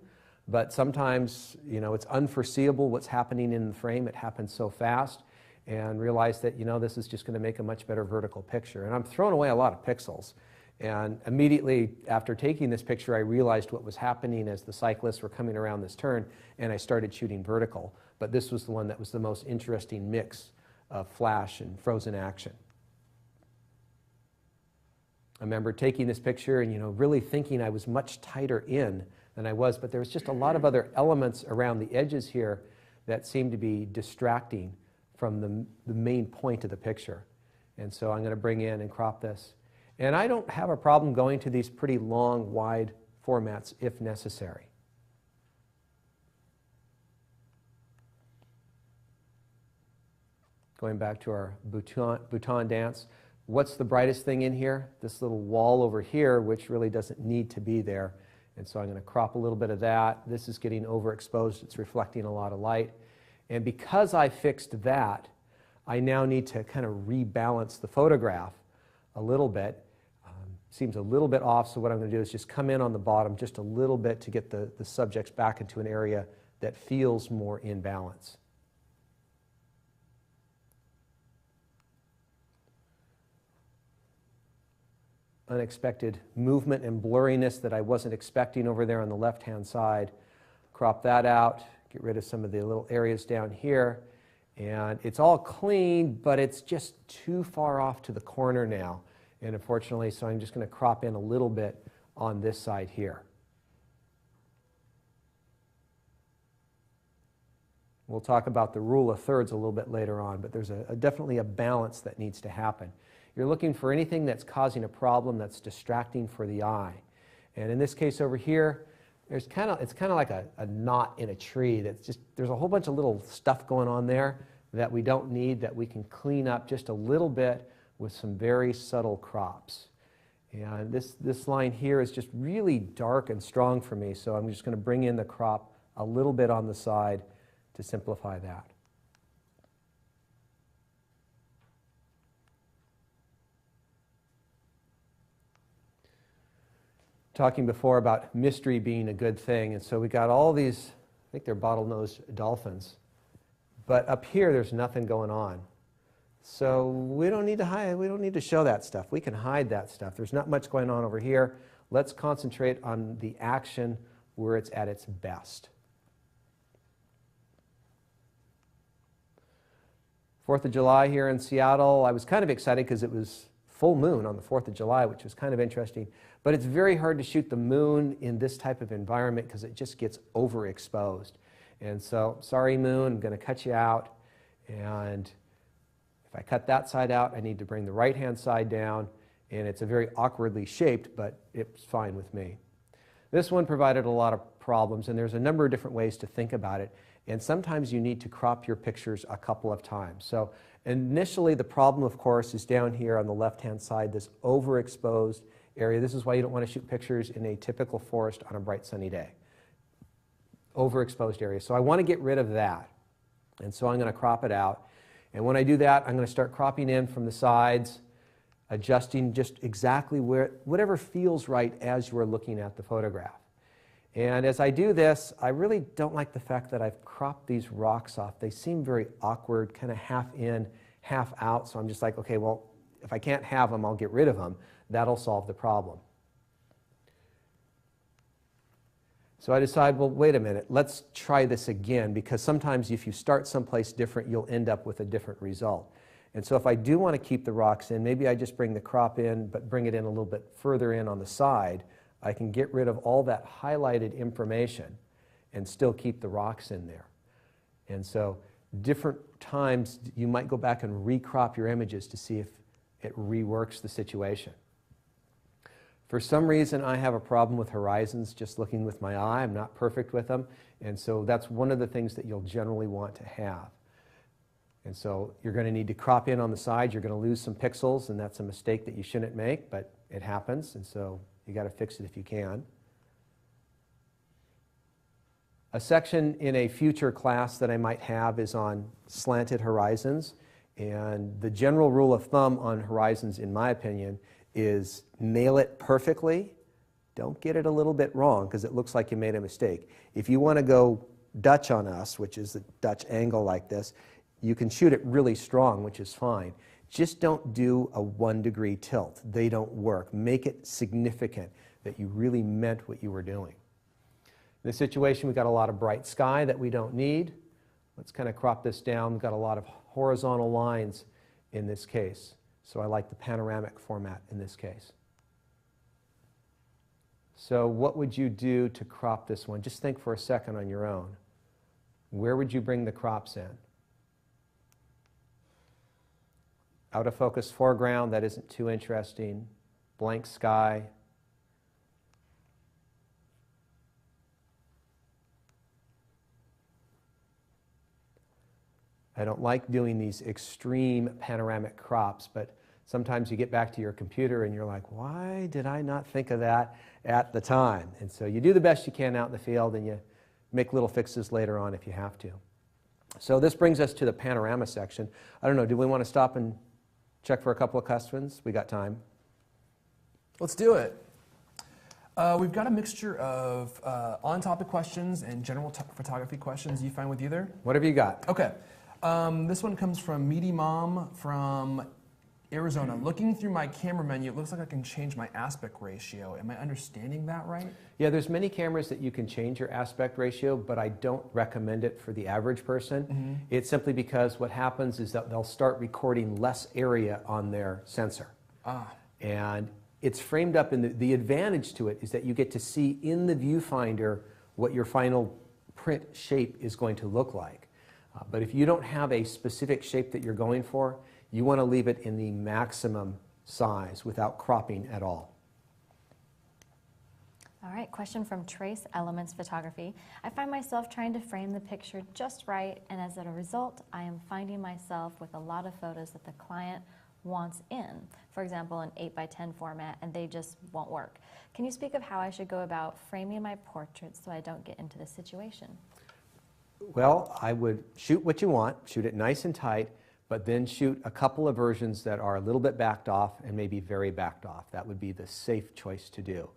[SPEAKER 3] but sometimes, it's unforeseeable what's happening in the frame. It happens so fast, and realize that, this is just going to make a much better vertical picture. And I'm throwing away a lot of pixels. And immediately after taking this picture, I realized what was happening as the cyclists were coming around this turn, and I started shooting vertical. But this was the one that was the most interesting mix of flash and frozen action. I remember taking this picture and really thinking I was much tighter in than I was, but there was just a lot of other elements around the edges here that seemed to be distracting from the main point of the picture. And so I'm going to bring in and crop this. And I don't have a problem going to these pretty long, wide formats if necessary. Going back to our Bhutan dance, what's the brightest thing in here? This little wall over here, which really doesn't need to be there. And so I'm going to crop a little bit of that. This is getting overexposed. It's reflecting a lot of light. And because I fixed that, I now need to kind of rebalance the photograph a little bit. Seems a little bit off, so what I'm going to do is just come in on the bottom just a little bit to get the subjects back into an area that feels more in balance. Unexpected movement and blurriness that I wasn't expecting over there on the left-hand side. Crop that out, get rid of some of the little areas down here. And it's all clean, but it's just too far off to the corner now. And unfortunately, so I'm just going to crop in a little bit on this side here. We'll talk about the rule of thirds a little bit later on, but there's definitely a balance that needs to happen. You're looking for anything that's causing a problem that's distracting for the eye. And in this case over here, it's kind of like a knot in a tree that's just, there's a whole bunch of little stuff going on there that we don't need, that we can clean up just a little bit with some very subtle crops. And this line here is just really dark and strong for me, so I'm just going to bring in the crop a little bit on the side to simplify that. Talking before about mystery being a good thing, and so we got all these, I think they're bottlenose dolphins, but up here there's nothing going on. So we don't need to hide, we don't need to show that stuff. We can hide that stuff. There's not much going on over here. Let's concentrate on the action where it's at its best. 4th of July here in Seattle, I was kind of excited because it was full moon on the 4th of July, which was kind of interesting. But it's very hard to shoot the moon in this type of environment because it just gets overexposed. And so, sorry moon, I'm going to cut you out. And if I cut that side out, I need to bring the right-hand side down. And it's a very awkwardly shaped, but it's fine with me. This one provided a lot of problems, and there's a number of different ways to think about it. And sometimes you need to crop your pictures a couple of times. So initially, the problem, of course, is down here on the left-hand side, this overexposed area. This is why you don't want to shoot pictures in a typical forest on a bright sunny day. Overexposed area. So I want to get rid of that. And so I'm going to crop it out. And when I do that, I'm going to start cropping in from the sides, adjusting just exactly whatever feels right as you're looking at the photograph. And as I do this, I really don't like the fact that I've cropped these rocks off. They seem very awkward, kind of half in, half out. So I'm just like, okay, well, if I can't have them, I'll get rid of them. That'll solve the problem. So I decide, well, wait a minute, let's try this again, because sometimes if you start someplace different, you'll end up with a different result. And so if I do want to keep the rocks in, maybe I just bring the crop in, but bring it in a little bit further in on the side. I can get rid of all that highlighted information and still keep the rocks in there. And so different times you might go back and recrop your images to see if it reworks the situation. For some reason, I have a problem with horizons just looking with my eye. I'm not perfect with them. And so that's one of the things that you'll generally want to have. And so you're going to need to crop in on the side. You're going to lose some pixels, and that's a mistake that you shouldn't make, but it happens, and so you got to fix it if you can. A section in a future class that I might have is on slanted horizons. And the general rule of thumb on horizons, in my opinion, is nail it perfectly. Don't get it a little bit wrong because it looks like you made a mistake. If you want to go Dutch on us, which is the Dutch angle like this, you can shoot it really strong, which is fine. Just don't do a 1-degree tilt. They don't work. Make it significant that you really meant what you were doing. In this situation, we've got a lot of bright sky that we don't need. Let's kind of crop this down. We've got a lot of horizontal lines in this case. So I like the panoramic format in this case. So what would you do to crop this one? Just think for a second on your own. Where would you bring the crops in? Out of focus foreground, that isn't too interesting. Blank sky. I don't like doing these extreme panoramic crops, but sometimes you get back to your computer and you're like, why did I not think of that at the time? And so you do the best you can out in the field and you make little fixes later on if you have to. So this brings us to the panorama section. I don't know, do we want to stop and check for a couple of questions? We got time.
[SPEAKER 2] Let's do it. We've got a mixture of on-topic questions and general photography questions. You fine with either?
[SPEAKER 3] Whatever you got.
[SPEAKER 2] Okay. This one comes from Meaty Mom from Arizona. Looking through my camera menu, it looks like I can change my aspect ratio. Am I understanding that right?
[SPEAKER 3] Yeah, there's many cameras that you can change your aspect ratio, but I don't recommend it for the average person. Mm-hmm. It's simply because what happens is that they'll start recording less area on their sensor. And it's framed up in the advantage to it is that you get to see in the viewfinder what your final print shape is going to look like. But if you don't have a specific shape that you're going for, you want to leave it in the maximum size without cropping at all.
[SPEAKER 1] All right, question from Trace Elements Photography. I find myself trying to frame the picture just right, and as a result, I am finding myself with a lot of photos that the client wants in. For example, an 8x10 format, and they just won't work. Can you speak of how I should go about framing my portraits so I don't get into this situation?
[SPEAKER 3] Well, I would shoot what you want, shoot it nice and tight, but then shoot a couple of versions that are a little bit backed off and maybe very backed off. That would be the safe choice to do.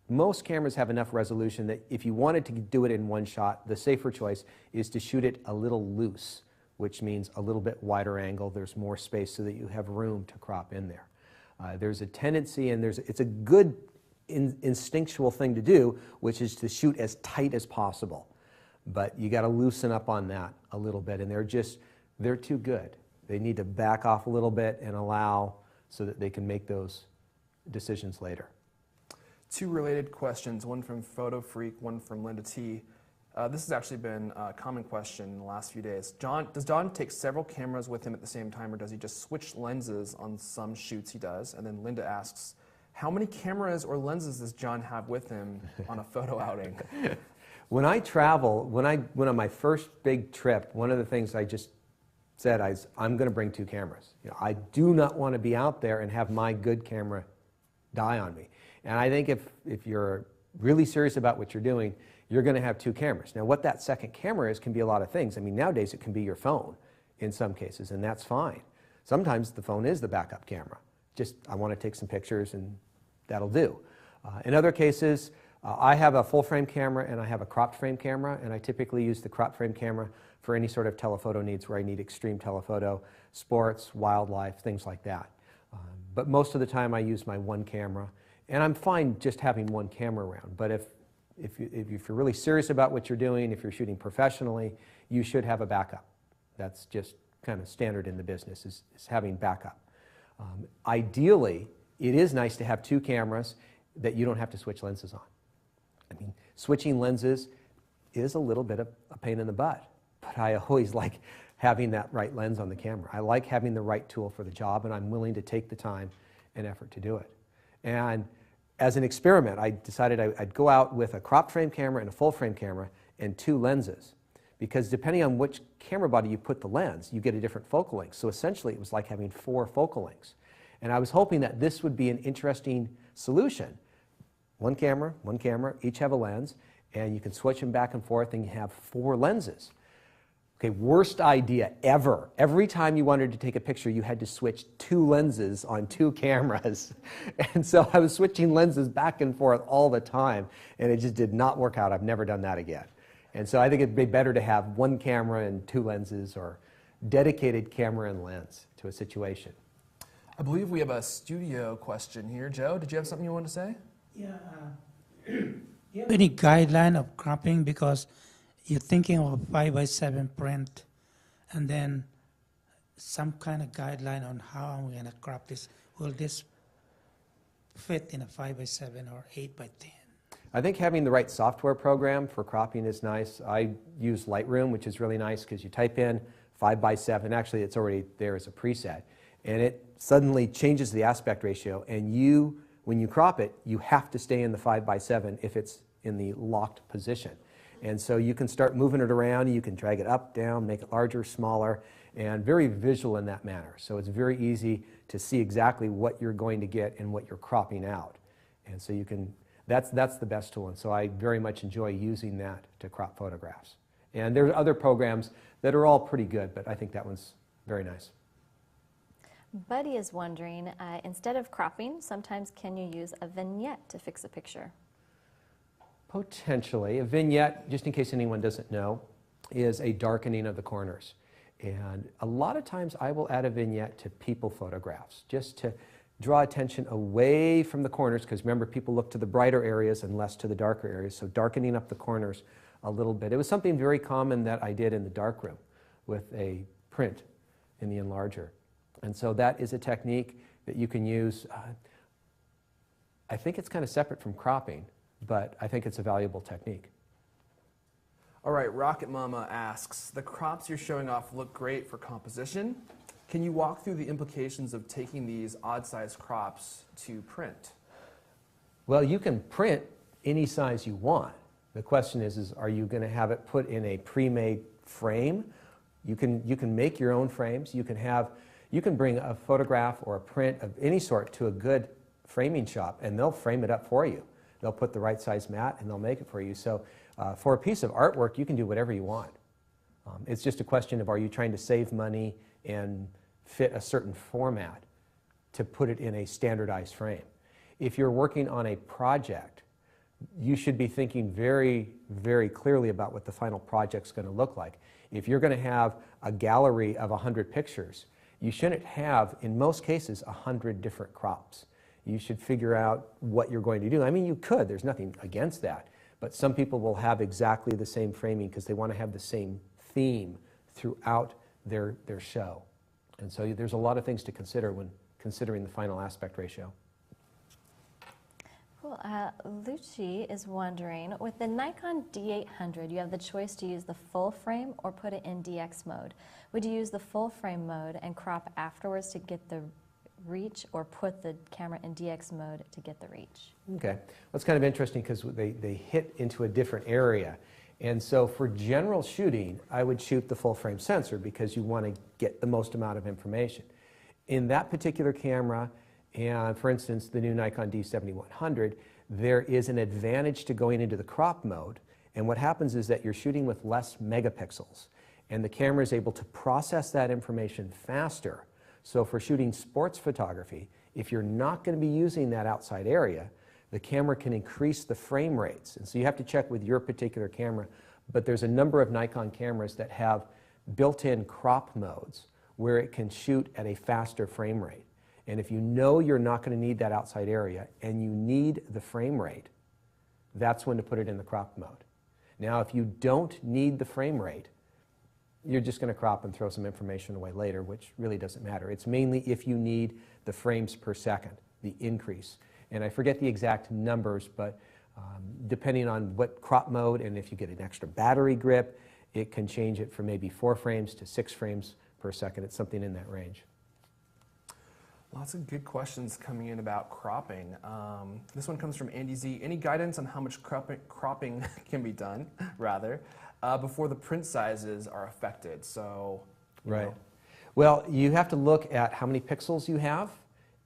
[SPEAKER 3] Most cameras have enough resolution that if you wanted to do it in one shot, the safer choice is to shoot it a little loose, which means a little bit wider angle. There's more space so that you have room to crop in there. There's a tendency, and it's a good instinctual thing to do, which is to shoot as tight as possible. But you got to loosen up on that a little bit, and they're too good. They need to back off a little bit and allow so that they can make those decisions later.
[SPEAKER 2] Two related questions, one from Photo Freak, one from Linda T. This has actually been a common question in the last few days. Does John take several cameras with him at the same time, or does he just switch lenses on some shoots he does? And then Linda asks, how many cameras or lenses does John have with him on a photo outing?
[SPEAKER 3] When I travel, when I went on my first big trip, one of the things I just said is, I'm going to bring 2 cameras. You know, I do not want to be out there and have my good camera die on me. And I think if you're really serious about what you're doing, you're going to have 2 cameras. Now, what that second camera is can be a lot of things. I mean, nowadays it can be your phone in some cases, and that's fine. Sometimes the phone is the backup camera. Just, I want to take some pictures, and that'll do. In other cases, I have a full frame camera and I have a cropped frame camera, and I typically use the cropped frame camera for any sort of telephoto needs where I need extreme telephoto, sports, wildlife, things like that. But most of the time I use my one camera, and I'm fine just having one camera around. But if you're really serious about what you're doing, if you're shooting professionally, you should have a backup. That's just kind of standard in the business, is having backup. Ideally, it is nice to have 2 cameras that you don't have to switch lenses on. I mean, switching lenses is a little bit of a pain in the butt, but I always like having that right lens on the camera. I like having the right tool for the job, and I'm willing to take the time and effort to do it. And as an experiment, I decided I'd go out with a crop frame camera and a full frame camera and 2 lenses. Because depending on which camera body you put the lens, you get a different focal length. So essentially, it was like having 4 focal lengths. And I was hoping that this would be an interesting solution. One camera, each have a lens, and you can switch them back and forth, and you have 4 lenses. Okay, worst idea ever. Every time you wanted to take a picture, you had to switch 2 lenses on 2 cameras. And so I was switching lenses back and forth all the time, and it just did not work out. I've never done that again. And so I think it'd be better to have 1 camera and 2 lenses, or dedicated camera and lens to a situation.
[SPEAKER 2] I believe we have a studio question here. Joe, did you have something you wanted to say?
[SPEAKER 6] Yeah. Do you have any guideline of cropping? Because you're thinking of a 5x7 print, and then some kind of guideline on how I'm going to crop this. Will this fit in a 5x7 or 8x10?
[SPEAKER 3] I think having the right software program for cropping is nice. I use Lightroom, which is really nice because you type in 5x7. Actually, it's already there as a preset. And it suddenly changes the aspect ratio. And you, when you crop it, you have to stay in the 5x7 if it's in the locked position. And so you can start moving it around. You can drag it up, down, make it larger, smaller, and very visual in that manner. So it's very easy to see exactly what you're going to get and what you're cropping out. And so you can, that's the best tool. And so I very much enjoy using that to crop photographs. And there are other programs that are all pretty good, but I think that one's very nice.
[SPEAKER 1] Buddy is wondering, instead of cropping, sometimes can you use a vignette to fix a picture?
[SPEAKER 3] Potentially. A vignette, just in case anyone doesn't know, is a darkening of the corners. And a lot of times I will add a vignette to people photographs, just to draw attention away from the corners, because remember, people look to the brighter areas and less to the darker areas, so darkening up the corners a little bit. It was something very common that I did in the darkroom with a print in the enlarger. And so that is a technique that you can use. I think it's kind of separate from cropping, but I think it's a valuable technique.
[SPEAKER 2] All right, Rocket Mama asks, the crops you're showing off look great for composition. Can you walk through the implications of taking these odd-sized crops to print?
[SPEAKER 3] Well, you can print any size you want. The question is are you going to have it put in a pre-made frame? You can make your own frames. You can bring a photograph or a print of any sort to a good framing shop, and they'll frame it up for you. They'll put the right size mat, and they'll make it for you. So for a piece of artwork, you can do whatever you want. It's just a question of, are you trying to save money and fit a certain format to put it in a standardized frame? If you're working on a project, you should be thinking very, very clearly about what the final project's going to look like. If you're going to have a gallery of 100 pictures, you shouldn't have, in most cases, 100 different crops. You should figure out what you're going to do. I mean, you could. There's nothing against that. But some people will have exactly the same framing because they want to have the same theme throughout their show. And so there's a lot of things to consider when considering the final aspect ratio.
[SPEAKER 1] Cool. Lucci is wondering, with the Nikon D800, you have the choice to use the full frame or put it in DX mode. Would you use the full frame mode and crop afterwards to get the reach, or put the camera in DX mode to get the reach?
[SPEAKER 3] Okay. That's kind of interesting because they hit into a different area. And so for general shooting, I would shoot the full frame sensor because you want to get the most amount of information. In that particular camera, and for instance, the new Nikon D7100, there is an advantage to going into the crop mode. And what happens is that you're shooting with less megapixels, and the camera is able to process that information faster. So for shooting sports photography, if you're not going to be using that outside area, the camera can increase the frame rates. And so you have to check with your particular camera. But there's a number of Nikon cameras that have built-in crop modes where it can shoot at a faster frame rate. And if you know you're not going to need that outside area and you need the frame rate, that's when to put it in the crop mode. Now, if you don't need the frame rate, you're just going to crop and throw some information away later, which really doesn't matter. It's mainly if you need the frames per second, the increase. And I forget the exact numbers, but depending on what crop mode and if you get an extra battery grip, it can change it from maybe 4 frames to 6 frames per second. It's something in that range.
[SPEAKER 2] Lots of good questions coming in about cropping. This one comes from Andy Z. Any guidance on how much cropping can be done, rather, before the print sizes are affected? So, you know.
[SPEAKER 3] Well, you have to look at how many pixels you have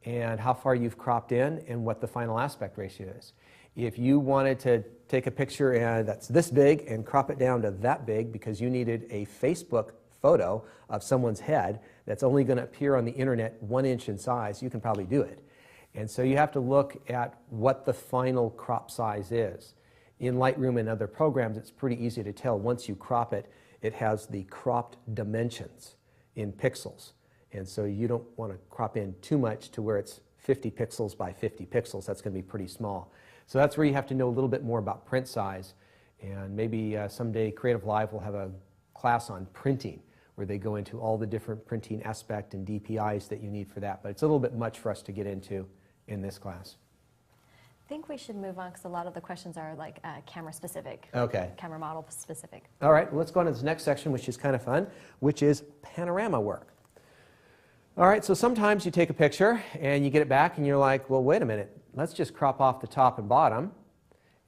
[SPEAKER 3] and how far you've cropped in and what the final aspect ratio is. If you wanted to take a picture and that's this big and crop it down to that big because you needed a Facebook photo of someone's head that's only going to appear on the internet 1 inch in size, you can probably do it. And so you have to look at what the final crop size is. In Lightroom and other programs, it's pretty easy to tell. Once you crop it, it has the cropped dimensions in pixels. And so you don't want to crop in too much to where it's 50 pixels by 50 pixels. That's going to be pretty small. So that's where you have to know a little bit more about print size. And maybe someday Creative Live will have a class on printing where they go into all the different printing aspect and DPIs that you need for that. But it's a little bit much for us to get into in this class.
[SPEAKER 1] I think we should move on because a lot of the questions are like camera specific.
[SPEAKER 3] Okay.
[SPEAKER 1] Camera model specific.
[SPEAKER 3] All right, well, let's go on to this next section, which is kind of fun, which is panorama work. All right, so sometimes you take a picture and you get it back and you're like, well, wait a minute, let's just crop off the top and bottom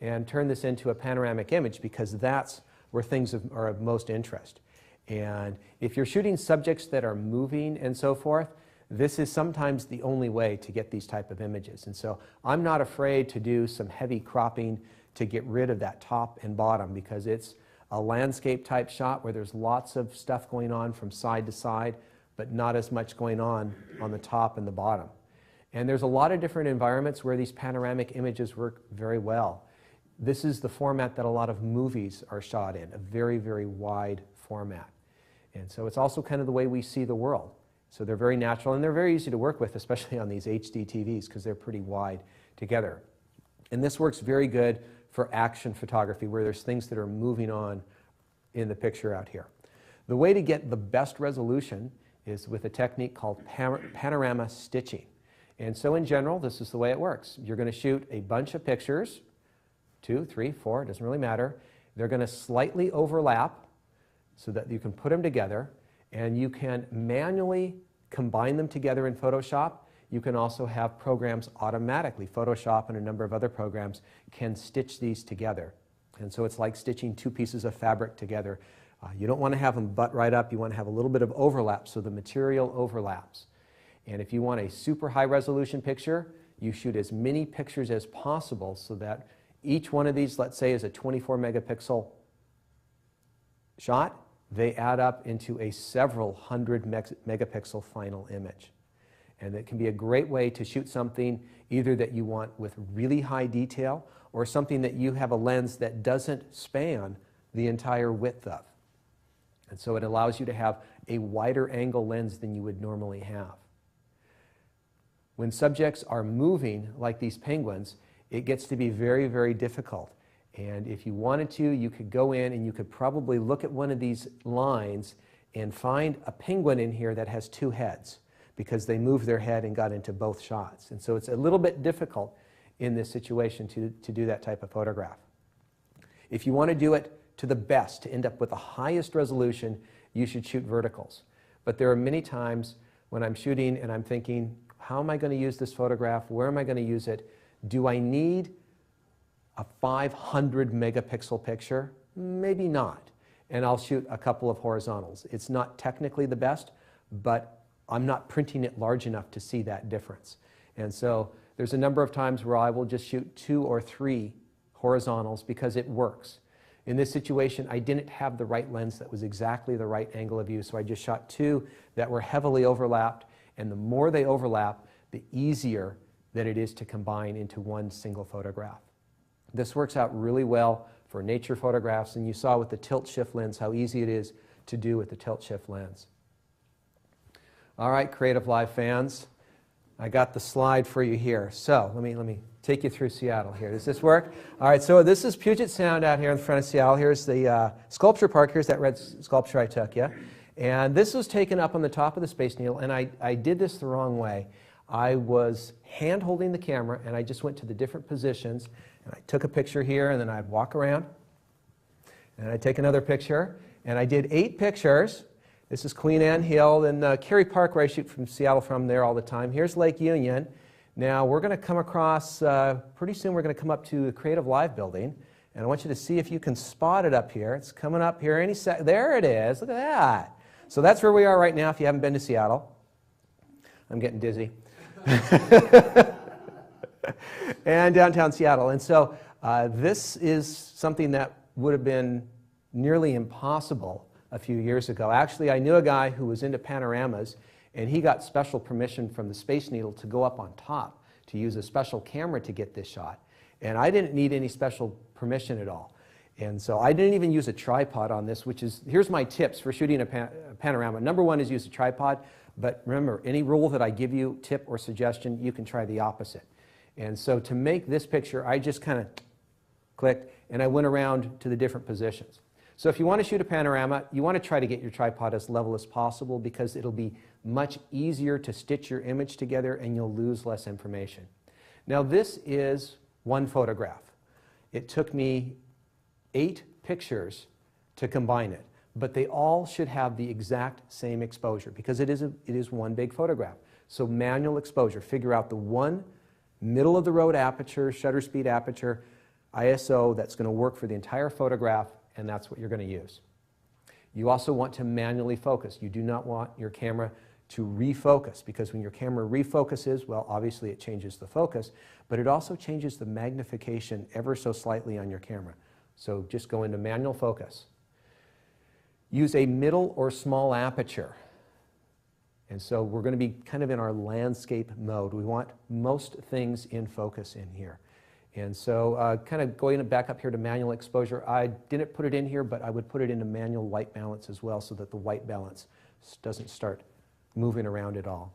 [SPEAKER 3] and turn this into a panoramic image because that's where things are of most interest. And if you're shooting subjects that are moving and so forth, this is sometimes the only way to get these type of images. And so I'm not afraid to do some heavy cropping to get rid of that top and bottom because it's a landscape type shot where there's lots of stuff going on from side to side, but not as much going on the top and the bottom. And there's a lot of different environments where these panoramic images work very well. This is the format that a lot of movies are shot in, a very, very wide format. And so it's also kind of the way we see the world. So they're very natural and they're very easy to work with, especially on these HD TVs because they're pretty wide together. And this works very good for action photography where there's things that are moving on in the picture out here. The way to get the best resolution is with a technique called panorama stitching. And so in general, this is the way it works. You're going to shoot a bunch of pictures, 2, 3, 4, it doesn't really matter. They're going to slightly overlap so that you can put them together. And you can manually combine them together in Photoshop. You can also have programs automatically. Photoshop and a number of other programs can stitch these together. And so it's like stitching 2 pieces of fabric together. You don't want to have them butt right up. You want to have a little bit of overlap so the material overlaps. And if you want a super high resolution picture, you shoot as many pictures as possible so that each one of these, let's say, is a 24 megapixel shot. They add up into a several hundred megapixel final image. And it can be a great way to shoot something either that you want with really high detail or something that you have a lens that doesn't span the entire width of. And so it allows you to have a wider angle lens than you would normally have. When subjects are moving like these penguins, it gets to be very, very difficult. And if you wanted to, you could go in and you could probably look at one of these lines and find a penguin in here that has 2 heads because they moved their head and got into both shots. And so it's a little bit difficult in this situation to do that type of photograph. If you want to do it to the best, to end up with the highest resolution, you should shoot verticals. But there are many times when I'm shooting and I'm thinking, how am I going to use this photograph? Where am I going to use it? Do I need a 500 megapixel picture? Maybe not. And I'll shoot a couple of horizontals. It's not technically the best, but I'm not printing it large enough to see that difference. And so there's a number of times where I will just shoot 2 or 3 horizontals because it works. In this situation, I didn't have the right lens that was exactly the right angle of view, so I just shot 2 that were heavily overlapped, and the more they overlap, the easier that it is to combine into one single photograph. This works out really well for nature photographs, and you saw with the tilt-shift lens how easy it is to do with the tilt-shift lens. All right, Creative Live fans, I got the slide for you here. So let me take you through Seattle here. Does this work? All right, so this is Puget Sound out here in front of Seattle. Here's the sculpture park. Here's that red sculpture I took you. And this was taken up on the top of the Space Needle, and I did this the wrong way. I was hand-holding the camera, and I just went to the different positions, and I took a picture here, and then I'd walk around, and I'd take another picture, and I did 8 pictures, This is Queen Anne Hill, and Cary Park, where I shoot from Seattle from there all the time. Here's Lake Union. Now we're going to come across, pretty soon we're going to come up to the Creative Live building, and I want you to see if you can spot it up here. It's coming up here any sec. There it is. Look at that. So that's where we are right now if you haven't been to Seattle. I'm getting dizzy. And downtown Seattle. And so this is something that would have been nearly impossible a few years ago. Actually, I knew a guy who was into panoramas, and he got special permission from the Space Needle to go up on top to use a special camera to get this shot. And I didn't need any special permission at all. And so I didn't even use a tripod on this, which is, here's my tips for shooting a panorama. Number one is use a tripod, but remember, any rule that I give you, tip or suggestion, you can try the opposite. And so to make this picture, I just kind of clicked, and I went around to the different positions. So if you want to shoot a panorama, you want to try to get your tripod as level as possible because it'll be much easier to stitch your image together and you'll lose less information. Now this is one photograph. It took me 8 pictures to combine it, but they all should have the exact same exposure because it is one big photograph. So manual exposure, figure out the one middle of the road aperture, shutter speed aperture, ISO that's going to work for the entire photograph, and that's what you're going to use. You also want to manually focus. You do not want your camera to refocus because when your camera refocuses, well, obviously it changes the focus, but it also changes the magnification ever so slightly on your camera. So just go into manual focus. Use a middle or small aperture. And so we're going to be kind of in our landscape mode. We want most things in focus in here. And so kind of going back up here to manual exposure, I didn't put it in here, but I would put it into manual white balance as well so that the white balance doesn't start moving around at all.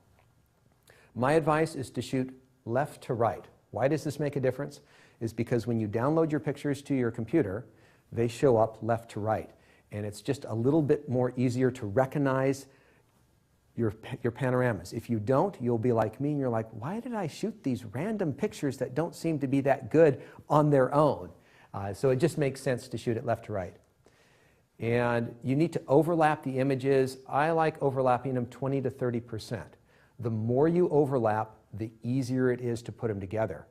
[SPEAKER 3] My advice is to shoot left to right. Why does this make a difference? Is because when you download your pictures to your computer, they show up left to right. And it's just a little bit more easier to recognize your panoramas. If you don't, you'll be like me and you're like, why did I shoot these random pictures that don't seem to be that good on their own? So it just makes sense to shoot it left to right. And you need to overlap the images. I like overlapping them 20 to 30%. The more you overlap, the easier it is to put them together.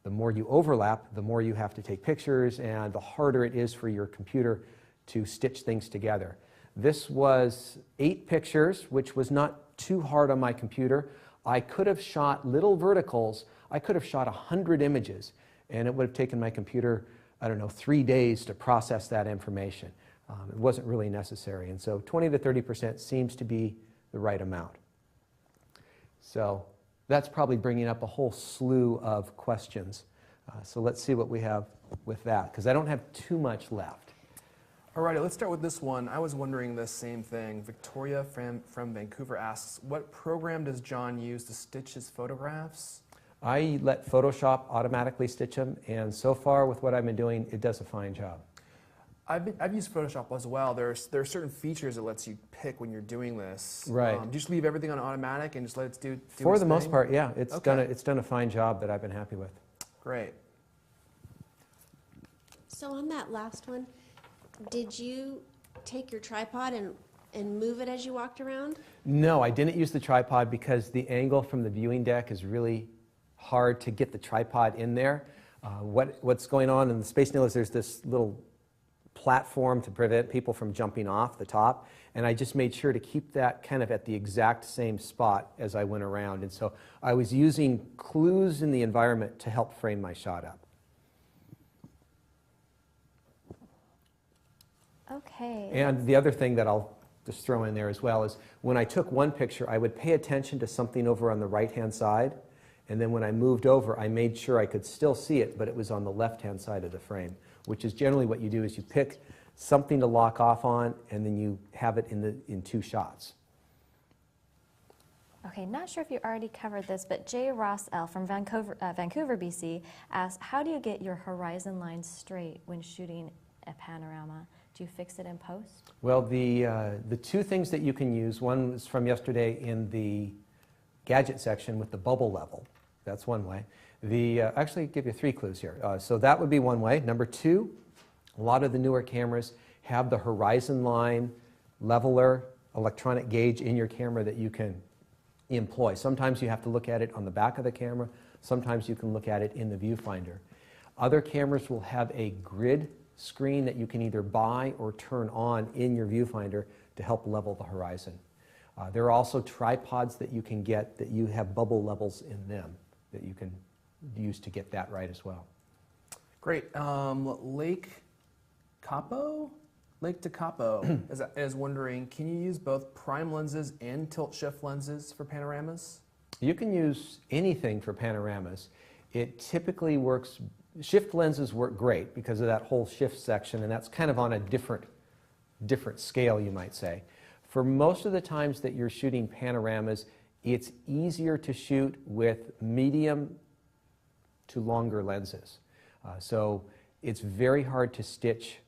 [SPEAKER 3] The more you overlap, the more you have to take pictures and the harder it is for your computer to stitch things together. This was 8 pictures, which was not too hard on my computer. I could have shot little verticals. I could have shot 100 images, and it would have taken my computer, I don't know, 3 days to process that information. It wasn't really necessary, and so 20 to 30% seems to be the right amount. So that's probably bringing up a whole slew of questions. So let's see what we have with that, because I don't have too much left.
[SPEAKER 2] Alrighty, let's start with this one. I was wondering the same thing. Victoria from Vancouver asks, what program does John use to stitch his photographs?
[SPEAKER 3] I let Photoshop automatically stitch them, and so far with what I've been doing, it does a fine job.
[SPEAKER 2] I've used Photoshop as well. There are certain features it lets you pick when you're doing this.
[SPEAKER 3] Right.
[SPEAKER 2] Do you just leave everything on automatic and just let it do
[SPEAKER 3] For
[SPEAKER 2] its
[SPEAKER 3] the most
[SPEAKER 2] thing?
[SPEAKER 3] part, yeah. It's
[SPEAKER 2] Okay.
[SPEAKER 3] done a fine job that I've been happy with.
[SPEAKER 2] Great.
[SPEAKER 5] So on that last one, did you take your tripod and move it as you walked around?
[SPEAKER 3] No, I didn't use the tripod because the angle from the viewing deck is really hard to get the tripod in there. What's going on in the Space Needle is there's this little platform to prevent people from jumping off the top, and I just made sure to keep that kind of at the exact same spot as I went around. And so I was using clues in the environment to help frame my shot up.
[SPEAKER 1] Okay.
[SPEAKER 3] And the other thing that I'll just throw in there as well is when I took one picture, I would pay attention to something over on the right-hand side, and then when I moved over, I made sure I could still see it, but it was on the left-hand side of the frame, which is generally what you do is you pick something to lock off on, and then you have it in 2 shots.
[SPEAKER 1] Okay, not sure if you already covered this, but J. Ross L. from Vancouver, BC asks, how do you get your horizon line straight when shooting a panorama? Do you fix it in post?
[SPEAKER 3] Well, the 2 things that you can use, one is from yesterday in the gadget section with the bubble level. That's one way. Actually, give you 3 clues here. So that would be one way. Number 2, a lot of the newer cameras have the horizon line leveler electronic gauge in your camera that you can employ. Sometimes you have to look at it on the back of the camera. Sometimes you can look at it in the viewfinder. Other cameras will have a grid screen that you can either buy or turn on in your viewfinder to help level the horizon. There are also tripods that you can get that you have bubble levels in them that you can use to get that right as well.
[SPEAKER 2] Great. Lake Capo? Lake Tekapo is wondering, can you use both prime lenses and tilt shift lenses for panoramas?
[SPEAKER 3] You can use anything for panoramas. It typically works, shift lenses work great because of that whole shift section, and that's kind of on a different scale, you might say. For most of the times that you're shooting panoramas, it's easier to shoot with medium to longer lenses. So it's very hard to stitch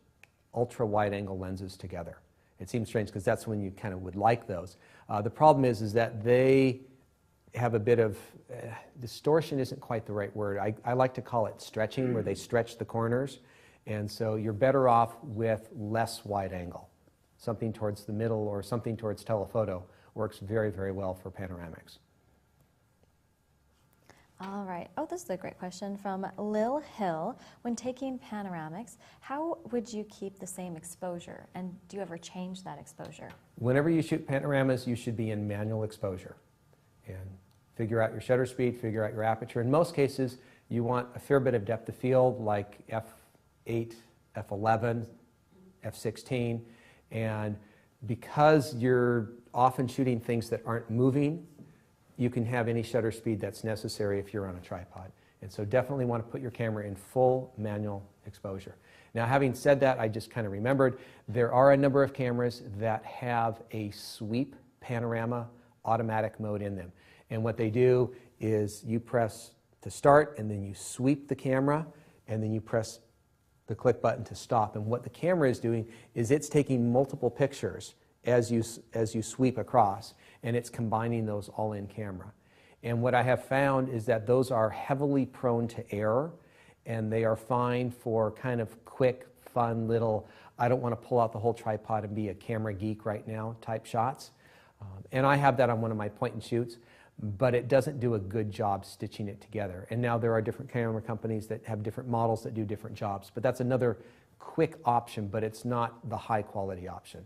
[SPEAKER 3] ultra wide angle lenses together. It seems strange because that's when you kind of would like those. The problem is that they have a bit of distortion isn't quite the right word. I like to call it stretching, where they stretch the corners, and so you're better off with less wide angle. Something towards the middle or something towards telephoto works very, very well for panoramics.
[SPEAKER 1] All right. Oh, this is a great question from Lil Hill. When taking panoramics, how would you keep the same exposure? And do you ever change that exposure?
[SPEAKER 3] Whenever you shoot panoramas, you should be in manual exposure. And figure out your shutter speed, figure out your aperture. In most cases, you want a fair bit of depth of field, like f8, f11, f16. And because you're often shooting things that aren't moving, you can have any shutter speed that's necessary if you're on a tripod. And so definitely want to put your camera in full manual exposure. Now, having said that, I just kind of remembered there are a number of cameras that have a sweep panorama automatic mode in them. And what they do is you press to start, and then you sweep the camera, and then you press the click button to stop. And what the camera is doing is it's taking multiple pictures as you sweep across, and it's combining those all in camera. And what I have found is that those are heavily prone to error, and they are fine for kind of quick, fun little, I don't want to pull out the whole tripod and be a camera geek right now type shots. And I have that on one of my point and shoots, but it doesn't do a good job stitching it together. And now there are different camera companies that have different models that do different jobs, but that's another quick option, but it's not the high quality option.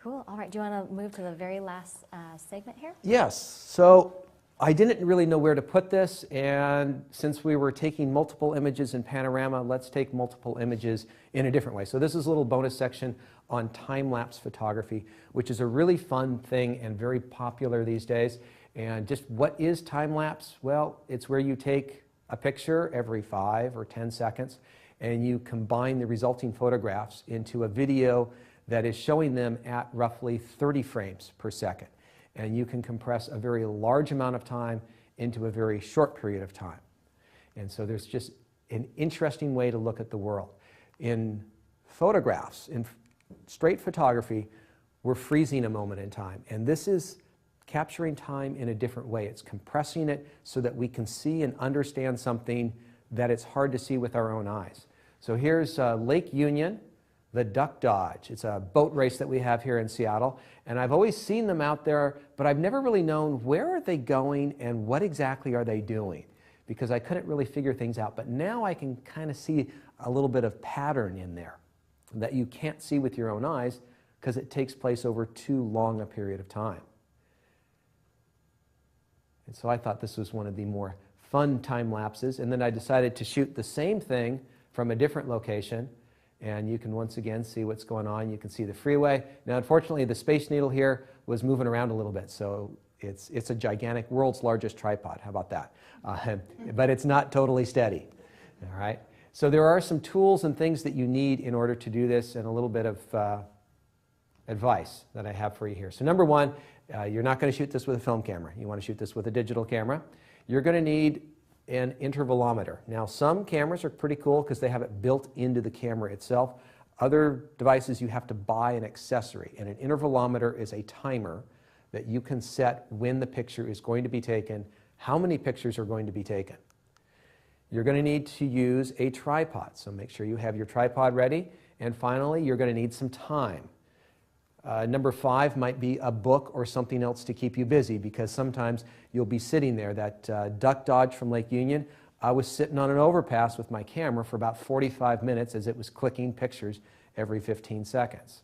[SPEAKER 1] Cool. All right. Do you want to move to the very last segment here?
[SPEAKER 3] Yes. So I didn't really know where to put this, and since we were taking multiple images in panorama, let's take multiple images in a different way. So this is a little bonus section on time-lapse photography, which is a really fun thing and very popular these days. And just what is time-lapse? Well, it's where you take a picture every 5 or 10 seconds, and you combine the resulting photographs into a video that is showing them at roughly 30 frames per second. And you can compress a very large amount of time into a very short period of time. And so there's just an interesting way to look at the world. In photographs, in straight photography, we're freezing a moment in time. And this is capturing time in a different way. It's compressing it so that we can see and understand something that it's hard to see with our own eyes. So here's Lake Union, the Duck Dodge. It's a boat race that we have here in Seattle, and I've always seen them out there, but I've never really known where are they going and what exactly are they doing, because I couldn't really figure things out. But now I can kind of see a little bit of pattern in there that you can't see with your own eyes because it takes place over too long a period of time. And so I thought this was one of the more fun time lapses, and then I decided to shoot the same thing from a different location. And you can once again see what's going on. You can see the freeway. Now, unfortunately, the Space Needle here was moving around a little bit, so it's a gigantic, world's largest tripod. How about that? But it's not totally steady. All right. So there are some tools and things that you need in order to do this, and a little bit of advice that I have for you here. So number one, you're not going to shoot this with a film camera. You want to shoot this with a digital camera. You're going to need an intervalometer. Now, some cameras are pretty cool because they have it built into the camera itself. Other devices, you have to buy an accessory, and an intervalometer is a timer that you can set when the picture is going to be taken, how many pictures are going to be taken. You're going to need to use a tripod, so make sure you have your tripod ready. And finally, you're going to need some time. Number 5 might be a book or something else to keep you busy, because sometimes you'll be sitting there. That duck dodge from Lake Union, I was sitting on an overpass with my camera for about 45 minutes as it was clicking pictures every 15 seconds.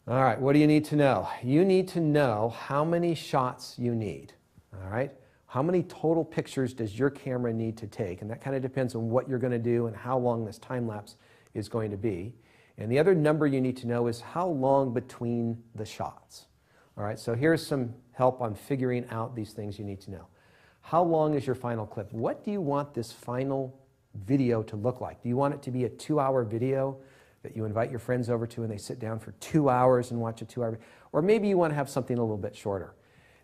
[SPEAKER 3] All right, what do you need to know? You need to know how many shots you need. All right? How many total pictures does your camera need to take? And that kind of depends on what you're going to do and how long this time lapse is going to be. And the other number you need to know is how long between the shots. All right, so here's some help on figuring out these things you need to know. How long is your final clip? What do you want this final video to look like? Do you want it to be a 2-hour video that you invite your friends over to and they sit down for 2 hours and watch a 2-hour? Or maybe you want to have something a little bit shorter.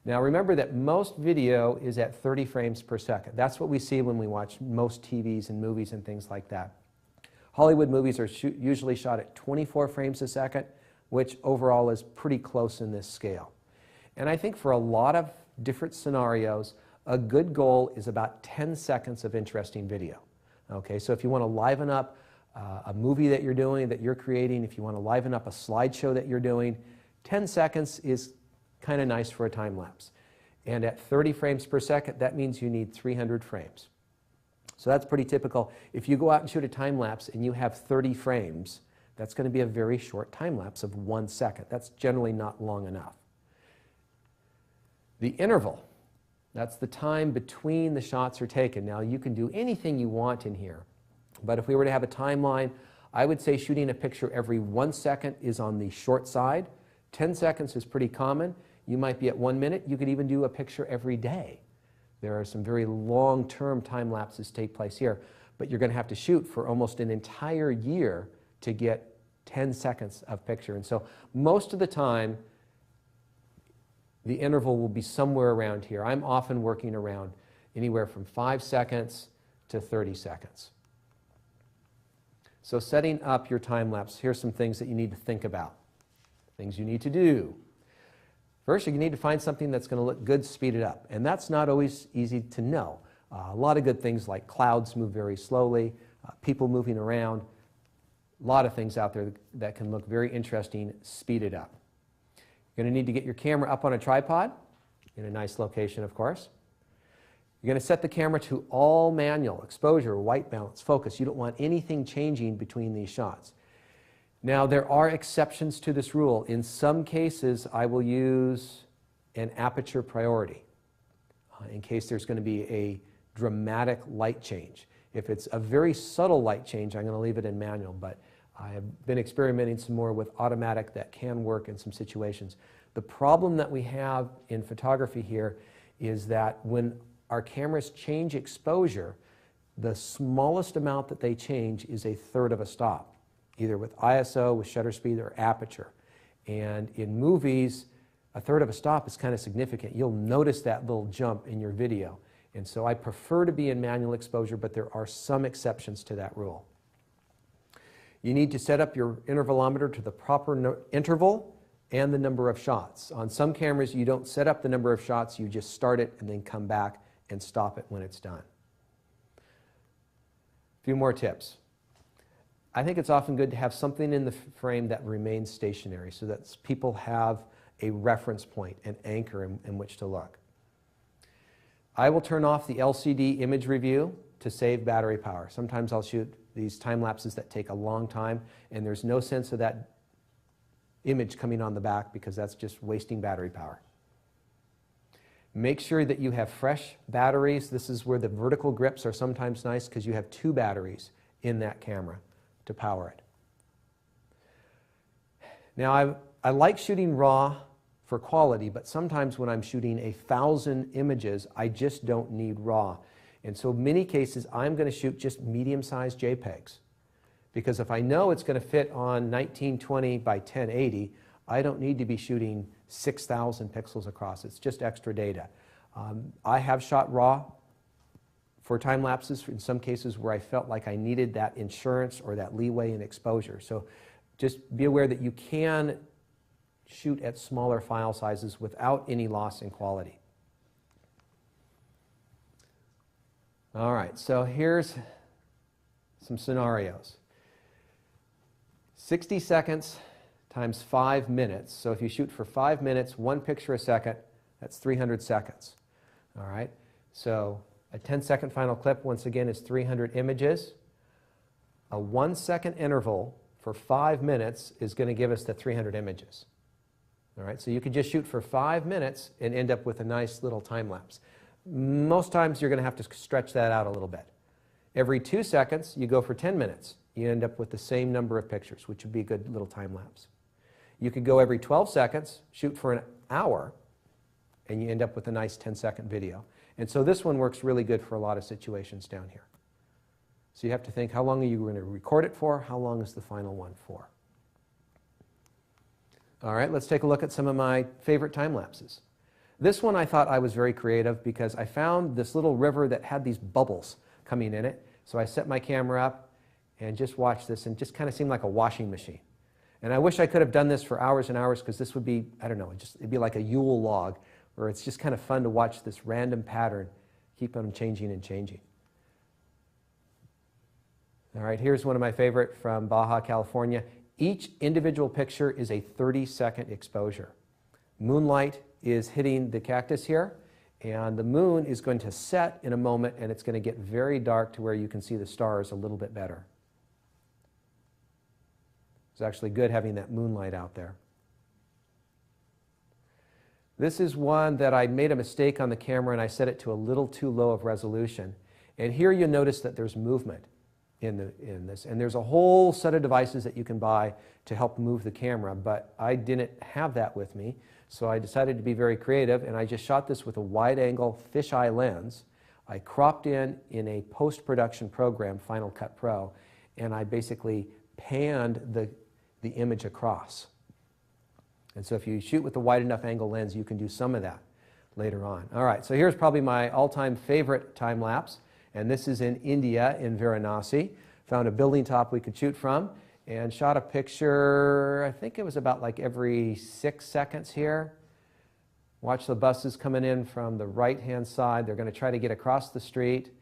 [SPEAKER 3] Now remember that most video is at 30 frames per second. That's what we see when we watch most TVs and movies and things like that. Hollywood movies are usually shot at 24 frames a second, which overall is pretty close in this scale. And I think for a lot of different scenarios, a good goal is about 10 seconds of interesting video. Okay, so if you want to liven up a movie that you're doing, that you're creating, if you want to liven up a slideshow that you're doing, 10 seconds is kind of nice for a time lapse. And at 30 frames per second, that means you need 300 frames. So that's pretty typical. If you go out and shoot a time lapse and you have 30 frames, that's going to be a very short time lapse of 1 second. That's generally not long enough. The interval, that's the time between the shots are taken. Now you can do anything you want in here, but if we were to have a timeline, I would say shooting a picture every 1 second is on the short side. 10 seconds is pretty common. You might be at 1 minute. You could even do a picture every day. There are some very long-term time lapses take place here, but you're going to have to shoot for almost an entire year to get 10 seconds of picture. And so most of the time, the interval will be somewhere around here. I'm often working around anywhere from 5 seconds to 30 seconds. So setting up your time lapse, here's some things that you need to think about. Things you need to do. First, you need to find something that's going to look good, speed it up. And that's not always easy to know. A lot of good things like clouds move very slowly, people moving around, a lot of things out there that can look very interesting, speed it up. You're going to need to get your camera up on a tripod, in a nice location, of course. You're going to set the camera to all manual, exposure, white balance, focus. You don't want anything changing between these shots. Now, there are exceptions to this rule. In some cases, I will use an aperture priority in case there's going to be a dramatic light change. If it's a very subtle light change, I'm going to leave it in manual, but I have been experimenting some more with automatic that can work in some situations. The problem that we have in photography here is that when our cameras change exposure, the smallest amount that they change is 1/3 of a stop, either with ISO, with shutter speed, or aperture. And in movies, 1/3 of a stop is kind of significant. You'll notice that little jump in your video. And so I prefer to be in manual exposure, but there are some exceptions to that rule. You need to set up your intervalometer to the proper interval and the number of shots. On some cameras, you don't set up the number of shots, you just start it and then come back and stop it when it's done. A few more tips. I think it's often good to have something in the frame that remains stationary so that people have a reference point, an anchor in which to look. I will turn off the LCD image review to save battery power. Sometimes I'll shoot these time lapses that take a long time and there's no sense of that image coming on the back because that's just wasting battery power. Make sure that you have fresh batteries. This is where the vertical grips are sometimes nice because you have 2 batteries in that camera to power it. Now, I like shooting raw for quality, but sometimes when I'm shooting 1,000 images, I just don't need raw. And so in many cases, I'm going to shoot just medium-sized JPEGs. Because if I know it's going to fit on 1920 by 1080, I don't need to be shooting 6,000 pixels across. It's just extra data. I have shot raw for time lapses in some cases where I felt like I needed that insurance or that leeway in exposure. So just be aware that you can shoot at smaller file sizes without any loss in quality. All right, so here's some scenarios. 60 seconds times 5 minutes. So if you shoot for 5 minutes, 1 picture a second, that's 300 seconds. All right? So a 10-second final clip, once again, is 300 images. A 1-second interval for 5 minutes is going to give us the 300 images. All right? So you could just shoot for 5 minutes and end up with a nice little time lapse. Most times you're going to have to stretch that out a little bit. Every 2 seconds, you go for 10 minutes. You end up with the same number of pictures, which would be a good little time lapse. You could go every 12 seconds, shoot for an hour, and you end up with a nice 10-second video. And so this one works really good for a lot of situations down here. So you have to think, how long are you going to record it for? How long is the final one for? All right, let's take a look at some of my favorite time lapses. This one I thought I was very creative because I found this little river that had these bubbles coming in it. So I set my camera up and just watched this, and just kind of seemed like a washing machine. And I wish I could have done this for hours and hours, because this would be, I don't know, it'd be like a Yule log, where it's just kind of fun to watch this random pattern keep on changing and changing. All right, here's one of my favorite from Baja, California. Each individual picture is a 30-second exposure. Moonlight is hitting the cactus here, and the moon is going to set in a moment, and it's going to get very dark to where you can see the stars a little bit better. It's actually good having that moonlight out there. This is one that I made a mistake on the camera, and I set it to a little too low of resolution. And here you notice that there's movement in this. And there's a whole set of devices that you can buy to help move the camera, but I didn't have that with me. So I decided to be very creative, and I just shot this with a wide-angle fisheye lens. I cropped in a post-production program, Final Cut Pro, and I basically panned the image across. And so if you shoot with a wide enough angle lens, you can do some of that later on. All right, so here's probably my all-time favorite time lapse, and this is in India, in Varanasi. Found a building top we could shoot from, and shot a picture, I think it was about like every 6 seconds here. Watch the buses coming in from the right-hand side. They're going to try to get across the street,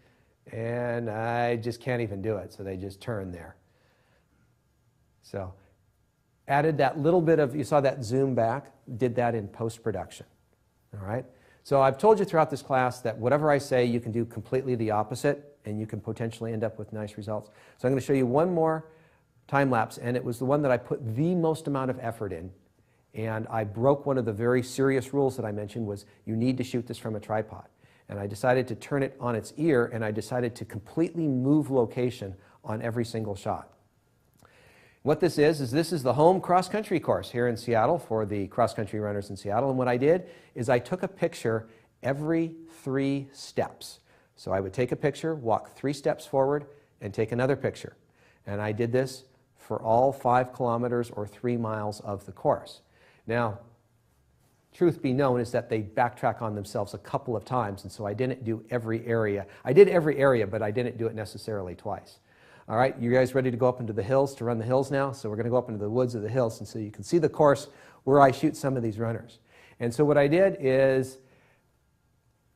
[SPEAKER 3] and I just can't even do it, so they just turn there. So added that little bit of, you saw that zoom back, did that in post-production. All right? So I've told you throughout this class that whatever I say, you can do completely the opposite, and you can potentially end up with nice results. So I'm going to show you one more time lapse, and it was the one that I put the most amount of effort in. And I broke one of the very serious rules that I mentioned, was you need to shoot this from a tripod. And I decided to turn it on its ear, and I decided to completely move location on every single shot. What this is this is the home cross-country course here in Seattle for the cross-country runners in Seattle. And what I did is I took a picture every 3 steps. So I would take a picture, walk 3 steps forward, and take another picture. And I did this for all 5 kilometers or 3 miles of the course. Now, truth be known is that they backtrack on themselves a couple of times, and so I didn't do every area. I did every area, but I didn't do it necessarily twice. All right, you guys ready to go up into the hills, to run the hills now? So we're going to go up into the woods of the hills, and so you can see the course where I shoot some of these runners. And so what I did is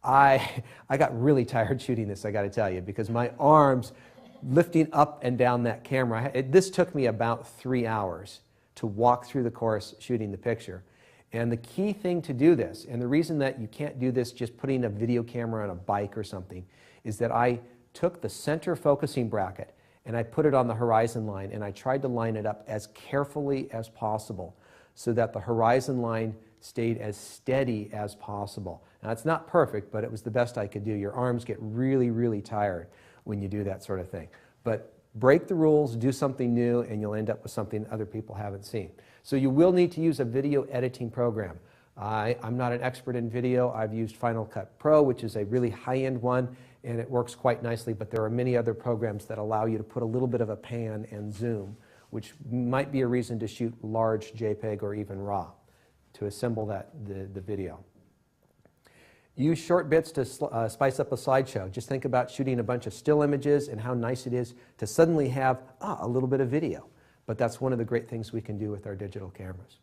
[SPEAKER 3] I got really tired shooting this, I got to tell you, because my arms lifting up and down that camera, this took me about 3 hours to walk through the course shooting the picture. And the key thing to do this, and the reason that you can't do this just putting a video camera on a bike or something, is that I took the center focusing bracket and I put it on the horizon line, and I tried to line it up as carefully as possible so that the horizon line stayed as steady as possible. Now, it's not perfect, but it was the best I could do. Your arms get really, really tired when you do that sort of thing. But break the rules, do something new, and you'll end up with something other people haven't seen. So you will need to use a video editing program. I'm not an expert in video. I've used Final Cut Pro, which is a really high-end one, and it works quite nicely, but there are many other programs that allow you to put a little bit of a pan and zoom, which might be a reason to shoot large JPEG or even RAW to assemble the video. Use short bits to spice up a slideshow. Just think about shooting a bunch of still images and how nice it is to suddenly have a little bit of video. But that's one of the great things we can do with our digital cameras.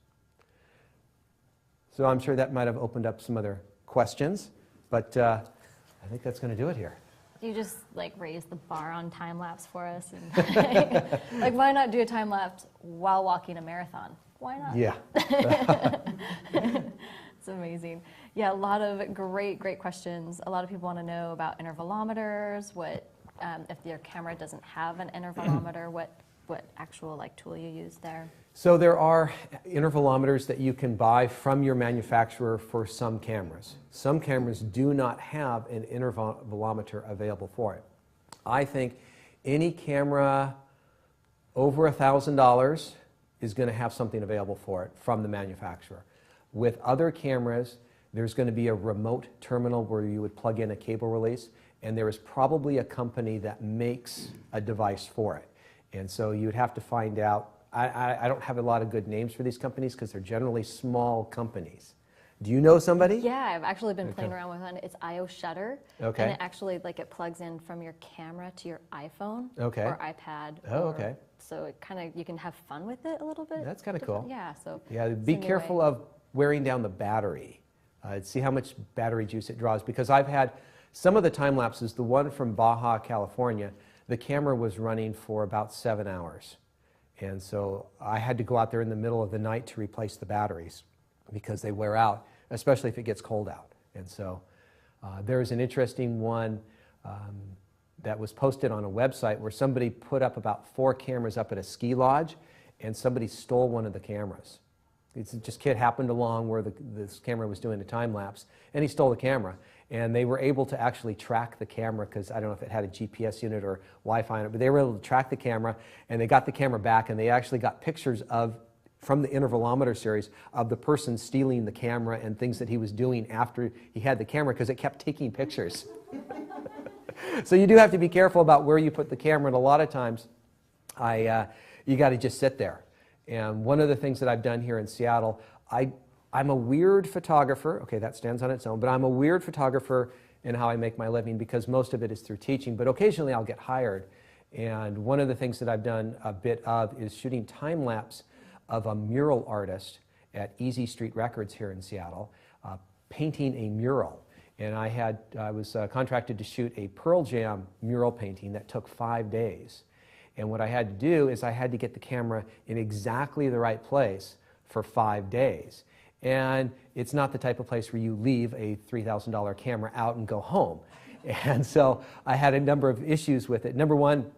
[SPEAKER 3] So I'm sure that might have opened up some other questions, but I think that's going to do it here.
[SPEAKER 1] You just like raise the bar on time lapse for us, and like why not do a time lapse while walking a marathon? Why not?
[SPEAKER 3] Yeah.
[SPEAKER 1] It's amazing. Yeah, a lot of great questions. A lot of people want to know about intervalometers. What if your camera doesn't have an intervalometer? What actual like tool you use there?
[SPEAKER 3] So there are intervalometers that you can buy from your manufacturer for some cameras. Some cameras do not have an intervalometer available for it. I think any camera over $1,000 is going to have something available for it from the manufacturer. With other cameras, there's going to be a remote terminal where you would plug in a cable release, and there is probably a company that makes a device for it. And so you would have to find out. I don't have a lot of good names for these companies because they're generally small companies. Do you know somebody?
[SPEAKER 1] Yeah, I've actually been playing around with one. It's IO Shutter.
[SPEAKER 3] Okay.
[SPEAKER 1] And it actually it plugs in from your camera to your iPhone
[SPEAKER 3] Okay.
[SPEAKER 1] or iPad.
[SPEAKER 3] Oh, okay.
[SPEAKER 1] So it kind of you can have fun with it a little bit.
[SPEAKER 3] That's kinda cool.
[SPEAKER 1] Yeah. So
[SPEAKER 3] Yeah,
[SPEAKER 1] it's
[SPEAKER 3] be
[SPEAKER 1] a new
[SPEAKER 3] careful
[SPEAKER 1] way.
[SPEAKER 3] of wearing down the battery. See how much battery juice it draws, because I've had some of the time lapses. The one from Baja, California, the camera was running for about 7 hours. And so I had to go out there in the middle of the night to replace the batteries because they wear out, especially if it gets cold out. And so there's an interesting one that was posted on a website where somebody put up about 4 cameras up at a ski lodge, and somebody stole one of the cameras. It's just kid happened along where this camera was doing a time lapse, and he stole the camera. And they were able to actually track the camera, because I don't know if it had a GPS unit or Wi-Fi on it, but they were able to track the camera, and they got the camera back, and they actually got pictures from the intervalometer series of the person stealing the camera and things that he was doing after he had the camera, because it kept taking pictures. So you do have to be careful about where you put the camera, and a lot of times you got to just sit there. And one of the things that I've done here in Seattle, I'm a weird photographer. Okay, that stands on its own, but I'm a weird photographer in how I make my living, because most of it is through teaching, but occasionally I'll get hired. And one of the things that I've done a bit of is shooting time lapse of a mural artist at Easy Street Records here in Seattle, painting a mural. And I was contracted to shoot a Pearl Jam mural painting that took 5 days. And what I had to do is I had to get the camera in exactly the right place for 5 days. And it's not the type of place where you leave a $3,000 camera out and go home. And so I had a number of issues with it. Number one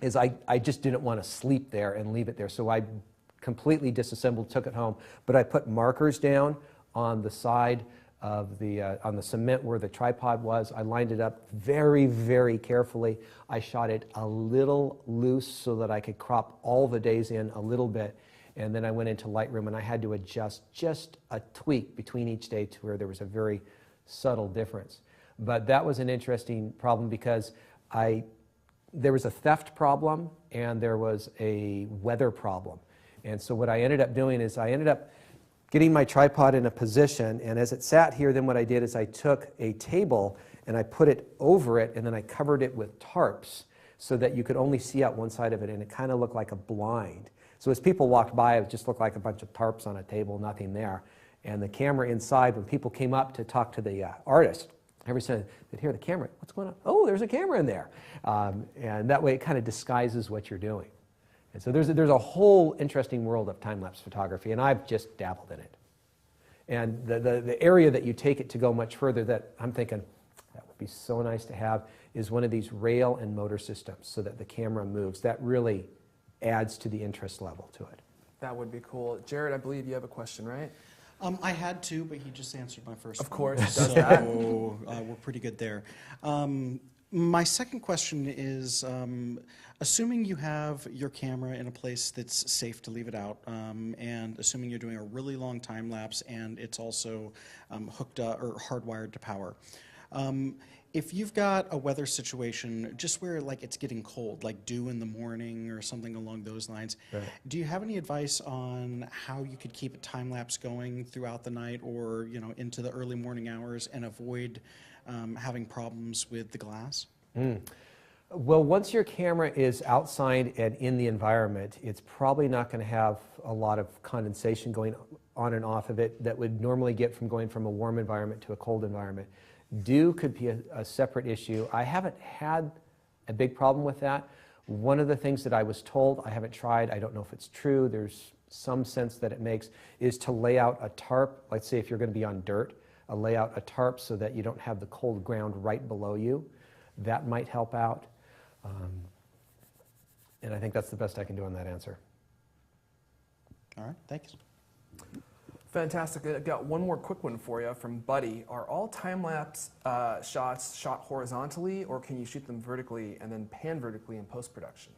[SPEAKER 3] is I just didn't want to sleep there and leave it there. So I completely disassembled, took it home. But I put markers down on the side of on the cement where the tripod was. I lined it up very, very carefully. I shot it a little loose so that I could crop all the days in a little bit. And then I went into Lightroom, and I had to adjust just a tweak between each day to where there was a very subtle difference. But that was an interesting problem, because there was a theft problem and there was a weather problem. And so what I ended up doing is I ended up getting my tripod in a position, and as it sat here, then what I did is I took a table and I put it over it, and then I covered it with tarps so that you could only see out one side of it, and it kind of looked like a blind. So as people walked by, it just looked like a bunch of tarps on a table, nothing there. And the camera inside, when people came up to talk to the artist, every time they'd hear the camera, what's going on? Oh, there's a camera in there. And that way it kind of disguises what you're doing. And so there's a whole interesting world of time-lapse photography, and I've just dabbled in it. And the area that you take it to go much further that I'm thinking that would be so nice to have is one of these rail and motor systems so that the camera moves. That really adds to the interest level to it.
[SPEAKER 2] That would be cool. Jared, I believe you have a question, right?
[SPEAKER 8] I had to, but he just answered my first one.
[SPEAKER 2] Of course, he does
[SPEAKER 8] so,
[SPEAKER 2] that.
[SPEAKER 8] We're pretty good there. My second question is, assuming you have your camera in a place that's safe to leave it out, and assuming you're doing a really long time lapse and it's also hooked up or hardwired to power, if you've got a weather situation just where like it's getting cold, like dew in the morning or something along those lines,
[SPEAKER 3] Right.
[SPEAKER 8] Do you have any advice on how you could keep a time lapse going throughout the night or into the early morning hours and avoid having problems with the glass?
[SPEAKER 3] Well, once your camera is outside and in the environment, it's probably not going to have a lot of condensation going on and off of it that would normally get from going from a warm environment to a cold environment. Dew could be a separate issue. I haven't had a big problem with that. One of the things that I was told, I haven't tried, I don't know if it's true, there's some sense that it makes, is to lay out a tarp. Let's say if you're going to be on dirt, lay out a tarp so that you don't have the cold ground right below you. That might help out. And I think that's the best I can do on that answer.
[SPEAKER 8] All right, thanks.
[SPEAKER 2] Fantastic. I've got one more quick one for you from Buddy. Are all time-lapse shots shot horizontally, or can you shoot them vertically and then pan vertically in post-production?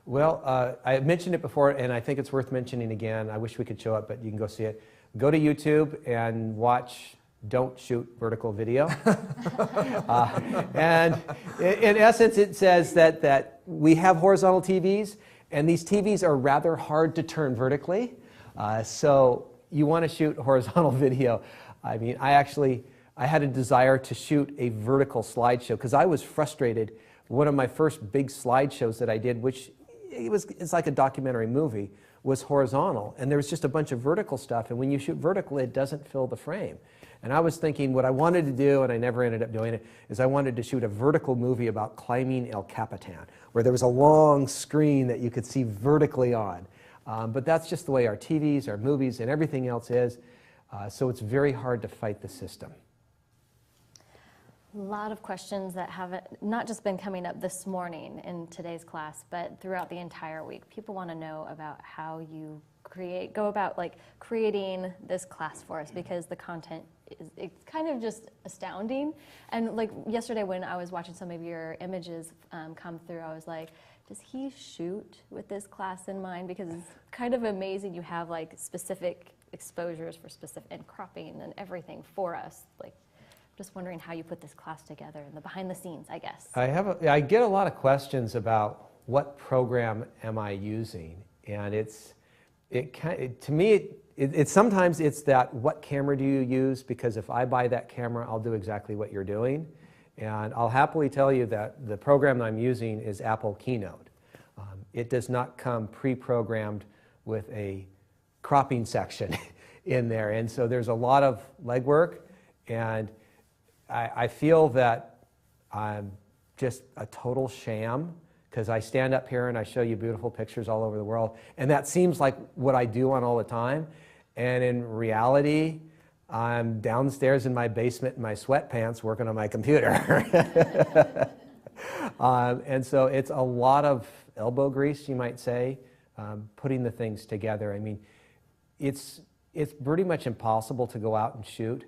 [SPEAKER 3] Well, I mentioned it before, and I think it's worth mentioning again. I wish we could show it, but you can go see it. Go to YouTube and watch Don't Shoot Vertical Video. And in essence, it says that we have horizontal TVs, and these TVs are rather hard to turn vertically. So you want to shoot horizontal video. I mean, I had a desire to shoot a vertical slideshow because I was frustrated. One of my first big slideshows that I did, which it's like a documentary movie, was horizontal, and there was just a bunch of vertical stuff, and when you shoot vertical, it doesn't fill the frame. And I was thinking what I wanted to do, and I never ended up doing it, is I wanted to shoot a vertical movie about climbing El Capitan, where there was a long screen that you could see vertically on. But that's just the way our TVs, our movies, and everything else is, so it's very hard to fight the system.
[SPEAKER 1] A lot of questions that have not just been coming up this morning in today's class, but throughout the entire week. People want to know about how you go about like creating this class for us, because the content it's kind of just astounding. And like yesterday when I was watching some of your images come through, I was like, does he shoot with this class in mind? Because it's kind of amazing you have like specific exposures for specific and cropping and everything for us. Like, just wondering how you put this class together and the behind the scenes, I guess.
[SPEAKER 3] I get a lot of questions about what program am I using, and to me sometimes it's that what camera do you use, because if I buy that camera, I'll do exactly what you're doing, and I'll happily tell you that the program I'm using is Apple Keynote. It does not come pre-programmed with a cropping section in there, and so there's a lot of legwork, and I feel that I'm just a total sham because I stand up here and I show you beautiful pictures all over the world, and that seems like what I do on all the time, and in reality, I'm downstairs in my basement in my sweatpants working on my computer. And so it's a lot of elbow grease, you might say, putting the things together. I mean, it's pretty much impossible to go out and shoot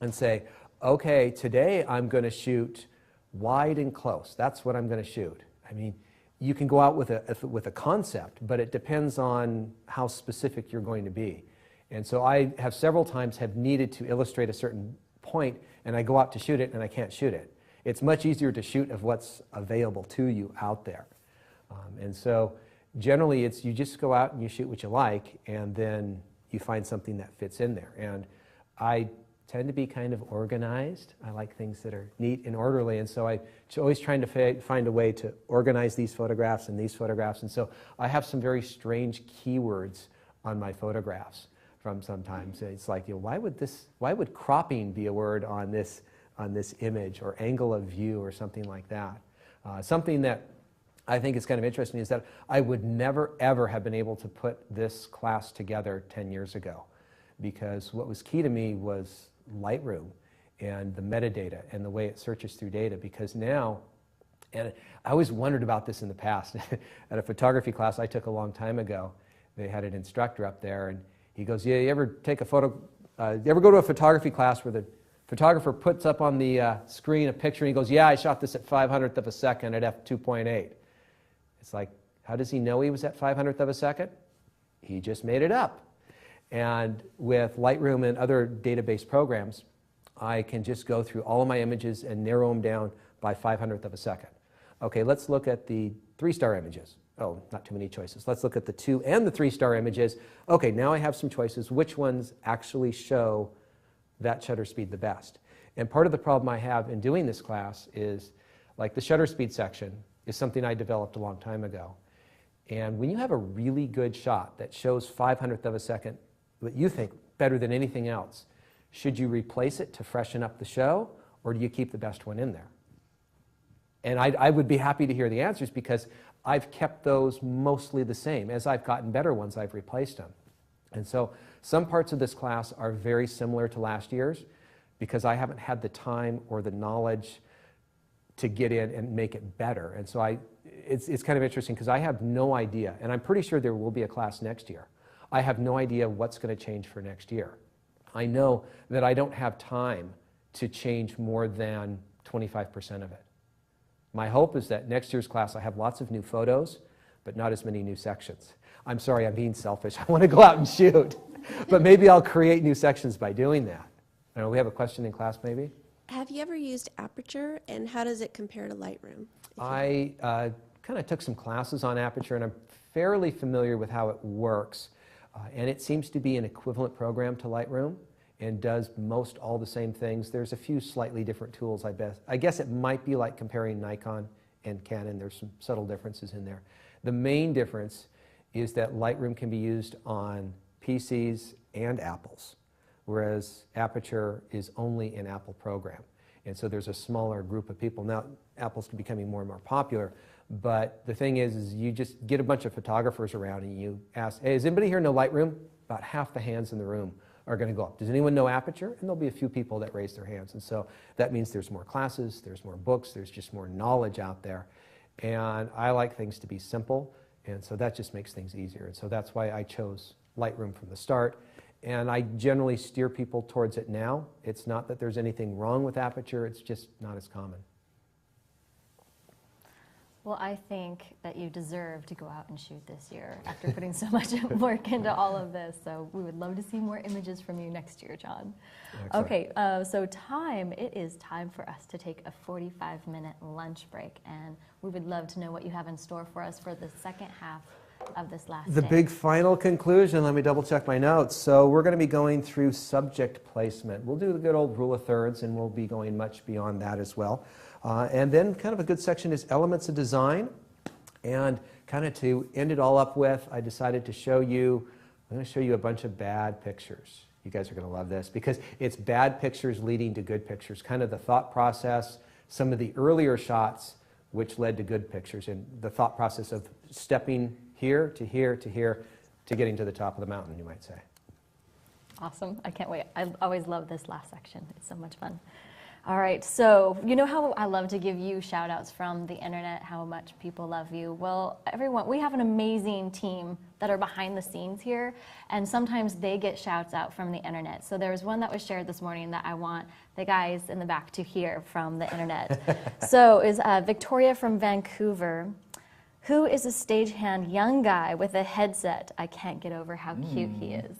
[SPEAKER 3] and say, okay, today I'm going to shoot wide and close. That's what I'm going to shoot. I mean, you can go out with a concept, but it depends on how specific you're going to be. And so I have several times have needed to illustrate a certain point, and I go out to shoot it, and I can't shoot it. It's much easier to shoot of what's available to you out there. And so generally you just go out and you shoot what you like, and then you find something that fits in there. And I tend to be kind of organized. I like things that are neat and orderly, and so I'm always trying to find a way to organize these photographs and these photographs, and so I have some very strange keywords on my photographs from sometimes. It's like, why would cropping be a word on this image, or angle of view, or something like that? Something that I think is kind of interesting is that I would never ever have been able to put this class together 10 years ago, because what was key to me was Lightroom and the metadata and the way it searches through data, because now, and I always wondered about this in the past, at a photography class I took a long time ago, they had an instructor up there, and he goes, yeah, you ever take a photo, you ever go to a photography class where the photographer puts up on the screen a picture, and he goes, yeah, I shot this at 500th of a second at f2.8. It's like, how does he know he was at 500th of a second? He just made it up. And with Lightroom and other database programs, I can just go through all of my images and narrow them down by 500th of a second. Okay, let's look at the 3-star images. Oh, not too many choices. Let's look at the 2 and the 3-star images. Okay, now I have some choices. Which ones actually show that shutter speed the best? And part of the problem I have in doing this class is, like, the shutter speed section is something I developed a long time ago. And when you have a really good shot that shows 500th of a second, what you think better than anything else, should you replace it to freshen up the show, or do you keep the best one in there? And I would be happy to hear the answers because I've kept those mostly the same. As I've gotten better ones, I've replaced them. And so some parts of this class are very similar to last year's because I haven't had the time or the knowledge to get in and make it better. And so it's kind of interesting because I have no idea, and I'm pretty sure there will be a class next year. I have no idea what's going to change for next year. I know that I don't have time to change more than 25% of it. My hope is that next year's class I have lots of new photos, but not as many new sections. I'm sorry, I'm being selfish. I want to go out and shoot. But maybe I'll create new sections by doing that. We have a question in class maybe?
[SPEAKER 5] Have you ever used Aperture, and how does it compare to Lightroom?
[SPEAKER 3] I kind of took some classes on Aperture, and I'm fairly familiar with how it works. And it seems to be an equivalent program to Lightroom and does most all the same things. There's a few slightly different tools, I guess it might be like comparing Nikon and Canon. There's some subtle differences in there. The main difference is that Lightroom can be used on PCs and Apples, whereas Aperture is only an Apple program. And so there's a smaller group of people. Now, Apple's becoming more and more popular, but the thing is you just get a bunch of photographers around and you ask, hey, does anybody here know Lightroom? About half the hands in the room are going to go up. Does anyone know Aperture? And there'll be a few people that raise their hands. And so that means there's more classes, there's more books, there's just more knowledge out there. And I like things to be simple, and so that just makes things easier. And so that's why I chose Lightroom from the start. And I generally steer people towards it now. It's not that there's anything wrong with Aperture, it's just not as common.
[SPEAKER 1] Well, I think that you deserve to go out and shoot this year after putting so much work into all of this. So we would love to see more images from you next year, John. Excellent. Okay, so it is time for us to take a 45-minute lunch break. And we would love to know what you have in store for us for the second half of this last
[SPEAKER 3] The
[SPEAKER 1] day.
[SPEAKER 3] big final conclusion, let me double check my notes. So we're going to be going through subject placement. We'll do the good old rule of thirds, and we'll be going much beyond that as well. And then kind of a good section is elements of design. And kind of to end it all up with, I decided to show you, I'm going to show you a bunch of bad pictures. You guys are going to love this because it's bad pictures leading to good pictures, kind of the thought process, some of the earlier shots which led to good pictures, and the thought process of stepping here to here to here to getting to the top of the mountain, you might say.
[SPEAKER 1] Awesome. I can't wait. I always love this last section. It's so much fun. All right, so you know how I love to give you shout outs from the internet, how much people love you. Well, everyone, we have an amazing team that are behind the scenes here, and sometimes they get shouts out from the internet. So there was one that was shared this morning that I want the guys in the back to hear from the internet. So is Victoria from Vancouver. Who is a stagehand young guy with a headset? I can't get over how cute he is.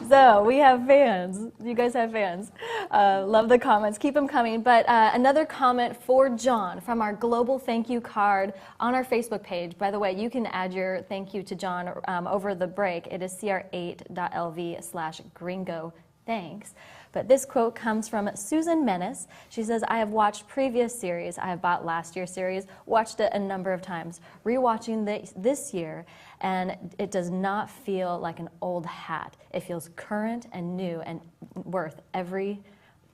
[SPEAKER 1] So we have fans. You guys have fans. Love the comments. Keep them coming. But another comment for John from our global thank you card on our Facebook page. By the way, you can add your thank you to John over the break. It is cr8.lv/gringo. Thanks. But this quote comes from Susan Menace. She says, I have watched previous series. I have bought last year's series, watched it a number of times, rewatching this year, and it does not feel like an old hat. It feels current and new and worth every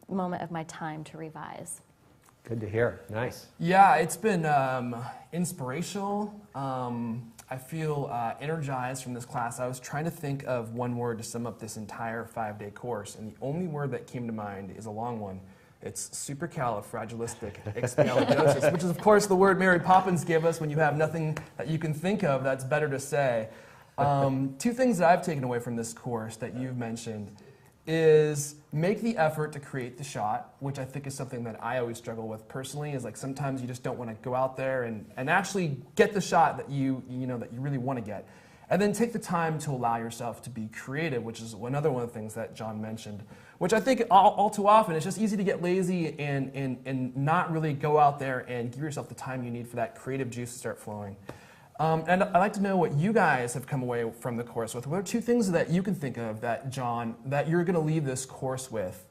[SPEAKER 1] moment of my time to revise.
[SPEAKER 3] Good to hear. Nice.
[SPEAKER 2] Yeah, it's been inspirational. I feel energized from this class. I was trying to think of one word to sum up this entire 5-day course, and the only word that came to mind is a long one. It's supercalifragilisticexpialidocious, which is, of course, the word Mary Poppins gave us when you have nothing that you can think of that's better to say. Two things that I've taken away from this course that you've mentioned is make the effort to create the shot, which I think is something that I always struggle with personally, is like sometimes you just don't want to go out there and actually get the shot that you really want to get. And then take the time to allow yourself to be creative, which is another one of the things that John mentioned, which I think all too often it's just easy to get lazy and not really go out there and give yourself the time you need for that creative juice to start flowing. And I'd like to know what you guys have come away from the course with. What are two things that you can think of that, John, that you're going to leave this course with?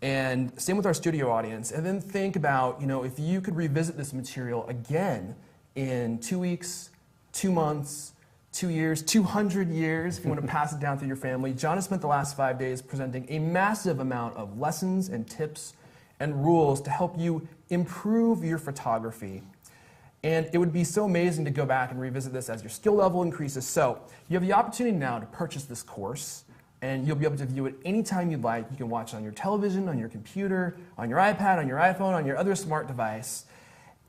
[SPEAKER 2] And same with our studio audience. And then think about, if you could revisit this material again in 2 weeks, 2 months, 2 years, 200 years, if you want to pass it down through your family. John has spent the last 5 days presenting a massive amount of lessons and tips and rules to help you improve your photography. And it would be so amazing to go back and revisit this as your skill level increases. So you have the opportunity now to purchase this course, and you'll be able to view it anytime you'd like. You can watch it on your television, on your computer, on your iPad, on your iPhone, on your other smart device.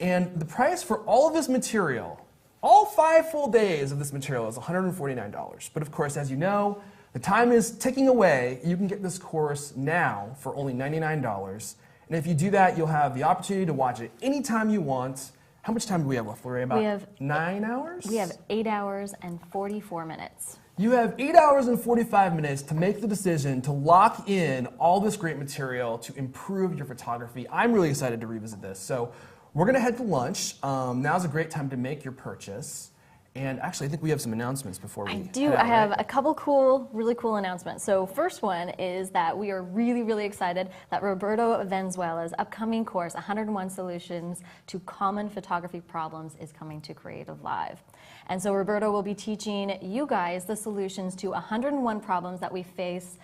[SPEAKER 2] And the price for all of this material, all 5 full days of this material, is $149. But of course, as you know, the time is ticking away. You can get this course now for only $99. And if you do that, you'll have the opportunity to watch it anytime you want. How much time do we have left, Lori? About
[SPEAKER 1] We have
[SPEAKER 2] 9 hours?
[SPEAKER 1] We have 8 hours and 44 minutes.
[SPEAKER 2] You have 8 hours and 45 minutes to make the decision to lock in all this great material to improve your photography. I'm really excited to revisit this. So we're going to head to lunch. Now's a great time to make your purchase. And actually, I think we have some announcements before we
[SPEAKER 1] I do.
[SPEAKER 2] head out,
[SPEAKER 1] I have
[SPEAKER 2] right?
[SPEAKER 1] a couple really cool announcements. So first one is that we are really excited that Roberto Valenzuela's upcoming course, 101 Solutions to Common Photography Problems, is coming to Creative Live. And so Roberto will be teaching you guys the solutions to 101 problems that we face